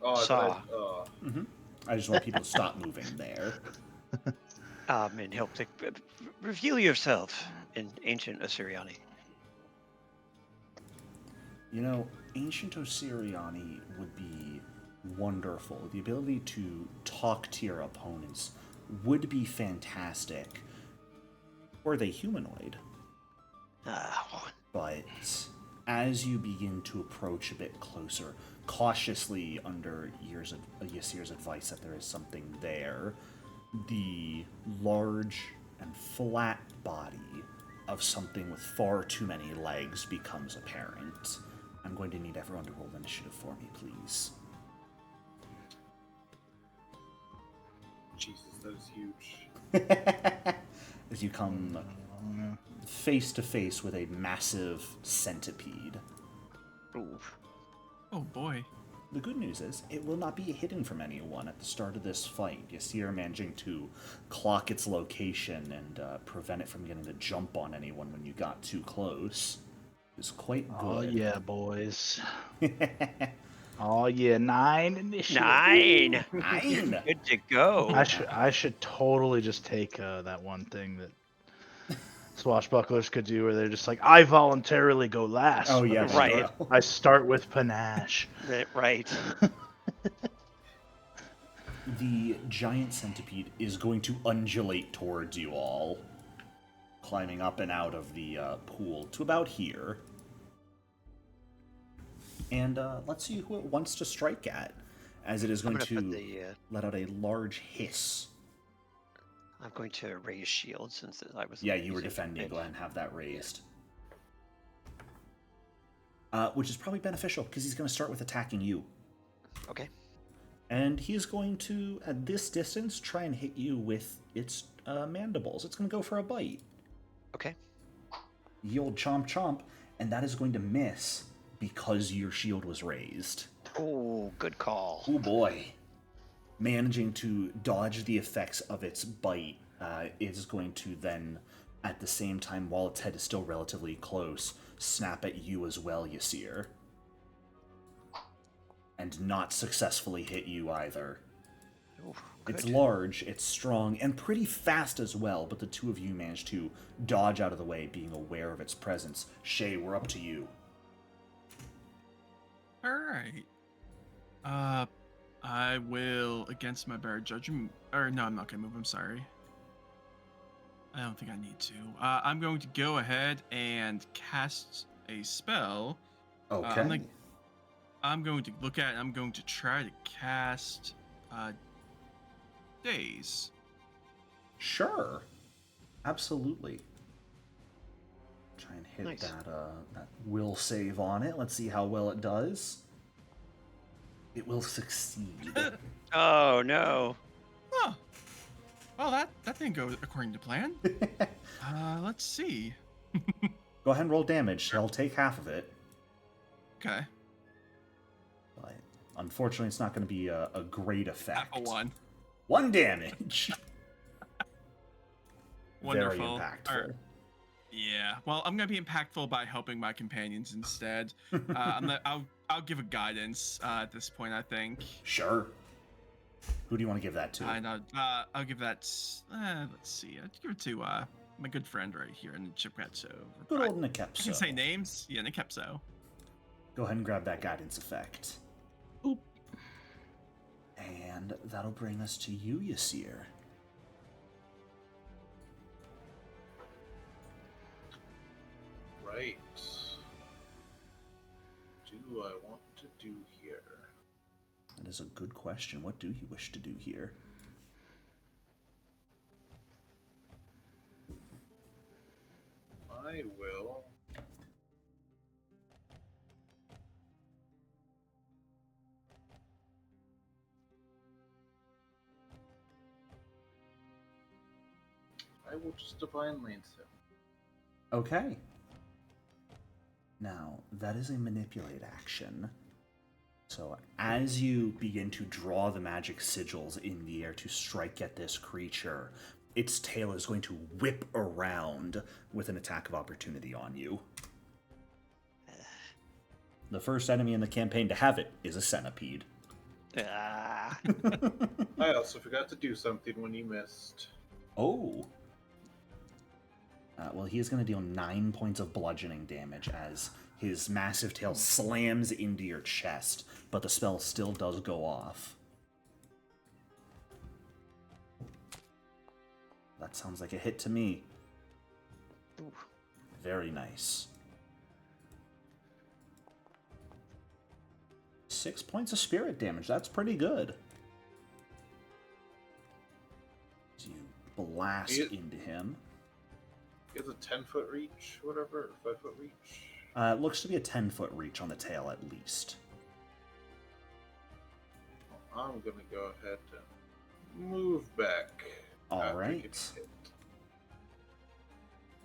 Oh, saw. I just want people to stop moving there. And he'll say, reveal yourself in ancient Osiriani. You know, ancient Osiriani would be wonderful. The ability to talk to your opponents would be fantastic. Were they humanoid? But as you begin to approach a bit closer, cautiously under Ysir's advice that there is something there, the large and flat body of something with far too many legs becomes apparent. I'm going to need everyone to roll initiative for me, please. Jesus, that is huge. As you come face to face with a massive centipede. Ooh. Oh boy. The good news is, it will not be hidden from anyone at the start of this fight. Ysir managing to clock its location and prevent it from getting the jump on anyone when you got too close is quite good. Oh yeah, boys. Oh yeah, 9 initiative. 9! 9! Good to go. I should totally just take that one thing that swashbucklers could do, where they're just like, I voluntarily go last. Oh, but yeah, Right. I start with panache. Right. The giant centipede is going to undulate towards you all, climbing up and out of the pool to about here. And let's see who it wants to strike at, as it is going to let out a large hiss. I'm going to raise shield since I was. Yeah, you were using defending. it. Go ahead and have that raised. Which is probably beneficial, because he's going to start with attacking you. Okay. And he's going to, at this distance, try and hit you with its mandibles. It's going to go for a bite. Okay. Ye old chomp chomp, and that is going to miss because your shield was raised. Oh, good call. Oh boy. Managing to dodge the effects of its bite, it is going to then, at the same time, while its head is still relatively close, snap at you as well, Ysir. And not successfully hit you either. Ooh, It's good. large, it's strong, and pretty fast as well, but the two of you managed to dodge out of the way, being aware of its presence. Shay, we're up to you. Alright. I will, against my better judgment, or no, I'm not gonna move, I'm sorry. I don't think I need to. I'm going to go ahead and cast a spell. Okay. I'm going to look at it, I'm going to try to cast Daze. Sure. Absolutely. Try and hit Nice. that will save on it. Let's see how well it does. It will succeed. Oh no. Huh. Well, that didn't go according to plan. Let's see. Go ahead and roll damage. He'll take half of it. Okay. But unfortunately, it's not going to be a great effect. Half a 1. 1 damage. Very Wonderful. impactful. Alright. Yeah. Well, I'm gonna be impactful by helping my companions instead. I'll give a guidance at this point, I think. Sure. Who do you want to give that to? And I'll give that. Let's see. I'll give it to my good friend right here in Chipetso. Good old I can Nikepso. say names. Yeah, Nikepso. Go ahead and grab that guidance effect. Oop. And that'll bring us to you, Ysir. Right. Do I want to do here? That is a good question. What do you wish to do here? I will. will just divine lance him. Okay. Now, that is a manipulate action. So, as you begin to draw the magic sigils in the air to strike at this creature, its tail is going to whip around with an attack of opportunity on you. The first enemy in the campaign to have it is a centipede. Ah. I also forgot to do something when you missed. Oh. Well, he is going to deal 9 points of bludgeoning damage as his massive tail slams into your chest, but the spell still does go off. That sounds like a hit to me. Ooh. Very nice. 6 points of spirit damage. That's pretty good. As you blast into him. He has a 10-foot reach, whatever, 5-foot reach. It looks to be a 10-foot reach on the tail at least. I'm gonna go ahead and move back. All after right. getting hit.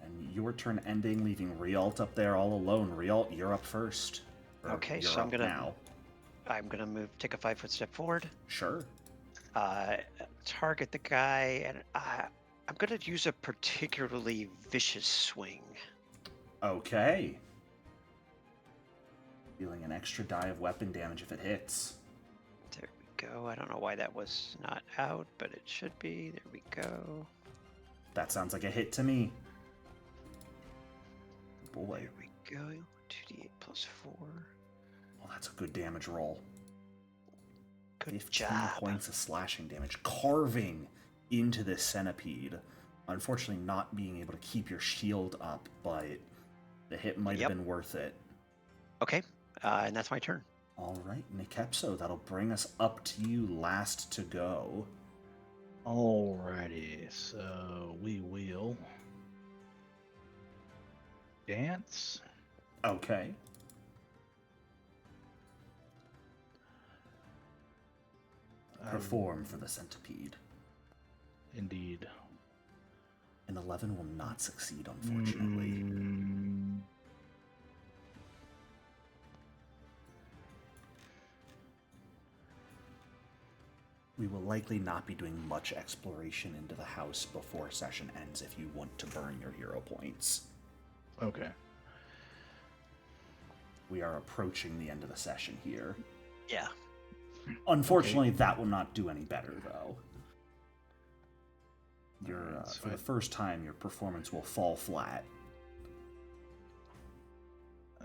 And your turn ending, leaving Rialt up there all alone. Rialt, you're up first. Or Okay, you're so I'm up gonna now. take a 5-foot step forward. Sure. Target the guy, and I'm gonna use a particularly vicious swing. Okay. Dealing an extra die of weapon damage if it hits. There we go. I don't know why that was not out, but it should be. There we go. That sounds like a hit to me. Boy. There we go. 2d8 plus 4. Well, that's a good damage roll. Good 15 job. points of slashing damage, carving into this centipede. Unfortunately, not being able to keep your shield up, but the hit might have been worth it. Okay, and that's my turn. All right, Nikepso, that'll bring us up to you last to go. Alrighty, so we will dance. Okay. Perform for the centipede. Indeed. An 11 will not succeed, unfortunately. We will likely not be doing much exploration into the house before session ends if you want to burn your hero points. Okay. We are approaching the end of the session here. Yeah. Unfortunately, that will not do any better, though. For the first time, your performance will fall flat.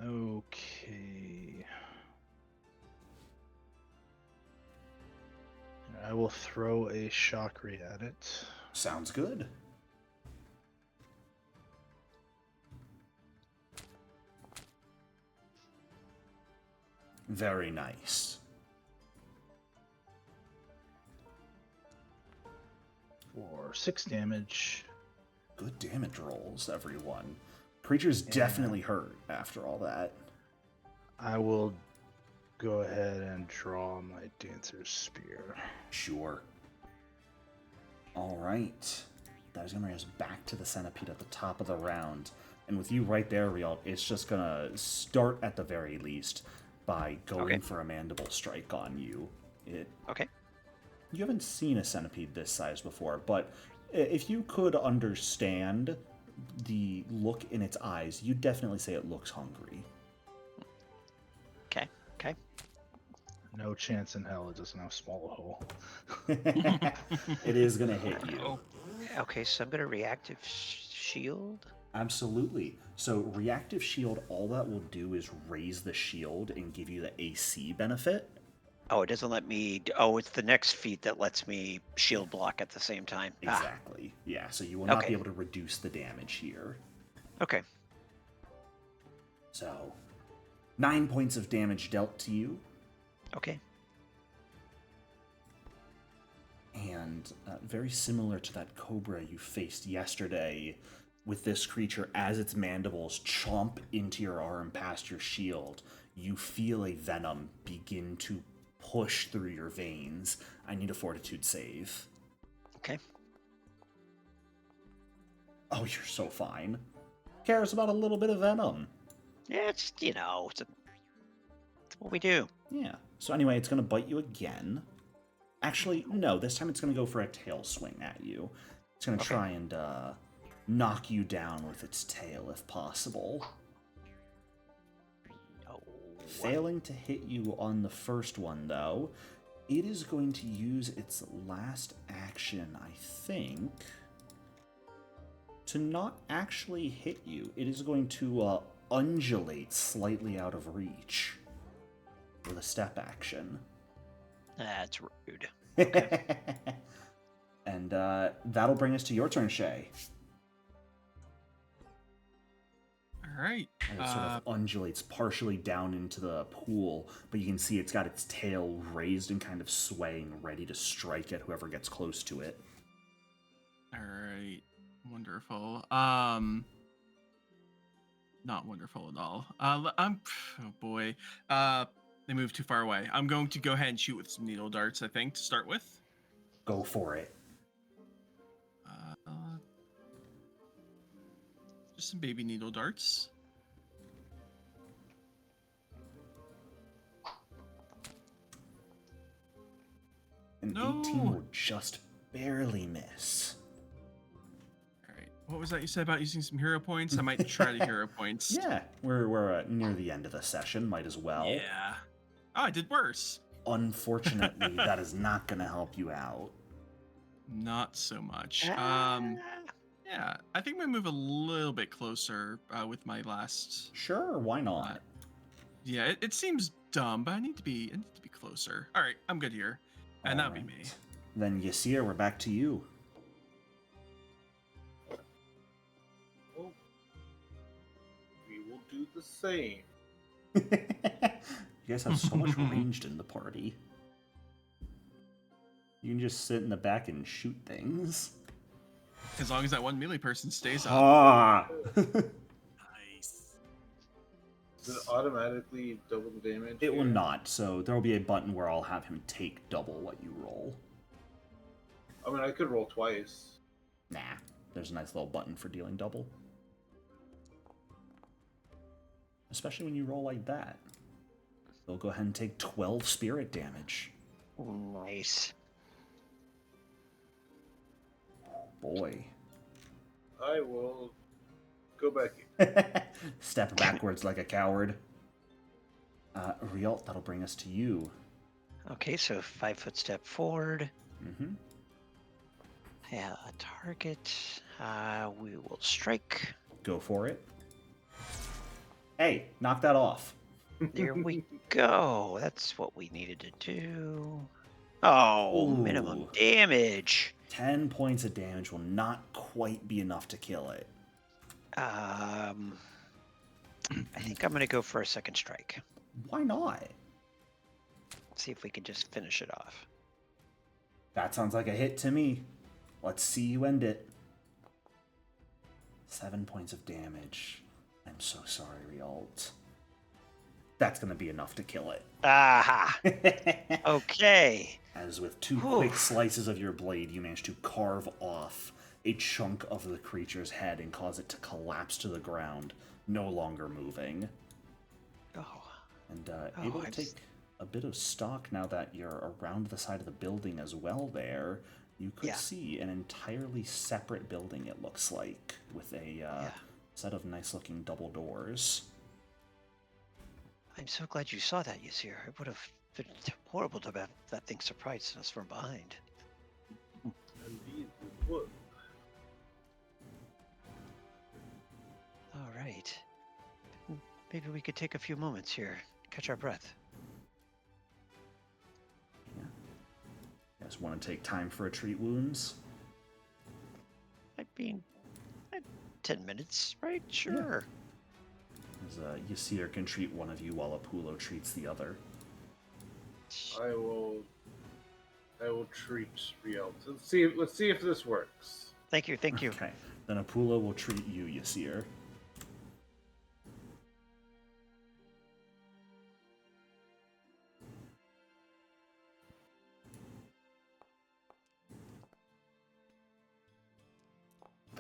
Okay. I will throw a shock ray at it. Sounds good. Very nice. For 6 damage. Good damage rolls, everyone. Creature's definitely hurt after all that. I will go ahead and draw my Dancer's Spear. Sure. All right. That is going to bring us back to the centipede at the top of the round. And with you right there, Rialt, it's just going to start at the very least by going for a mandible strike on you. Okay. You haven't seen a centipede this size before, but if you could understand the look in its eyes, you'd definitely say it looks hungry. Okay. Okay. No chance in hell it doesn't have swallow hole. It is going to hit you. Okay, so I'm gonna reactive shield. Absolutely. So reactive shield, all that will do is raise the shield and give you the AC benefit. Oh, it doesn't let me. Oh, it's the next feat that lets me shield block at the same time. Exactly. Yeah, so you will not be able to reduce the damage here. Okay. So, 9 points of damage dealt to you. Okay. And very similar to that cobra you faced yesterday, with this creature, as its mandibles chomp into your arm past your shield, you feel a venom begin to push through your veins. I need a fortitude save. Okay. Oh, you're so fine. Cares about a little bit of venom. Yeah, it's, it's what we do. Yeah. So anyway, it's going to bite you again. Actually, no. This time it's going to go for a tail swing at you. It's going to Okay. try and knock you down with its tail if possible. Oh, Failing to hit you on the first one, though, it is going to use its last action, I think, to not actually hit you. It is going to undulate slightly out of reach with a step action. that's rude. And that'll bring us to your turn, Shay. All right. And it sort of undulates partially down into the pool, but you can see it's got its tail raised and kind of swaying, ready to strike at whoever gets close to it. All right. Wonderful. Not wonderful at all. Oh boy. They moved too far away. I'm going to go ahead and shoot with some needle darts, I think, to start with. Go for it. Just some baby needle darts. An No. 18 will just barely miss. All right. What was that you said about using some hero points? I might try the hero points. Yeah, we're near the end of the session. Might as well. Yeah. Oh, I did worse. Unfortunately, that is not going to help you out. Not so much. Ah, Yeah, I think I'm gonna move a little bit closer with my last. Sure, why not? Yeah, it seems dumb, but I need to be closer. All right, I'm good here, and that'll be me. Alright. Then Ysir, we're back to you. Well, we will do the same. You guys have so much ranged in the party. You can just sit in the back and shoot things. As long as that one melee person stays up. Ah! Nice. Does it automatically double the damage? It will here? not, so there will be a button where I'll have him take double what you roll. I mean, I could roll twice. Nah, there's a nice little button for dealing double. Especially when you roll like that. They'll go ahead and take 12 spirit damage. nice. Boy. I will go back in. Step backwards like a coward. Rialt, that'll bring us to you. Okay, so 5-foot step forward. Mm-hmm. Yeah, a target. We will strike. Go for it. Hey, knock that off. There we go. That's what we needed to do. Oh, minimum Ooh. damage. 10 points of damage will not quite be enough to kill it. I think I'm gonna go for a second strike. Why not? See if we can just finish it off. That sounds like a hit to me. Let's see you end it. 7 points of damage. I'm so sorry, Rialt. That's going to be enough to kill it. Aha! Okay. As with two Whew. quick slices of your blade, you manage to carve off a chunk of the creature's head and cause it to collapse to the ground, no longer moving. Oh, And Oh, able to I'm take a bit of stock now that you're around the side of the building as well there. You could Yeah. see an entirely separate building, it looks like, with a set of nice-looking double doors. I'm so glad you saw that, Ysir. It would have been horrible to have that thing surprised us from behind. Indeed, it would. All right. Maybe we could take a few moments here, catch our breath. Yeah. You guys want to take time for a treat wounds? I mean, 10 minutes, right? Sure. As Ysir can treat one of you while Apulo treats the other. I will treat Riel. Let's see if this works. Thank you, thank you. Okay. Then Apulo will treat you, Ysir.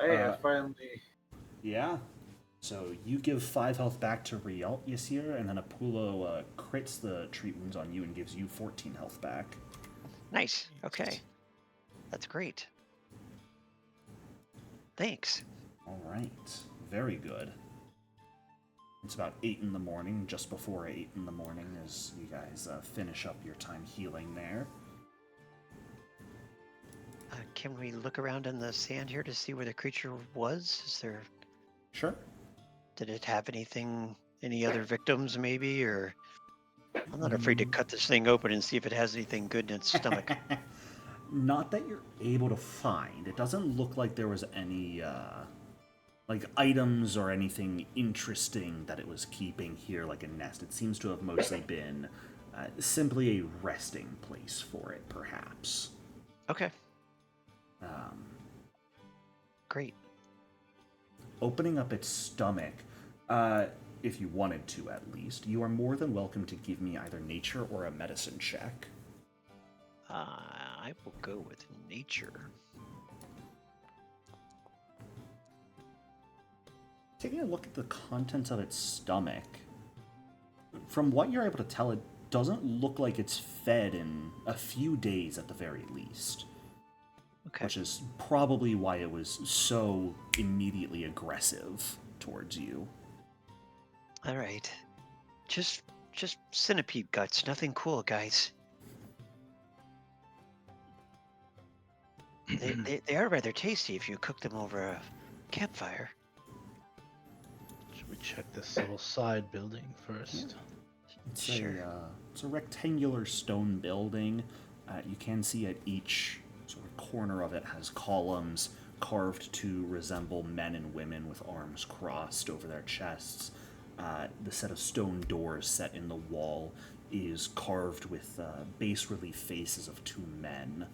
Hey, I finally. Yeah. So you give 5 health back to Rielt, Yasir, and then Apulo crits the treat wounds on you and gives you 14 health back. Nice. Okay. That's great. Thanks. All right. Very good. It's about 8 in the morning, just before 8 in the morning, as you guys finish up your time healing there. Can we look around in the sand here to see where the creature was? Is there? Sure. Did it have anything? Any other victims, maybe? Or I'm not afraid to cut this thing open and see if it has anything good in its stomach. Not that you're able to find. It doesn't look like there was any, like, items or anything interesting that it was keeping here, like a nest. It seems to have mostly been simply a resting place for it, perhaps. Okay. Great. Opening up its stomach, if you wanted to at least, you are more than welcome to give me either nature or a medicine check. I will go with nature. Taking a look at the contents of its stomach, from what you're able to tell, it doesn't look like it's fed in a few days at the very least. Okay. Which is probably why it was so immediately aggressive towards you. All right. Just centipede guts. Nothing cool, guys. They are rather tasty if you cook them over a campfire. Should we check this little side building first? It's a rectangular stone building. You can see at each sort of corner of it has columns carved to resemble men and women with arms crossed over their chests. The set of stone doors set in the wall is carved with bas relief faces of 2 men,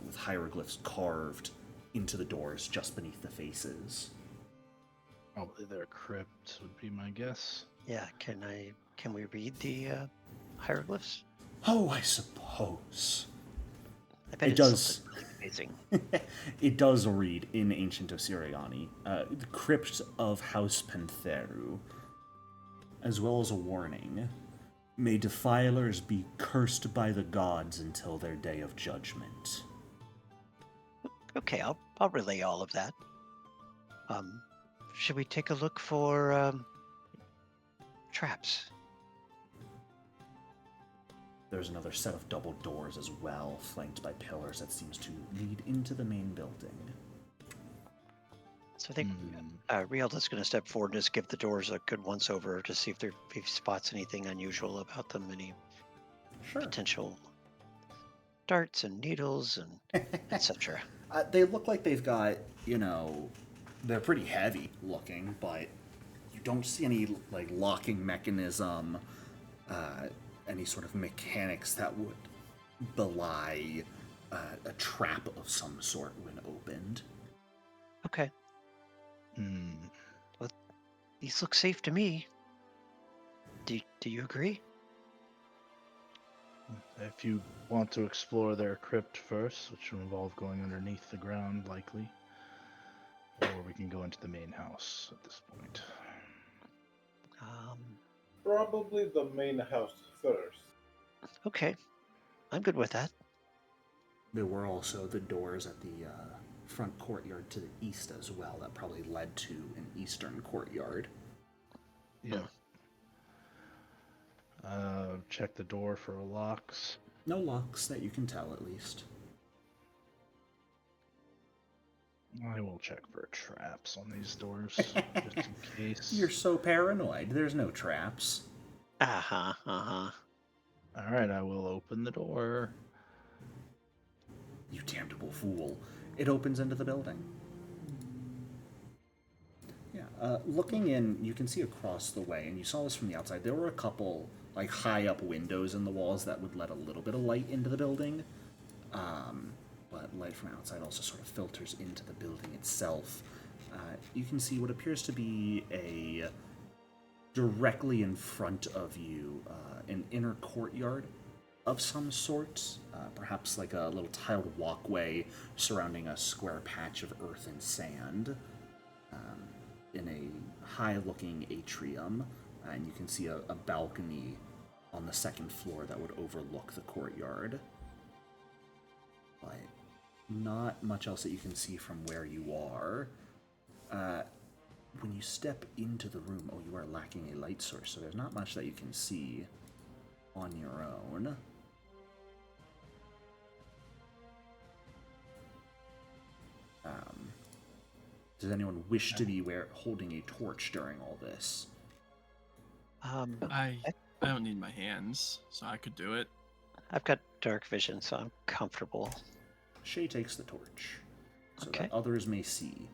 with hieroglyphs carved into the doors just beneath the faces. Probably their crypt would be my guess. Yeah. Can we read the hieroglyphs? Oh, I suppose. I bet It it's does. something really amazing. It does read in ancient Osiriani, the crypt of House Pantheru, as well as a warning. May defilers be cursed by the gods until their day of judgment. Okay, I'll relay all of that. Should we take a look for traps? There's another set of double doors as well, flanked by pillars that seems to lead into the main building. So I think Rialda's going to step forward and just give the doors a good once-over to see if he spots anything unusual about them, any potential darts and needles and etc. They look like they've got, they're pretty heavy looking, but you don't see any, like, locking mechanism, any sort of mechanics that would belie a trap of some sort when opened. Okay. Well, these look safe to me. Do you agree? If you want to explore their crypt first, which will involve going underneath the ground, likely, or we can go into the main house at this point. Probably the main house first. Okay, I'm good with that. There were also the doors at the front courtyard to the east as well that probably led to an eastern courtyard. Yeah. Check the door for locks. No locks that you can tell, at least. I will check for traps on these doors, just in case. You're so paranoid. There's no traps. Uh-huh. Alright, I will open the door. You damnable fool. It opens into the building. Yeah, looking in, you can see across the way, and you saw this from the outside, there were a couple, like, high-up windows in the walls that would let a little bit of light into the building. But light from outside also sort of filters into the building itself. You can see what appears to be directly in front of you, an inner courtyard of some sort, perhaps like a little tiled walkway surrounding a square patch of earth and sand, in a high-looking atrium, and you can see a balcony on the second floor that would overlook the courtyard. But not much else that you can see from where you are. When you step into the room, you are lacking a light source, so there's not much that you can see on your own. Does anyone wish to be holding a torch during all this? I don't need my hands, so I could do it. I've got dark vision, so I'm comfortable. Shay takes the torch, so Okay. that others may see.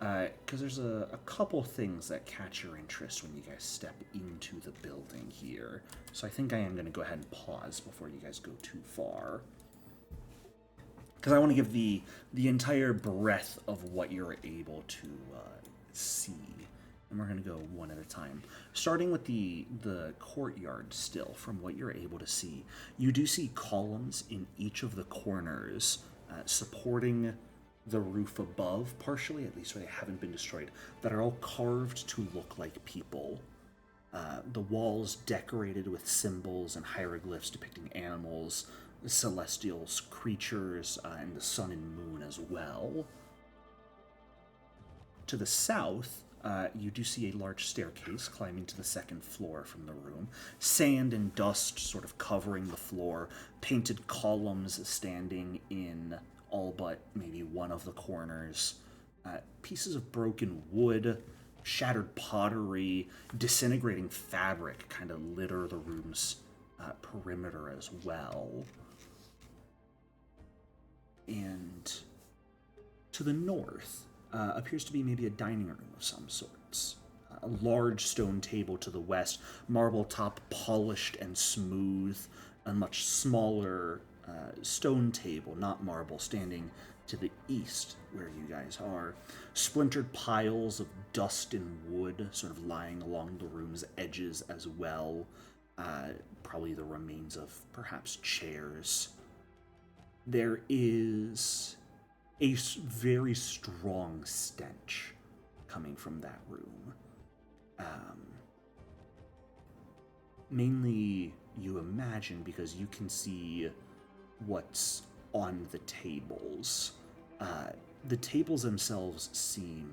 Because there's a couple things that catch your interest when you guys step into the building here. So I think I am going to go ahead and pause before you guys go too far. Because I want to give the entire breadth of what you're able to see. And we're going to go one at a time. Starting with the courtyard still, from what you're able to see, you do see columns in each of the corners supporting the roof above, partially, at least where they haven't been destroyed, that are all carved to look like people. The walls decorated with symbols and hieroglyphs depicting animals, celestial creatures, and the sun and moon as well. To the south, you do see a large staircase climbing to the second floor from the room. Sand and dust sort of covering the floor, painted columns standing in all but maybe one of the corners. Pieces of broken wood, shattered pottery, disintegrating fabric kind of litter the room's perimeter as well. And to the north appears to be maybe a dining room of some sorts. A large stone table to the west, marble top polished and smooth, a much smaller stone table, not marble, standing to the east where you guys are. Splintered piles of dust and wood sort of lying along the room's edges as well. Probably the remains of perhaps chairs. There is a very strong stench coming from that room. Mainly, you imagine, because you can see what's on the tables. The tables themselves seem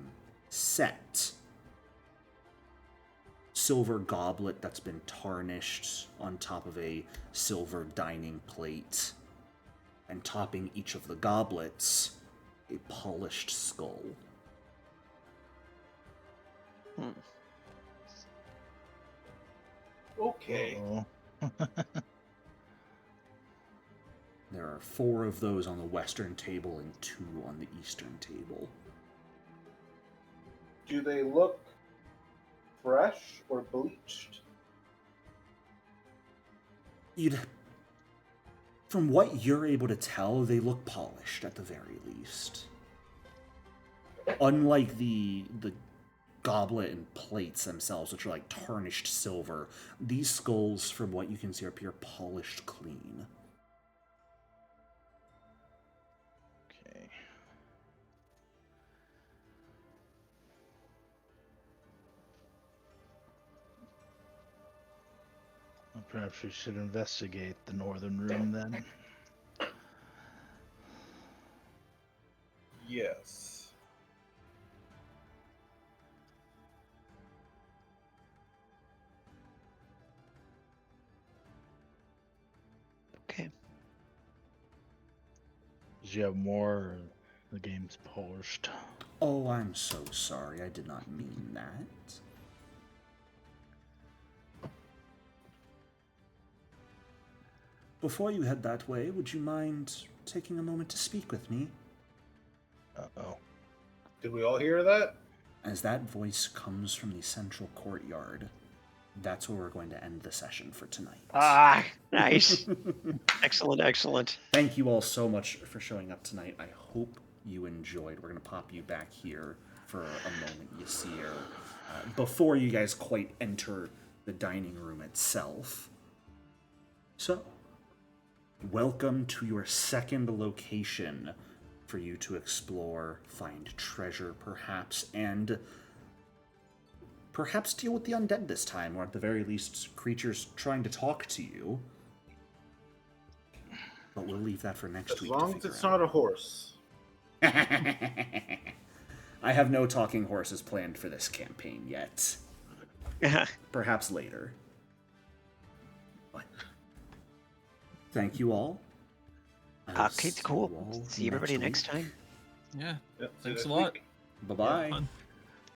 set. Silver goblet that's been tarnished on top of a silver dining plate. And topping each of the goblets, a polished skull. Okay. Oh. There are 4 of those on the western table and 2 on the eastern table. Do they look fresh or bleached? From what you're able to tell, they look polished at the very least. Unlike the goblet and plates themselves, which are like tarnished silver, these skulls, from what you can see, appear polished clean. Okay. Well, perhaps we should investigate the northern room then. Yes. Okay. Did you have more? Or the game's polished. Oh, I'm so sorry. I did not mean that. Before you head that way, would you mind taking a moment to speak with me? Uh-oh. Did we all hear that? As that voice comes from the central courtyard, that's where we're going to end the session for tonight. Ah, nice. Excellent, excellent. Thank you all so much for showing up tonight. I hope you enjoyed. We're going to pop you back here for a moment, you see her, before you guys quite enter the dining room itself. So, welcome to your second location for you to explore, find treasure perhaps, and perhaps deal with the undead this time, or at the very least, creatures trying to talk to you. But we'll leave that for next As week. long as it's out. not a horse. I have no talking horses planned for this campaign yet. Perhaps later. But thank you all. I will Okay, see cool. you all See everybody next week. time. Yeah. Yep, see you Thanks next a lot. week. Bye-bye. Fun.